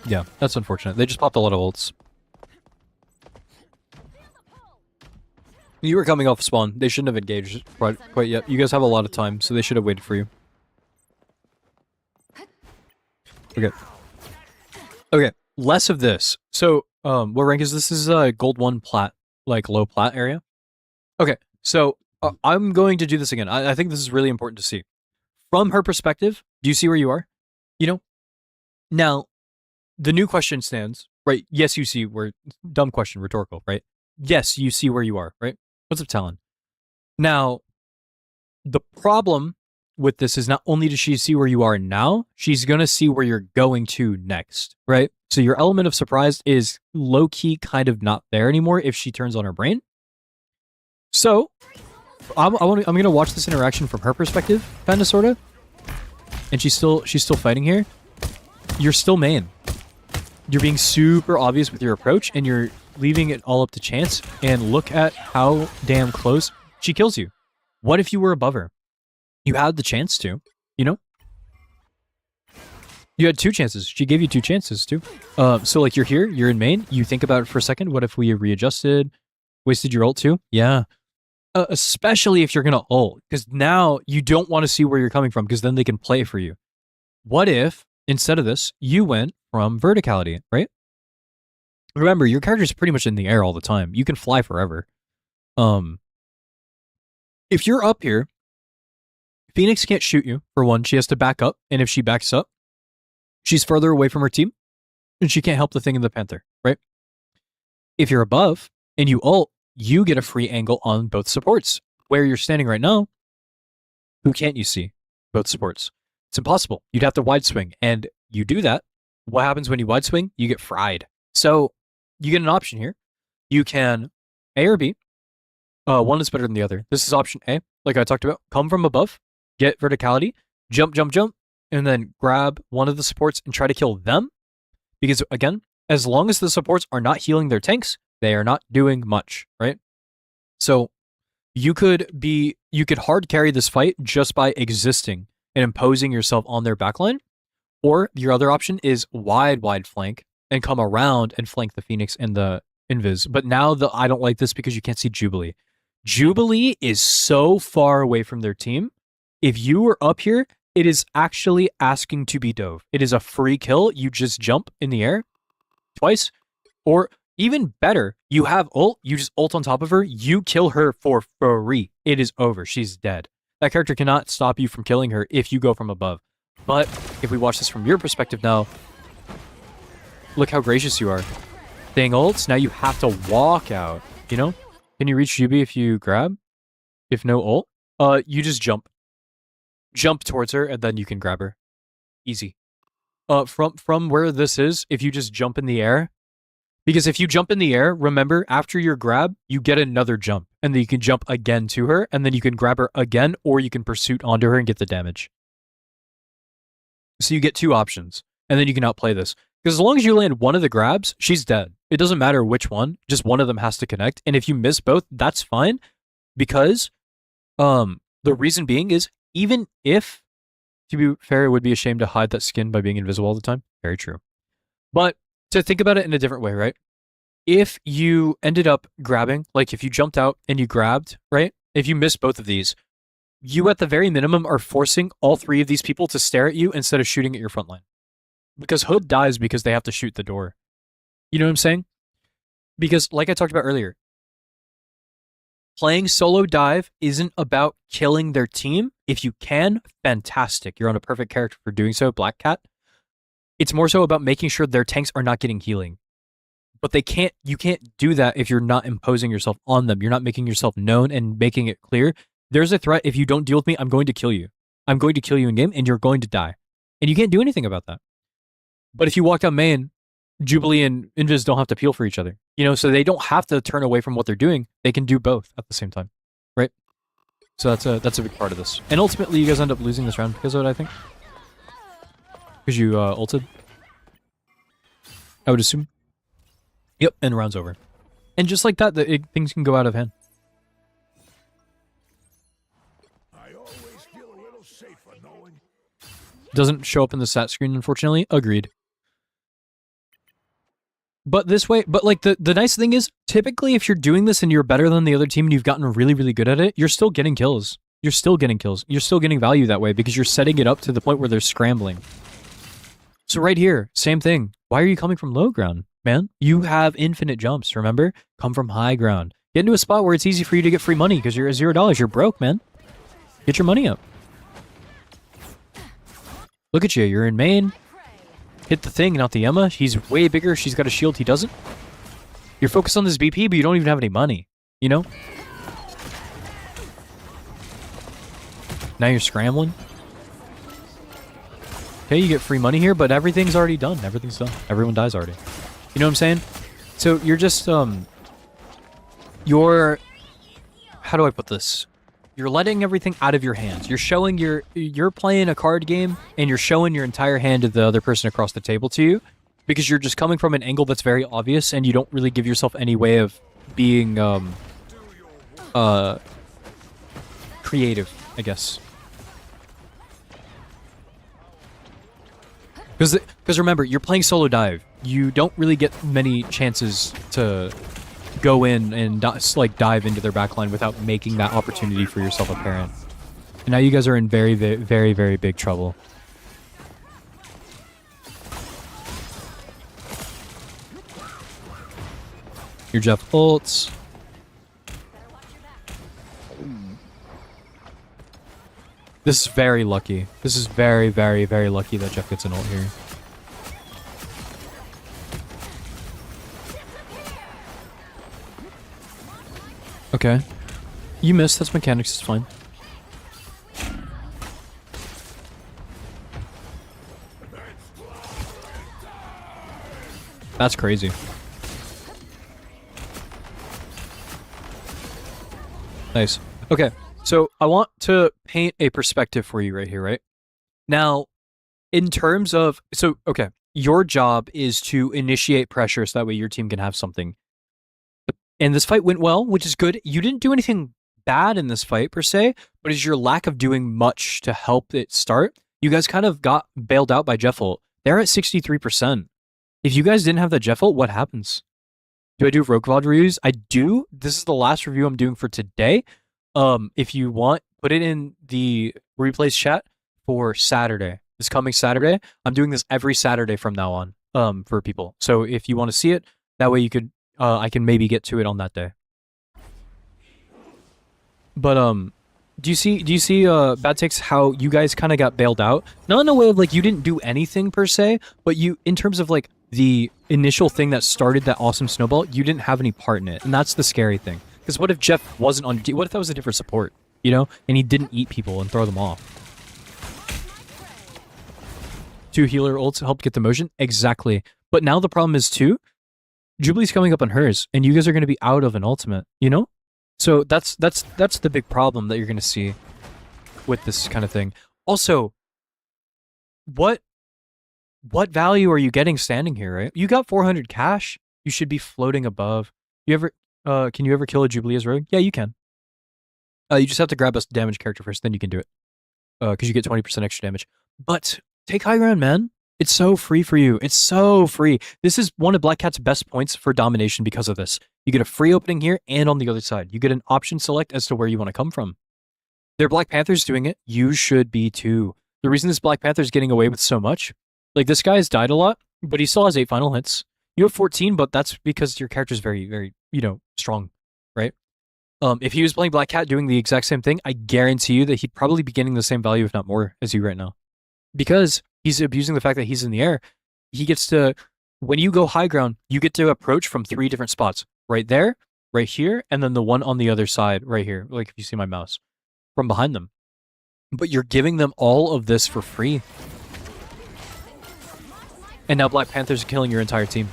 Yeah, that's unfortunate. They just popped a lot of ults. You were coming off spawn. They shouldn't have engaged quite yet. You guys have a lot of time, so they should have waited for you. Okay. Okay, less of this. So, what rank is this? This is gold 1 plat, like low plat area. Okay, so I'm going to do this again. I think this is really important to see. From her perspective, do you see where you are? You know? Now, the new question stands, right? Yes, you see where, dumb question, rhetorical, right? Yes, you see where you are, right? What's up, Talon? Now, the problem with this is not only does she see where you are now, she's going to see where you're going to next, right? So your element of surprise is low-key kind of not there anymore if she turns on her brain. So, I'm going to watch this interaction from her perspective, kind of, sort of. And she's still fighting here. You're still main. You're being super obvious with your approach, and you're leaving it all up to chance. And look at how damn close she kills you. What if you were above her? You had the chance to, you know? You had 2 chances. She gave you 2 chances too. So like you're here, you're in main. You think about it for a second. What if we readjusted, wasted your ult too? Yeah. Especially if you're going to ult, because now you don't want to see where you're coming from because then they can play for you. What if instead of this, you went from verticality, right? Remember, your character's pretty much in the air all the time. You can fly forever. If you're up here, Phoenix can't shoot you, for one. She has to back up, and if she backs up, she's further away from her team, and she can't help the thing in the Panther, right? If you're above, and you ult, you get a free angle on both supports. Where you're standing right now, who can't you see? Both supports. It's impossible. You'd have to wide swing, and you do that. What happens when you wide swing? You get fried. So, you get an option here. You can A or B. One is better than the other. This is option A, like I talked about. Come from above. Get verticality, jump, jump, jump, and then grab one of the supports and try to kill them. Because again, as long as the supports are not healing their tanks, they are not doing much, right? So you could hard carry this fight just by existing and imposing yourself on their backline. Or your other option is wide flank and come around and flank the Phoenix and the Invis. But now I don't like this because you can't see Jubilee. Jubilee is so far away from their team. If you were up here, it is actually asking to be dove. It is a free kill. You just jump in the air twice. Or even better, you have ult. You just ult on top of her. You kill her for free. It is over. She's dead. That character cannot stop you from killing her if you go from above. But if we watch this from your perspective now, look how gracious you are. Staying ults, now you have to walk out, you know? Can you reach Jubi if you grab? If no ult? You just jump. Jump towards her, and then you can grab her. Easy. From where this is, if you just jump in the air, because if you jump in the air, remember, after your grab, you get another jump, and then you can jump again to her, and then you can grab her again, or you can pursuit onto her and get the damage. So you get two options, and then you can outplay this. Because as long as you land one of the grabs, she's dead. It doesn't matter which one, just one of them has to connect. And if you miss both, that's fine. Because the reason being is, even if, to be fair, it would be a shame to hide that skin by being invisible all the time. Very true. But to think about it in a different way, right? If you ended up grabbing, like if you jumped out and you grabbed, right? If you missed both of these, you at the very minimum are forcing all three of these people to stare at you instead of shooting at your front line. Because Hood dies because they have to shoot the door. You know what I'm saying? Because like I talked about earlier, playing solo dive isn't about killing their team. If you can, fantastic. You're on a perfect character for doing so, Black Cat. It's more so about making sure their tanks are not getting healing. But you can't do that if you're not imposing yourself on them. You're not making yourself known and making it clear. There's a threat. If you don't deal with me, I'm going to kill you. I'm going to kill you in game and you're going to die. And you can't do anything about that. But if you walk down main, Jubilee and Invis don't have to peel for each other. You know, so they don't have to turn away from what they're doing. They can do both at the same time. Right? So that's a big part of this. And ultimately, you guys end up losing this round because of it, I think. Because you ulted. I would assume. Yep, and the round's over. And just like that, things can go out of hand. Doesn't show up in the stat screen, unfortunately. Agreed. But this way, but like the nice thing is, typically if you're doing this and you're better than the other team and you've gotten really, really good at it, you're still getting kills. You're still getting kills. You're still getting value that way because you're setting it up to the point where they're scrambling. So right here, same thing. Why are you coming from low ground, man? You have infinite jumps, remember? Come from high ground. Get into a spot where it's easy for you to get free money because you're at $0. You're broke, man. Get your money up. Look at you, you're in main. Hit the thing, not the Emma. He's way bigger. She's got a shield. He doesn't. You're focused on this BP, but you don't even have any money. You know? Now you're scrambling. Okay, you get free money here, but everything's already done. Everything's done. Everyone dies already. You know what I'm saying? So you're just, you're... How do I put this? You're letting everything out of your hands. You're showing you're playing a card game and you're showing your entire hand to the other person across the table to you because you're just coming from an angle that's very obvious and you don't really give yourself any way of being creative, I guess. Because remember, you're playing solo dive. You don't really get many chances to go in and like dive into their backline without making that opportunity for yourself apparent. And now you guys are in very, very, very, very big trouble. Your Jeff ults. This is very lucky. This is very, very, very lucky that Jeff gets an ult here. Okay. You missed. That's mechanics. It's fine. That's crazy. Nice. Okay. So I want to paint a perspective for you right here, right? Now, in terms of okay, your job is to initiate pressure so that way your team can have something. And this fight went well, which is good. You didn't do anything bad in this fight per se, but it's your lack of doing much to help it start. You guys kind of got bailed out by Jeffel. They're at 63%. If you guys didn't have the Jeffel, what happens? Do I do Rokvad reviews? I do. This is the last review I'm doing for today. If you want, put it in the replays chat for Saturday. This coming Saturday. I'm doing this every Saturday from now on, for people. So if you want to see it, that way you could, I can maybe get to it on that day. But do you see Bad Takes how you guys kind of got bailed out? Not in a way of like you didn't do anything per se, but you, in terms of like the initial thing that started that awesome snowball, you didn't have any part in it, and that's the scary thing. Because what if Jeff wasn't on? What if that was a different support, you know, and he didn't eat people and throw them off? 2 healer ults helped get the motion exactly, but now the problem is too, Jubilee's coming up on hers, and you guys are going to be out of an ultimate, you know. So that's the big problem that you're going to see with this kind of thing. Also, what value are you getting standing here, right? You got 400 cash. You should be floating above. Can you ever kill a Jubilee as rogue? Yeah, you can. You just have to grab a damage character first, then you can do it. Because you get 20% extra damage. But take high ground, man. It's so free for you. It's so free. This is one of Black Cat's best points for domination because of this. You get a free opening here and on the other side. You get an option select as to where you want to come from. Their Black Panther's doing it. You should be too. The reason this Black Panther's getting away with so much, like this guy's died a lot, but he still has 8 final hits. You have 14, but that's because your character's very, very, strong, right? If he was playing Black Cat doing the exact same thing, I guarantee you that he'd probably be getting the same value, if not more, as you right now. Because he's abusing the fact that he's in the air. He gets to, when you go high ground, you get to approach from 3 different spots. Right there, right here, and then the one on the other side, right here. Like if you see my mouse. From behind them. But you're giving them all of this for free. And now Black Panther's killing your entire team.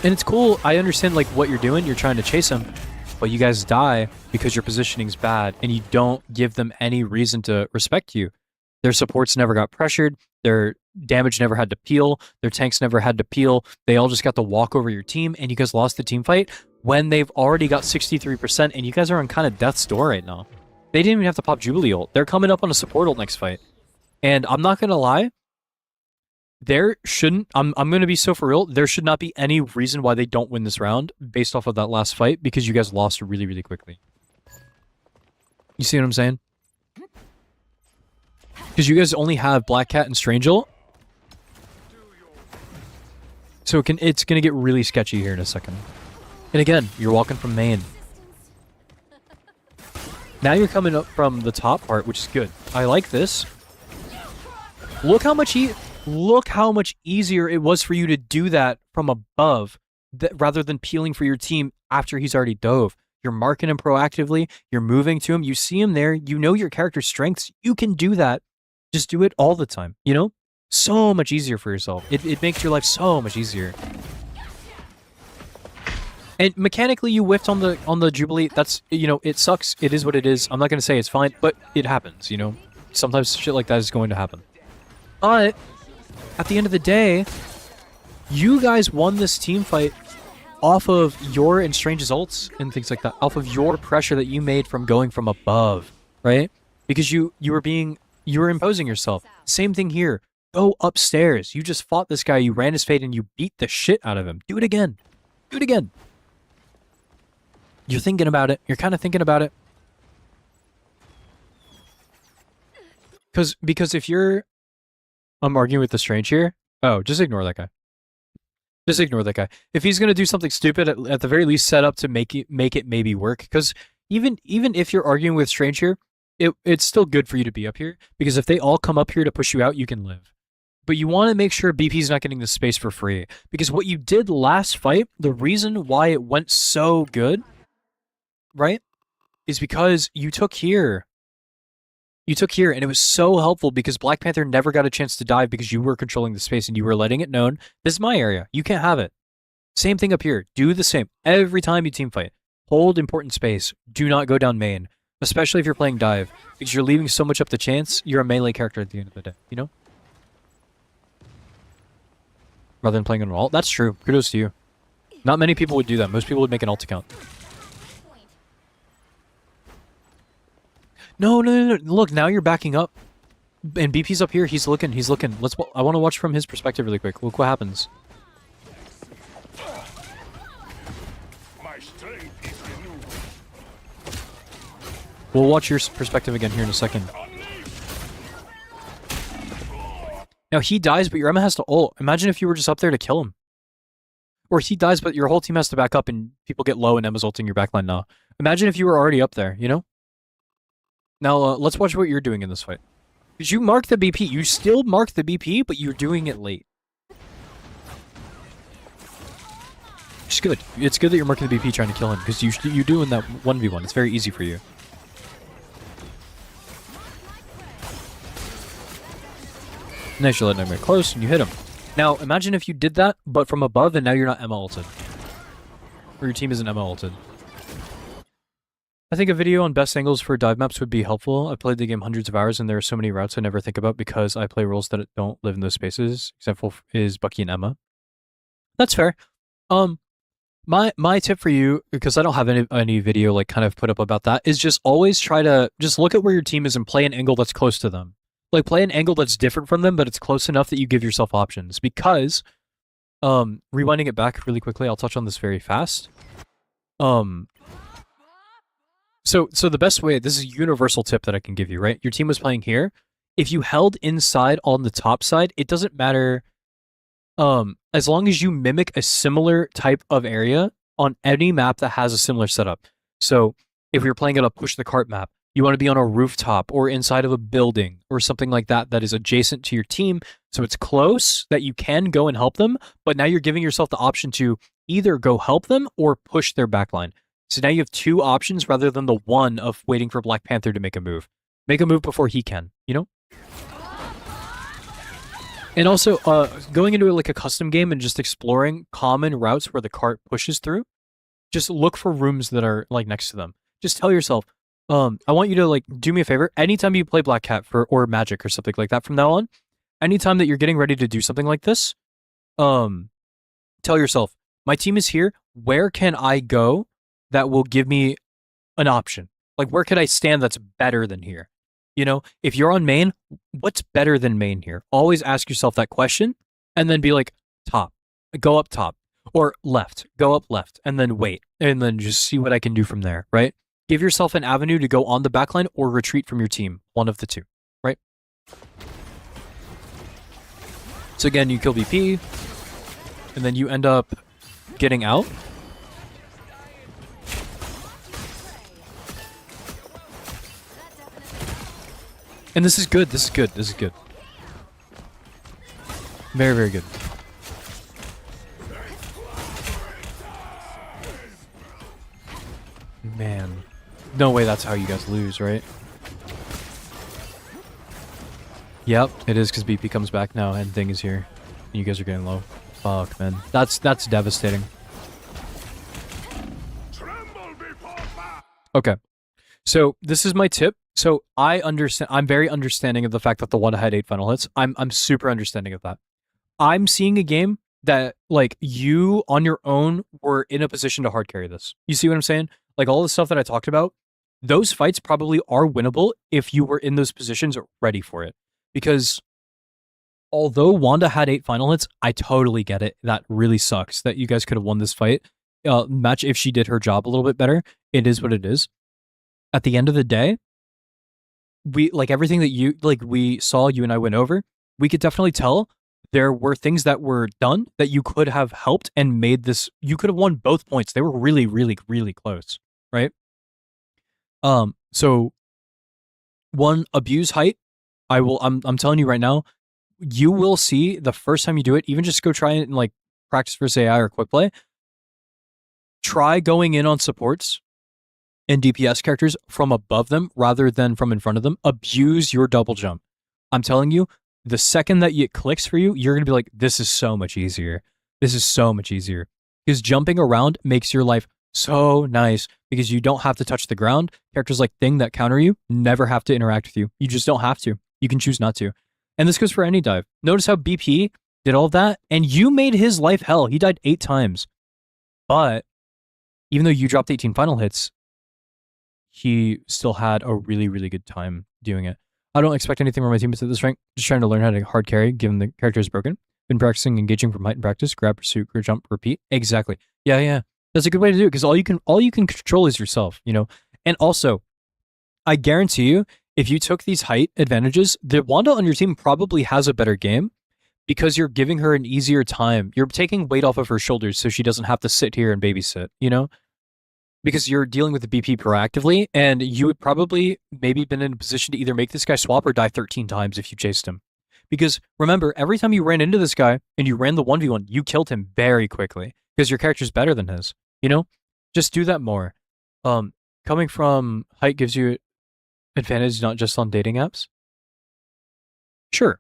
And it's cool. I understand like what you're doing. You're trying to chase him. But you guys die because your positioning's bad. And you don't give them any reason to respect you. Their supports never got pressured. Their damage never had to peel. Their tanks never had to peel. They all just got to walk over your team. And you guys lost the team fight when they've already got 63%. And you guys are on kind of death's door right now. They didn't even have to pop Jubilee ult. They're coming up on a support ult next fight. And I'm not going to lie. There shouldn't, I'm going to be so for real, there should not be any reason why they don't win this round based off of that last fight because you guys lost really, really quickly. You see what I'm saying? Because you guys only have Black Cat and Strangel. So it's going to get really sketchy here in a second. And again, you're walking from main. Now you're coming up from the top part, which is good. I like this. Look how much easier it was for you to do that from above rather than peeling for your team after he's already dove. You're marking him proactively. You're moving to him. You see him there. You know your character's strengths. You can do that. Just do it all the time, you know? So much easier for yourself. It makes your life so much easier. And mechanically you whiffed on the Jubilee. That's, it sucks. It is what it is. I'm not going to say it's fine, but it happens, Sometimes shit like that is going to happen. But at the end of the day, you guys won this team fight off of your and Strange's ults and things like that. Off of your pressure that you made from going from above, right? Because you were imposing yourself. Same thing here. Go upstairs. You just fought this guy. You ran his fate and you beat the shit out of him. Do it again. Do it again. You're thinking about it. You're kind of thinking about it. Because if I'm arguing with the Strange here. Oh, just ignore that guy. Just ignore that guy. If he's going to do something stupid, at the very least set up to make it maybe work. Because even if you're arguing with Strange here, it's still good for you to be up here. Because if they all come up here to push you out, you can live. But you want to make sure BP's not getting the space for free. Because what you did last fight, the reason why it went so good, right, is because you took here. You took here, and it was so helpful because Black Panther never got a chance to dive because you were controlling the space and you were letting it known, this is my area. You can't have it. Same thing up here. Do the same. Every time you team fight, hold important space. Do not go down main, especially if you're playing dive, because you're leaving so much up to chance. You're a melee character at the end of the day, rather than playing on an alt. That's true. Kudos to you. Not many people would do that. Most people would make an alt account. No. Look, now you're backing up. And BP's up here. He's looking. I want to watch from his perspective really quick. Look what happens. My strength is renewed. We'll watch your perspective again here in a second. Now he dies, but your Emma has to ult. Imagine if you were just up there to kill him. Or he dies, but your whole team has to back up and people get low and Emma's ulting your backline now. Imagine if you were already up there, you know? Now, let's watch what you're doing in this fight. Because you mark the BP. You still mark the BP, but you're doing it late. It's good. It's good that you're marking the BP trying to kill him, because you're doing that 1v1. It's very easy for you. Nice, you let him get close, and you hit him. Now, imagine if you did that, but from above, and now you're not Emma ulted. Or your team isn't Emma ulted. I think a video on best angles for dive maps would be helpful. I played the game hundreds of hours, and there are so many routes I never think about because I play roles that don't live in those spaces. Example is Bucky and Emma. That's fair. My tip for you, because I don't have any video like kind of put up about that, is just always try to just look at where your team is and play an angle that's close to them. Like, play an angle that's different from them, but it's close enough that you give yourself options. Because, rewinding it back really quickly, I'll touch on this very fast. So the best way, this is a universal tip that I can give you, right? Your team was playing here. If you held inside on the top side, it doesn't matter. As long as you mimic a similar type of area on any map that has a similar setup. So if you're playing on a push the cart map, you want to be on a rooftop or inside of a building or something like that that is adjacent to your team. So it's close that you can go and help them, but now you're giving yourself the option to either go help them or push their backline. So now you have two options rather than the one of waiting for Black Panther to make a move. Make a move before he can, you know? And also, going into like a custom game and just exploring common routes where the cart pushes through, just look for rooms that are like next to them. Just tell yourself, I want you to like do me a favor. Anytime you play Black Cat or Magic or something like that from now on, anytime that you're getting ready to do something like this, tell yourself, my team is here. Where can I go that will give me an option? Like, where could I stand that's better than here? You know, if you're on main, what's better than main here? Always ask yourself that question and then be like, top, go up top, or left, go up left, and then wait, and then just see what I can do from there, right? Give yourself an avenue to go on the backline or retreat from your team, one of the two, right? So again, you kill BP, and then you end up getting out. And this is good, this is good, this is good. Very, very good. Man. No way that's how you guys lose, right? Yep, it is because BP comes back now and Thing is here. And you guys are getting low. Fuck, man. That's devastating. Okay. So this is my tip. So I understand. I'm very understanding of the fact that the one had 8 final hits. I'm super understanding of that. I'm seeing a game that like you on your own were in a position to hard carry this. You see what I'm saying? Like all the stuff that I talked about, those fights probably are winnable if you were in those positions ready for it. Because although Wanda had 8 final hits, I totally get it. That really sucks that you guys could have won this fight. Match if she did her job a little bit better. It is what it is. At the end of the day, we like everything that we saw, you and I went over, we could definitely tell there were things that were done that you could have helped and made this, you could have won both points. They were really, really, really close, right? So one, abuse height. I'm telling you right now, you will see the first time you do it, even just go try it and like practice versus AI or quick play. Try going in on supports and DPS characters from above them rather than from in front of them. Abuse your double jump. I'm telling you, the second that it clicks for you, you're going to be like, this is so much easier. This is so much easier. Because jumping around makes your life so nice because you don't have to touch the ground. Characters like Thing that counter you never have to interact with you. You just don't have to. You can choose not to. And this goes for any dive. Notice how BP did all of that, and you made his life hell. He died 8 times. But even though you dropped 18 final hits, he still had a really, really good time doing it. I don't expect anything from my teammates at this rank. Just trying to learn how to hard carry, given the character is broken. Been practicing engaging from height and practice. Grab, pursuit, jump, repeat. Exactly. Yeah. That's a good way to do it because all you can control is yourself, you know? And also, I guarantee you, if you took these height advantages, the Wanda on your team probably has a better game because you're giving her an easier time. You're taking weight off of her shoulders so she doesn't have to sit here and babysit, you know? Because you're dealing with the BP proactively, and you would probably maybe been in a position to either make this guy swap or die 13 times if you chased him. Because remember, every time you ran into this guy and you ran the 1v1, you killed him very quickly because your character's better than his, you know? Just do that more. Coming from height gives you advantage not just on dating apps. Sure.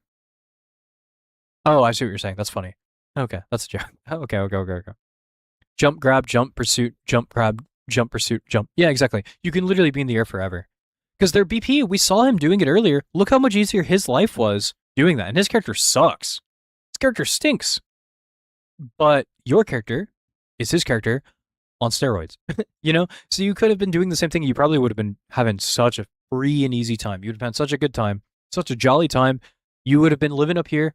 Oh, I see what you're saying. That's funny. Okay, that's a joke. Okay. Jump, grab, jump, pursuit, jump, grab, jump, pursuit, jump. Yeah, exactly. You can literally be in the air forever. Because their BP, we saw him doing it earlier. Look how much easier his life was doing that. And his character sucks. His character stinks. But your character is his character on steroids. You know? So you could have been doing the same thing. You probably would have been having such a free and easy time. You'd have had such a good time. Such a jolly time. You would have been living up here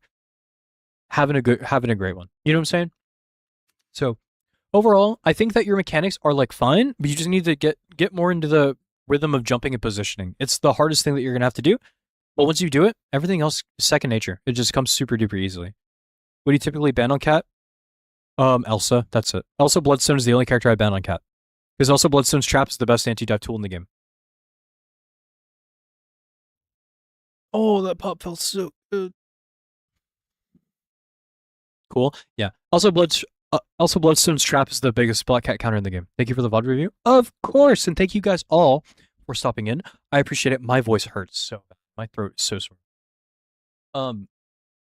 having a great one. You know what I'm saying? So overall, I think that your mechanics are like fine, but you just need to get more into the rhythm of jumping and positioning. It's the hardest thing that you're gonna have to do. But once you do it, everything else is second nature. It just comes super duper easily. What do you typically ban on Cat? Elsa, that's it. Elsa Bloodstone is the only character I ban on Cat. Because Elsa Bloodstone's trap is the best anti-dive tool in the game. Oh, that pop felt so good. Cool. Yeah. Also, Bloodstone's trap is the biggest Black Cat counter in the game. Thank you for the VOD review. Of course. And thank you guys all for stopping in. I appreciate it. My voice hurts so bad. My throat is so sore.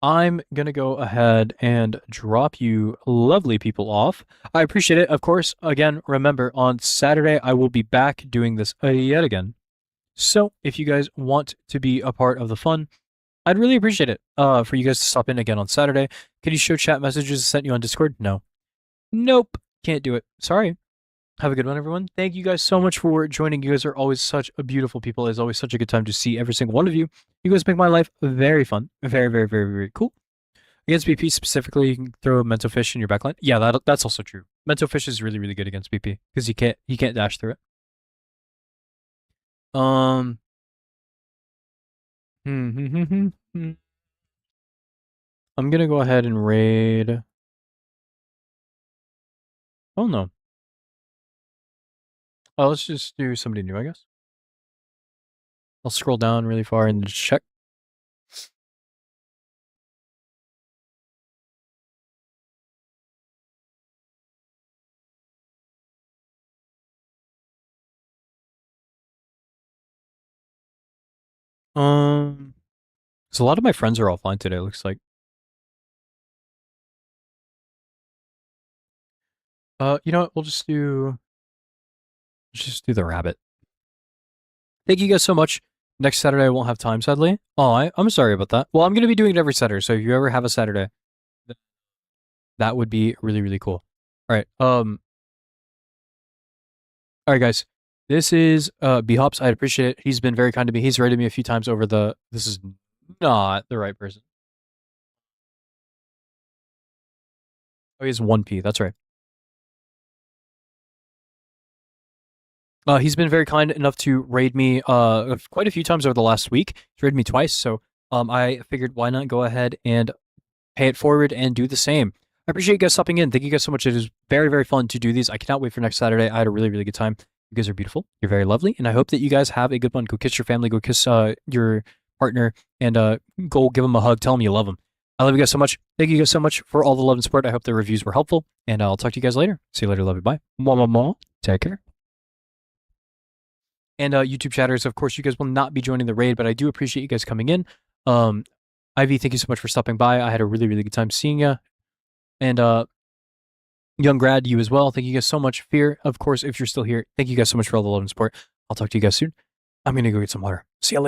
I'm going to go ahead and drop you lovely people off. I appreciate it. Of course, again, remember, on Saturday, I will be back doing this yet again. So if you guys want to be a part of the fun, I'd really appreciate it for you guys to stop in again on Saturday. Can you show chat messages sent you on Discord? No. Nope. Can't do it. Sorry. Have a good one, everyone. Thank you guys so much for joining. You guys are always such a beautiful people. It's always such a good time to see every single one of you. You guys make my life very fun. Very, very, very, very cool. Against BP specifically, you can throw a Mental Fish in your backline. Yeah, that's also true. Mental Fish is really, really good against BP because he can't dash through it. I'm gonna go ahead and raid. Oh no. Oh, let's just do somebody new, I guess. I'll scroll down really far and just check. So a lot of my friends are offline today, it looks like. You know what? Let's just do the rabbit. Thank you guys so much. Next Saturday I won't have time, sadly. Oh, I'm sorry about that. Well, I'm going to be doing it every Saturday, so if you ever have a Saturday, that would be really, really cool. All right. All right, guys. This is B-Hops. I'd appreciate it. He's been very kind to me. He's rated me a few times over the... This is not the right person. Oh, he has 1P. That's right. He's been very kind enough to raid me quite a few times over the last week. He's raided me twice, so I figured why not go ahead and pay it forward and do the same. I appreciate you guys stopping in. Thank you guys so much. It is very, very fun to do these. I cannot wait for next Saturday. I had a really, really good time. You guys are beautiful. You're very lovely, and I hope that you guys have a good one. Go kiss your family. Go kiss your partner, and go give them a hug. Tell them you love them. I love you guys so much. Thank you guys so much for all the love and support. I hope the reviews were helpful, and I'll talk to you guys later. See you later. Love you. Bye. Mwah. Take care. And YouTube chatters, of course, you guys will not be joining the raid, but I do appreciate you guys coming in. Ivy, thank you so much for stopping by. I had a really, really good time seeing you. And Young Grad, you as well. Thank you guys so much. Fear, of course, if you're still here, thank you guys so much for all the love and support. I'll talk to you guys soon. I'm going to go get some water. See you later.